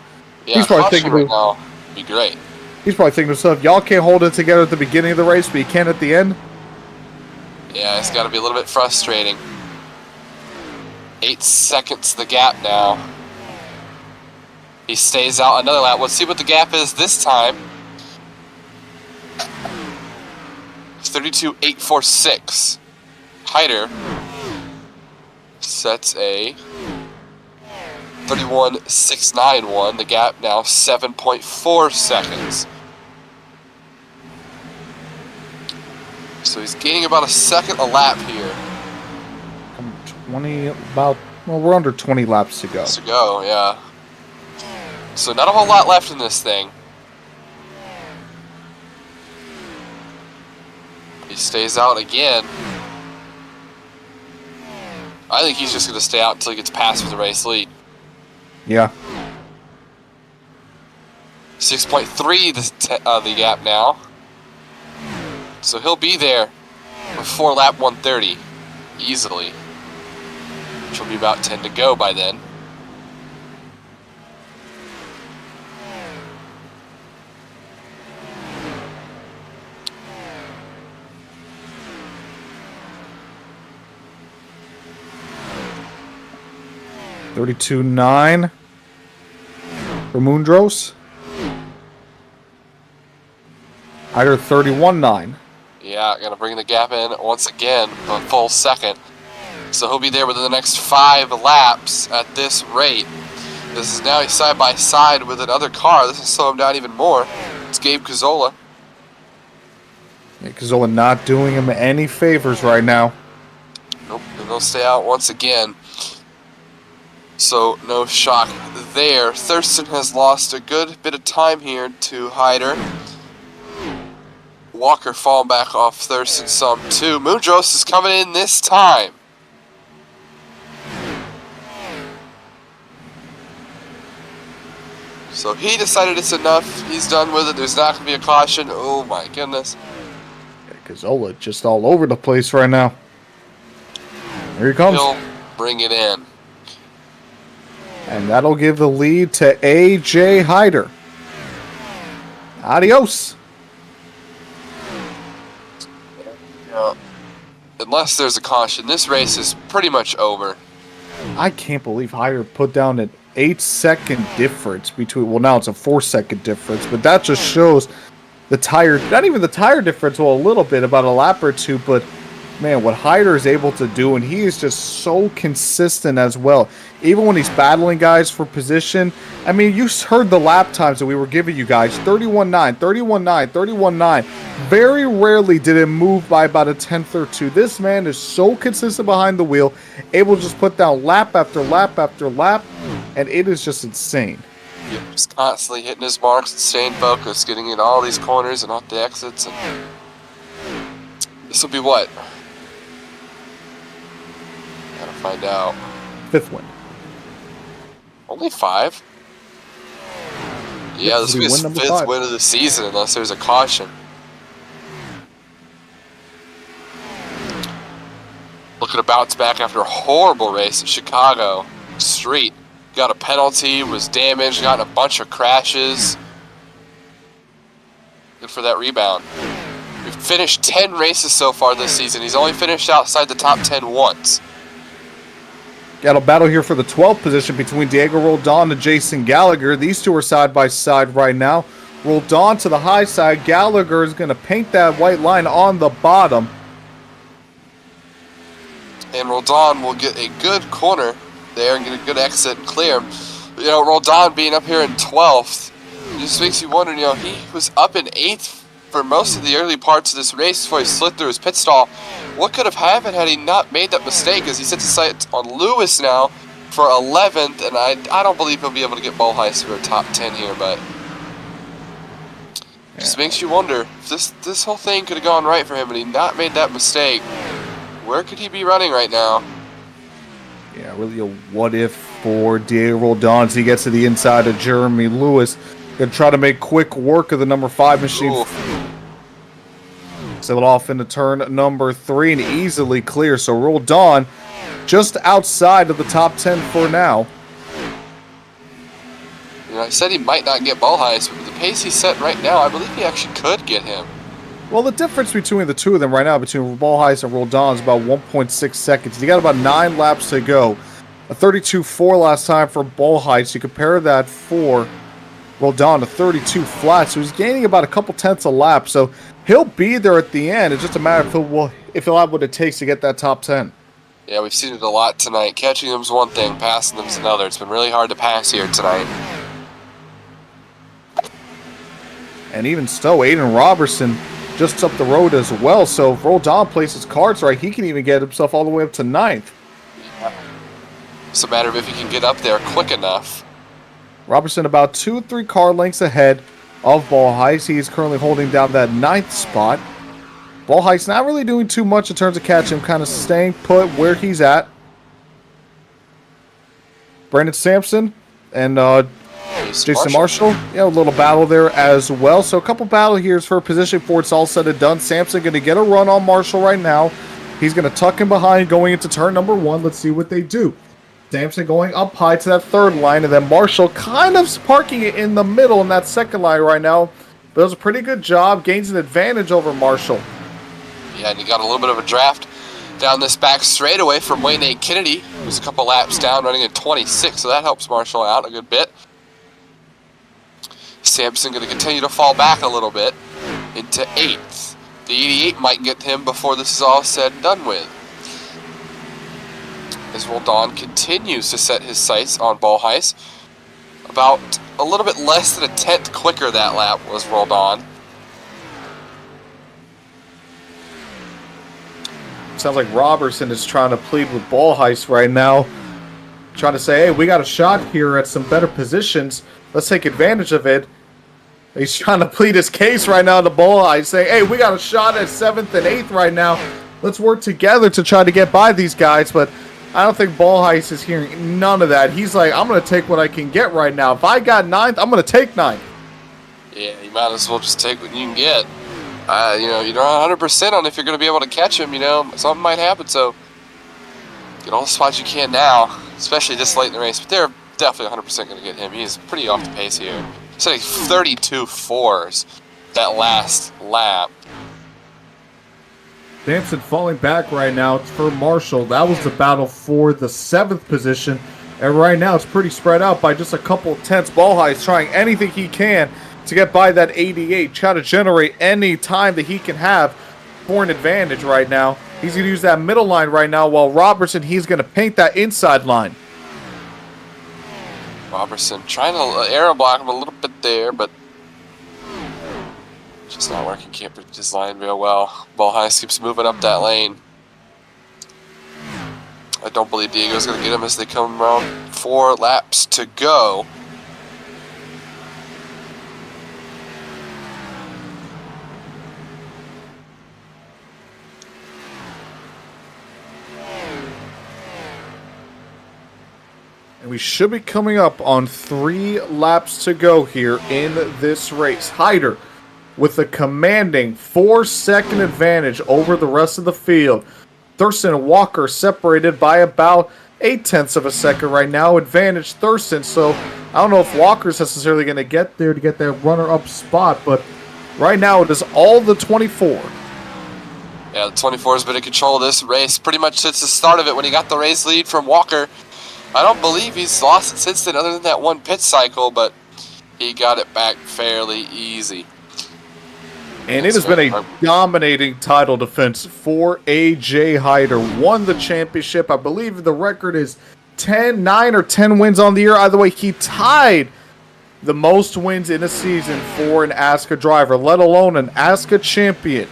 Yeah, he's probably caution thinking right now would be great. He's probably thinking to himself, y'all can't hold it together at the beginning of the race, but you can at the end. Yeah, it's got to be a little bit frustrating. 8 seconds the gap now. He stays out another lap. Let's see what the gap is this time. 32.846. Hyder sets a 31.691. The gap now 7.4 seconds. So he's gaining about a second a lap here. 20, about, well, we're under 20 laps to go. To go, yeah. So not a whole lot left in this thing. He stays out again. I think he's just going to stay out until he gets past with the race lead. Yeah. 6.3 the gap now. So he'll be there before lap 130 easily. Which will be about 10 to go by then. $32.9 for Mundros. Hyder 31.9. Yeah, gonna bring the gap in once again, a full second. So he'll be there within the next 5 laps at this rate. This is now side by side with another car. This will slow him down even more. It's Gabe Cazzola. Yeah, Cazzola not doing him any favors right now. Nope, and they'll stay out once again. So no shock there. Thurston has lost a good bit of time here to Hyder. Walker falling back off Thurston some too. Mundros is coming in this time. So he decided it's enough. He's done with it. There's not going to be a caution. Oh my goodness. Gazzola just all over the place right now. Here he comes. He'll bring it in. And that'll give the lead to A.J. Hyder. Adios. Unless there's a caution, this race is pretty much over. I can't believe Hyder put down an 8-second difference between, well, now it's a 4-second difference, but that just shows the tire, not even the tire difference, well, a little bit, about a lap or two, but man, what Hyder is able to do, and he is just so consistent as well. Even when he's battling guys for position, I mean, you heard the lap times that we were giving you guys, 31.9, 31.9, 31.9. Very rarely did it move by about a tenth or two. This man is so consistent behind the wheel, able to just put down lap after lap after lap, and it is just insane. Yeah, just constantly hitting his marks and staying focused, getting in all these corners and off the exits. And this will be what? Gotta find out. 5th win. Only 5? Yeah, this will be his 5th win of the season unless there's a caution. Looking to bounce back after a horrible race at Chicago Street. Got a penalty, was damaged, got in a bunch of crashes. Good for that rebound. We've finished 10 races so far this season. He's only finished outside the top 10 once. Got a battle here for the 12th position between Diego Roldan and Jason Gallagher. These two are side by side right now. Roldan to the high side. Gallagher is going to paint that white line on the bottom. And Roldan will get a good corner there and get a good exit and clear. You know, Roldan being up here in 12th just makes you wonder, you know, he was up in 8th for most of the early parts of this race before he slid through his pit stall. What could have happened had he not made that mistake, as he sets his sights on Lewis now for 11th, and I don't believe he'll be able to get Bolheiss for a top 10 here, but just makes you wonder if this whole thing could have gone right for him and he not made that mistake. Where could he be running right now? Yeah, really a what if for Diego Roldan as he gets to the inside of Jeremy Lewis. Gonna try to make quick work of the number 5 machine. Ooh. Sail it off into turn number 3 and easily clear. So Roldan just outside of the top 10 for now. You know, I said he might not get Bolheiss, but with the pace he's set right now, I believe he actually could get him. Well, the difference between the two of them right now, between Bolheiss and Roldan, is about 1.6 seconds. You got about 9 laps to go. A 32.4 last time for Bolheiss. You compare that for Roldan to 32 flat, so he's gaining about a couple tenths a lap. So he'll be there at the end. It's just a matter of if he'll have what it takes to get that top 10. Yeah, we've seen it a lot tonight. Catching them's one thing, passing them's another. It's been really hard to pass here tonight. And even so, Aiden Robertson just up the road as well. So if Roldan plays his cards right, he can even get himself all the way up to 9th. Yeah. It's a matter of if he can get up there quick enough. Robertson about 2-3 car lengths ahead of Bolheiss. He is currently holding down that 9th spot. Bolheiss not really doing too much in terms of catching him, kind of staying put where he's at. Brandon Sampson and Jason Marshall. Yeah, a little battle there as well. So a couple battle here's for position before it's all said and done. Sampson going to get a run on Marshall right now. He's going to tuck him behind going into turn number 1. Let's see what they do. Sampson going up high to that 3rd line, and then Marshall kind of parking it in the middle in that 2nd line right now. But does a pretty good job, gains an advantage over Marshall. Yeah, and you got a little bit of a draft down this back straightaway from Wayne A. Kennedy, who's a couple laps down, running in 26, so that helps Marshall out a good bit. Sampson going to continue to fall back a little bit into 8th. The 88 might get him before this is all said and done with. As Roldan continues to set his sights on Bolheiss. About a little bit less than a tenth quicker that lap was Roldan. Sounds like Robertson is trying to plead with Bolheiss right now. Trying to say, hey, we got a shot here at some better positions. Let's take advantage of it. He's trying to plead his case right now to Bolheiss, saying, hey, we got a shot at 7th and 8th right now. Let's work together to try to get by these guys. But I don't think Bolheiss is hearing none of that. He's like, I'm going to take what I can get right now. If I got 9th, I'm going to take 9th. Yeah, you might as well just take what you can get. You know, you're not 100% on if you're going to be able to catch him. You know, something might happen. So get all the spots you can now, especially this late in the race. But they're definitely 100% going to get him. He's pretty off the pace here. Setting 32 fours that last lap. Sampson falling back right now for Marshall. That was the battle for the 7th position. And right now it's pretty spread out by just a couple of tenths. Ball High is trying anything he can to get by that 88. Try to generate any time that he can have for an advantage right now. He's going to use that middle line right now, while Robertson, he's going to paint that inside line. Robertson trying to arrow block him a little bit there, but just not working. Can't predict his line real well. Ball High keeps moving up that lane. I don't believe Diego's going to get him as they come around 4 laps to go. And we should be coming up on 3 laps to go here in this race. Hyder with a commanding 4-second advantage over the rest of the field. Thurston and Walker separated by about 0.8 of a second right now. Advantage Thurston, so I don't know if Walker's necessarily going to get there to get that runner-up spot, but right now it is all the 24. Yeah, the 24 has been in control of this race pretty much since the start of it when he got the race lead from Walker. I don't believe he's lost it since then other than that one pit cycle, but he got it back fairly easy. And it has been a dominating title defense for A.J. Hyder. Won the championship. I believe the record is 9 or 10 wins on the year. Either way, he tied the most wins in a season for an ASCA driver, let alone an ASCA champion.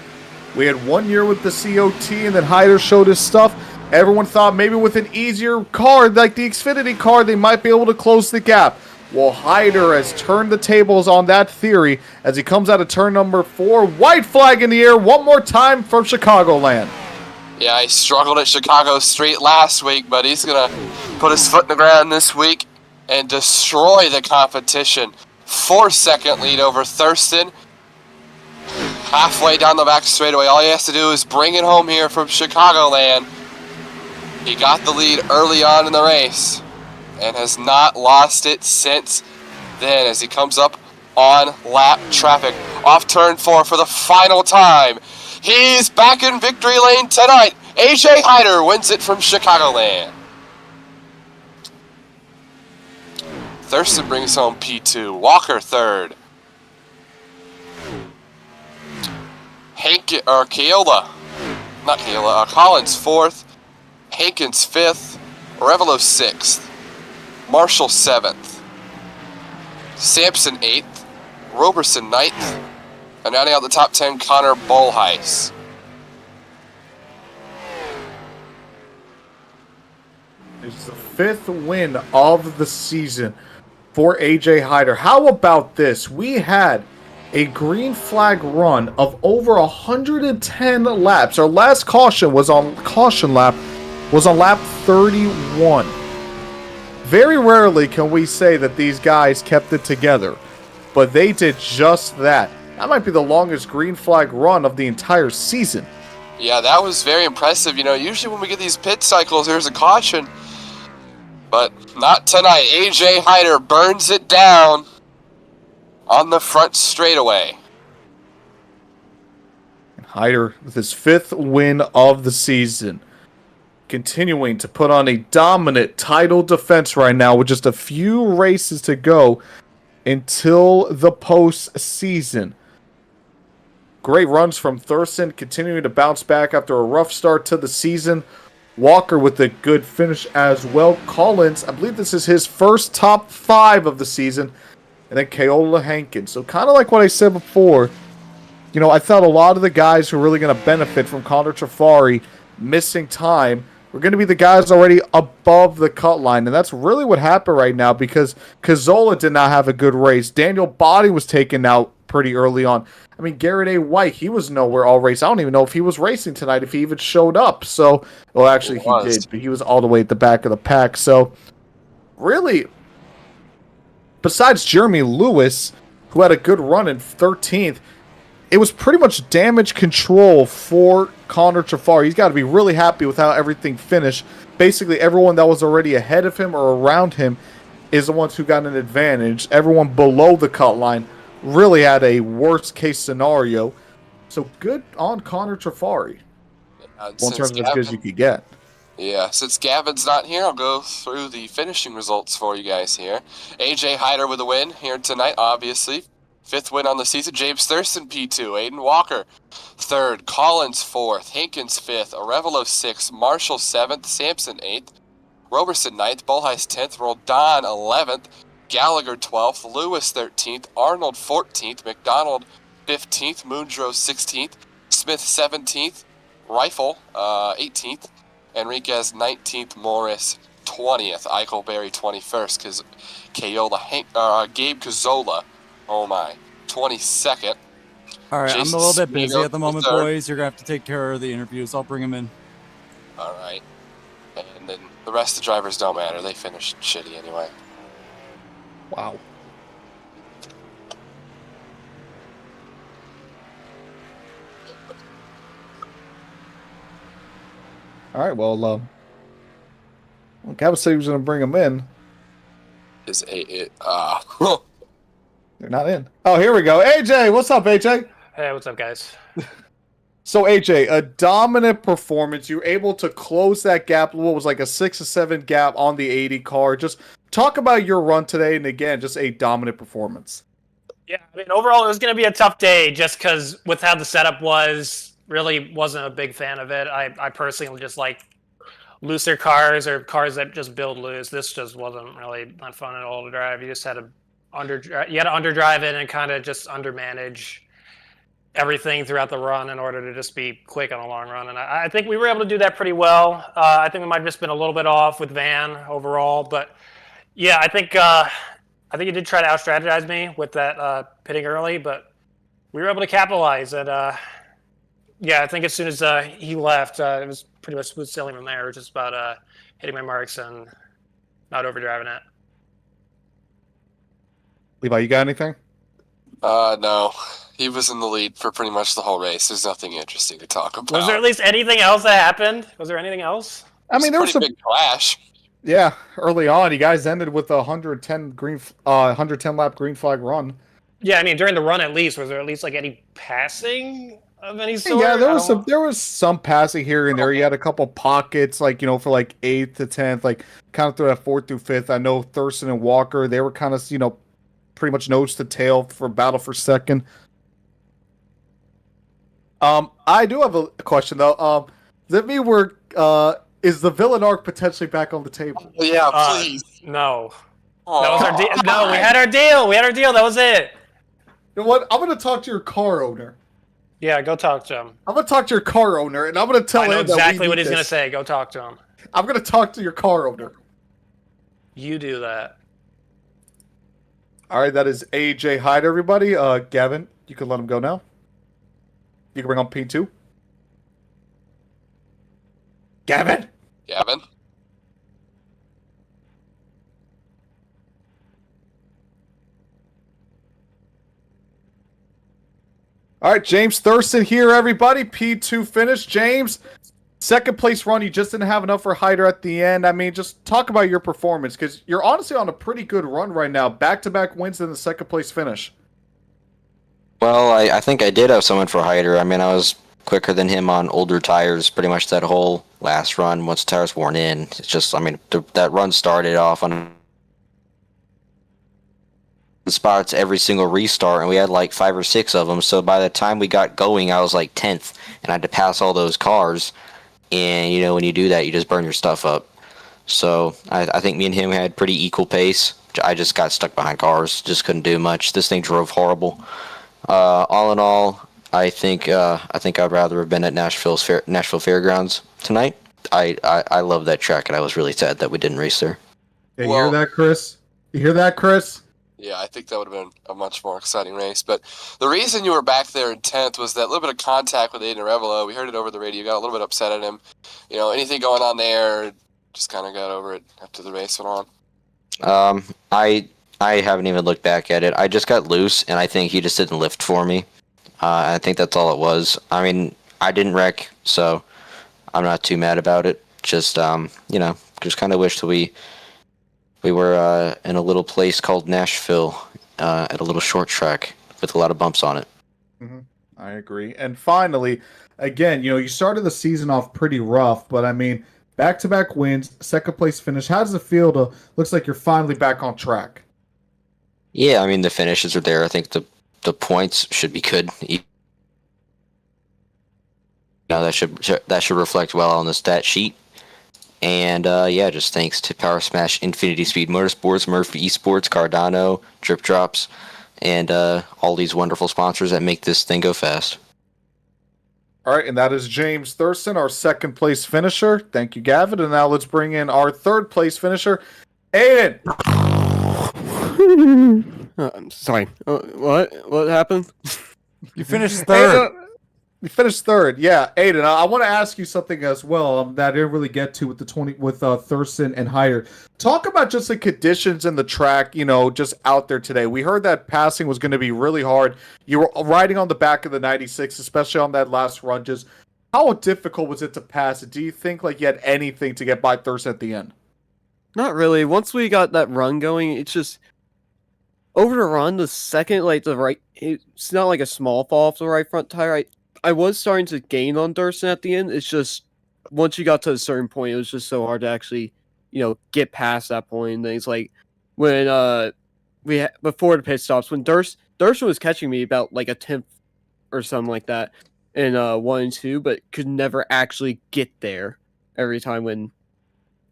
We had 1 year with the COT, and then Hyder showed his stuff. Everyone thought maybe with an easier car like the Xfinity car, they might be able to close the gap. Well, Hyder has turned the tables on that theory as he comes out of turn number 4. White flag in the air one more time from Chicagoland. Yeah, he struggled at Chicago Street last week, but he's going to put his foot in the ground this week and destroy the competition. 4-second lead over Thurston. Halfway down the back straightaway. All he has to do is bring it home here from Chicagoland. He got the lead early on in the race and has not lost it since then as he comes up on lap traffic. Off turn 4 for the final time. He's back in victory lane tonight. A.J. Hyder wins it from Chicagoland. Thurston brings home P2. Walker 3rd. Collins 4th. Hankins 5th. Revelo 6th. Marshall 7th. Sampson 8th. Roberson 9th. And rounding out the top 10, Connor Bolheis. It's the 5th win of the season for A.J. Hyder. How about this? We had a green flag run of over 110 laps. Our last caution lap was on lap 31. Very rarely can we say that these guys kept it together, but they did just that. That might be the longest green flag run of the entire season. Yeah, that was very impressive. You know, usually when we get these pit cycles, there's a caution, but not tonight. A.J. Hyder burns it down on the front straightaway. Hyder with his 5th win of the season, continuing to put on a dominant title defense right now with just a few races to go until the postseason. Great runs from Thurston, continuing to bounce back after a rough start to the season. Walker with a good finish as well. Collins, I believe this is his first top 5 of the season. And then Keola Hankins. So kind of like what I said before, you know, I thought a lot of the guys who are really going to benefit from Connor Trafari missing time were going to be the guys already above the cut line. And that's really what happened right now because Cazzola did not have a good race. Daniel Body was taken out pretty early on. I mean, Garrett A. White, he was nowhere all race. I don't even know if he was racing tonight, if he even showed up. So, well, actually he did, but he was all the way at the back of the pack. So, really, besides Jeremy Lewis, who had a good run in 13th, it was pretty much damage control for Connor Trafari. He's got to be really happy with how everything finished. Basically, everyone that was already ahead of him or around him is the ones who got an advantage. Everyone below the cut line really had a worst case scenario. So good on Connor Trafari. In terms of as good as you could get. Yeah, since Gavin's not here, I'll go through the finishing results for you guys here. AJ Hyder with a win here tonight, obviously. 5th win on the season. James Thurston, P2. Aiden Walker, 3rd. Collins, 4th. Hankins, 5th. Arevalo, 6th. Marshall, 7th. Sampson, 8th. Roberson, 9th. Bolheis, 10th. Roldan, 11th. Gallagher, 12th. Lewis, 13th. Arnold, 14th. McDonald, 15th. Moondrow, 16th. Smith, 17th. Rifle, 18th. Enriquez, 19th. Morris, 20th. Eichelberry, 21st. Gabe Cazola, oh my, 22nd. All right, Jason I'm a little bit busy Smigo, at the moment, 3rd. boys. You're going to have to take care of the interviews. I'll bring them in. All right. And then the rest of the drivers don't matter. They finished shitty anyway. Wow. All right, well, Gavin said he was going to bring them in. They're They're not in. Oh, here we go. AJ, what's up, AJ? Hey, what's up, guys? So, AJ, a dominant performance. You were able to close that gap. What was like a 6 or 7 gap on the 80 car. Just talk about your run today, and again, just a dominant performance. Yeah, I mean, overall, it was going to be a tough day just because with how the setup was, really wasn't a big fan of it. I personally just like looser cars or cars that just build loose. This just wasn't really not fun at all to drive. You just had to underdrive it and kind of just undermanage everything throughout the run in order to just be quick on a long run. And I think we were able to do that pretty well. I think we might have just been a little bit off with Van overall, but yeah, I think he did try to out-strategize me with that pitting early, but we were able to capitalize. And yeah, I think as soon as he left, it was pretty much smooth sailing from there. It was just about hitting my marks and not overdriving it. Levi, you got anything? No. He was in the lead for pretty much the whole race. There's nothing interesting to talk about. Was there at least anything else that happened? Was there anything else? I mean, there was a pretty big crash. Yeah, early on, you guys ended with a 110 lap green flag run. Yeah, I mean, during the run at least, was there at least like any passing of any sort? Yeah, there was some passing here and there. You had a couple pockets, like, you know, for like 8th to 10th, like kind of through that 4th through 5th. I know Thurston and Walker, they were kind of, you know, pretty much nose to tail for battle for second. I do have a question though. Does it mean is the villain arc potentially back on the table? Yeah, please. No. Aww. That was our deal. No, we had our deal. That was it. You know what? I'm going to talk to your car owner. Yeah, go talk to him. I'm going to talk to your car owner, and I'm going to tell him that exactly what he's going to say. Go talk to him. I'm going to talk to your car owner. You do that. All right, that is AJ Hyde, everybody. Gavin, you can let him go now. You can bring on P2. Gavin? Gavin? All right, James Thurston here, everybody. P2 finish. James, second place run. You just didn't have enough for Hyder at the end. I mean, just talk about your performance, because you're honestly on a pretty good run right now. Back-to-back wins in the second place finish. Well, I think I did have someone for Hyder. I mean, I was quicker than him on older tires pretty much that whole last run. Once the tires worn in, it's just, I mean, that run started off on spots every single restart, and we had like 5 or 6 of them. So by the time we got going, I was like 10th, and I had to pass all those cars. And you know, when you do that, you just burn your stuff up. So I think me and him had pretty equal pace. I just got stuck behind cars, just couldn't do much. This thing drove horrible. All in all, I think I'd rather have been at Nashville Fairgrounds tonight. I love that track, and I was really sad that we didn't race there. Yeah, you hear that, Chris? You hear that, Chris? Yeah, I think that would have been a much more exciting race. But the reason you were back there in 10th was that little bit of contact with Aiden Arevalo. We heard it over the radio. Got a little bit upset at him. You know, anything going on there, just kind of got over it after the race went on. I haven't even looked back at it. I just got loose, and I think he just didn't lift for me. I think that's all it was. I mean, I didn't wreck, so I'm not too mad about it. Just just kind of wish that we were in a little place called Nashville at a little short track with a lot of bumps on it. Hmm. I agree. And finally, again, you started the season off pretty rough, but I mean, back-to-back wins, second place finish. How does it feel to? Looks like you're finally back on track. Yeah, I mean the finishes are there. I think the points should be good. That should reflect well on the stat sheet. And just thanks to Power Smash, Infinity Speed Motorsports, Murphy Esports, Cardano, Drip Drops, and all these wonderful sponsors that make this thing go fast. All right, and that is James Thurston, our second place finisher. Thank you, Gavin. And now let's bring in our third place finisher, Aiden. I'm sorry. What happened? You finished third. You finished third, yeah. Aiden, I want to ask you something as well that I didn't really get to with Thurston and Hyder. Talk about just the conditions in the track, just out there today. We heard that passing was going to be really hard. You were riding on the back of the 96, especially on that last run. Just how difficult was it to pass it? Do you think like you had anything to get by Thurston at the end? Not really. Once we got that run going, it's just over the run, the second, the right, it's not like a small fall off the right front tire. I was starting to gain on Thurston at the end. It's just once you got to a certain point, it was just so hard to actually, get past that point. And things like when before the pit stops, when Thurston was catching me about like a tenth or something like that in 1 and 2, but could never actually get there every time when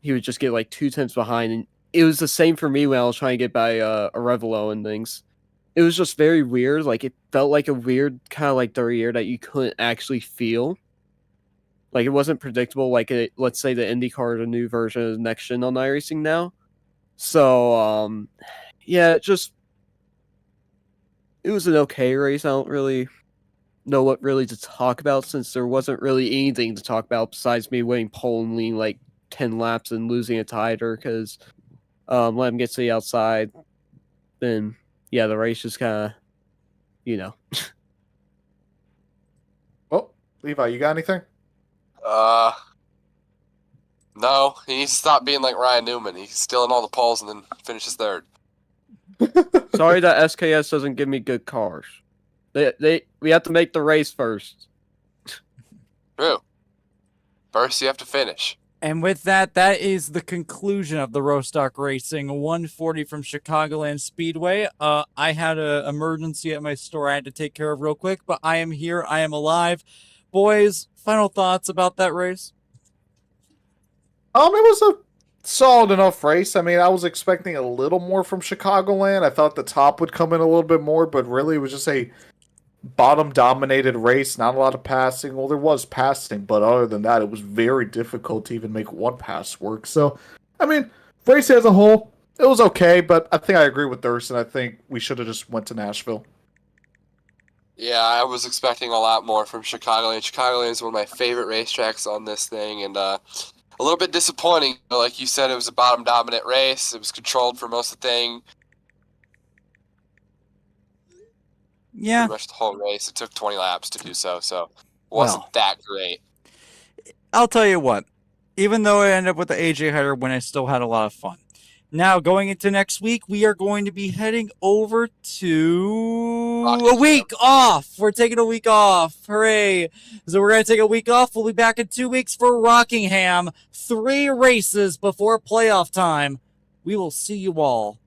he would just get like 2 tenths behind. And it was the same for me when I was trying to get by a Revelo and things. It was just very weird. Like, it felt like a weird kind of like third year that you couldn't actually feel. Like, it wasn't predictable. Like, let's say the IndyCar, the new version of Next Gen on iRacing now. So, yeah, it was an okay race. I don't really know what really to talk about since there wasn't really anything to talk about besides me winning pole and leading like 10 laps and losing a titer because let him get to the outside. Then yeah, the race just kind of, Oh, Levi, you got anything? No. He needs to stop being like Ryan Newman. He's stealing all the poles and then finishes third. Sorry that SKS doesn't give me good cars. We have to make the race first. True. First, you have to finish. And with that, that is the conclusion of the RoStock Racing 140 from Chicagoland Speedway. I had an emergency at my store I had to take care of real quick, but I am here. I am alive. Boys, final thoughts about that race? It was a solid enough race. I mean, I was expecting a little more from Chicagoland. I thought the top would come in a little bit more, but really it was just a bottom-dominated race, not a lot of passing. Well, there was passing, but other than that, it was very difficult to even make one pass work. So, I mean, race as a whole, it was okay, but I think I agree with Thurston. I think we should have just went to Nashville. Yeah, I was expecting a lot more from Chicagoland. Chicagoland is one of my favorite racetracks on this thing, and a little bit disappointing. Like you said, it was a bottom-dominant race. It was controlled for most of the thing. Yeah. Pretty much the whole race. It took 20 laps to do so, it wasn't that great. I'll tell you what. Even though I ended up with the AJ Hyder win, I still had a lot of fun. Now, going into next week, we are going to be heading over to a week off. We're taking a week off. Hooray. So we're going to take a week off. We'll be back in 2 weeks for Rockingham. 3 races before playoff time. We will see you all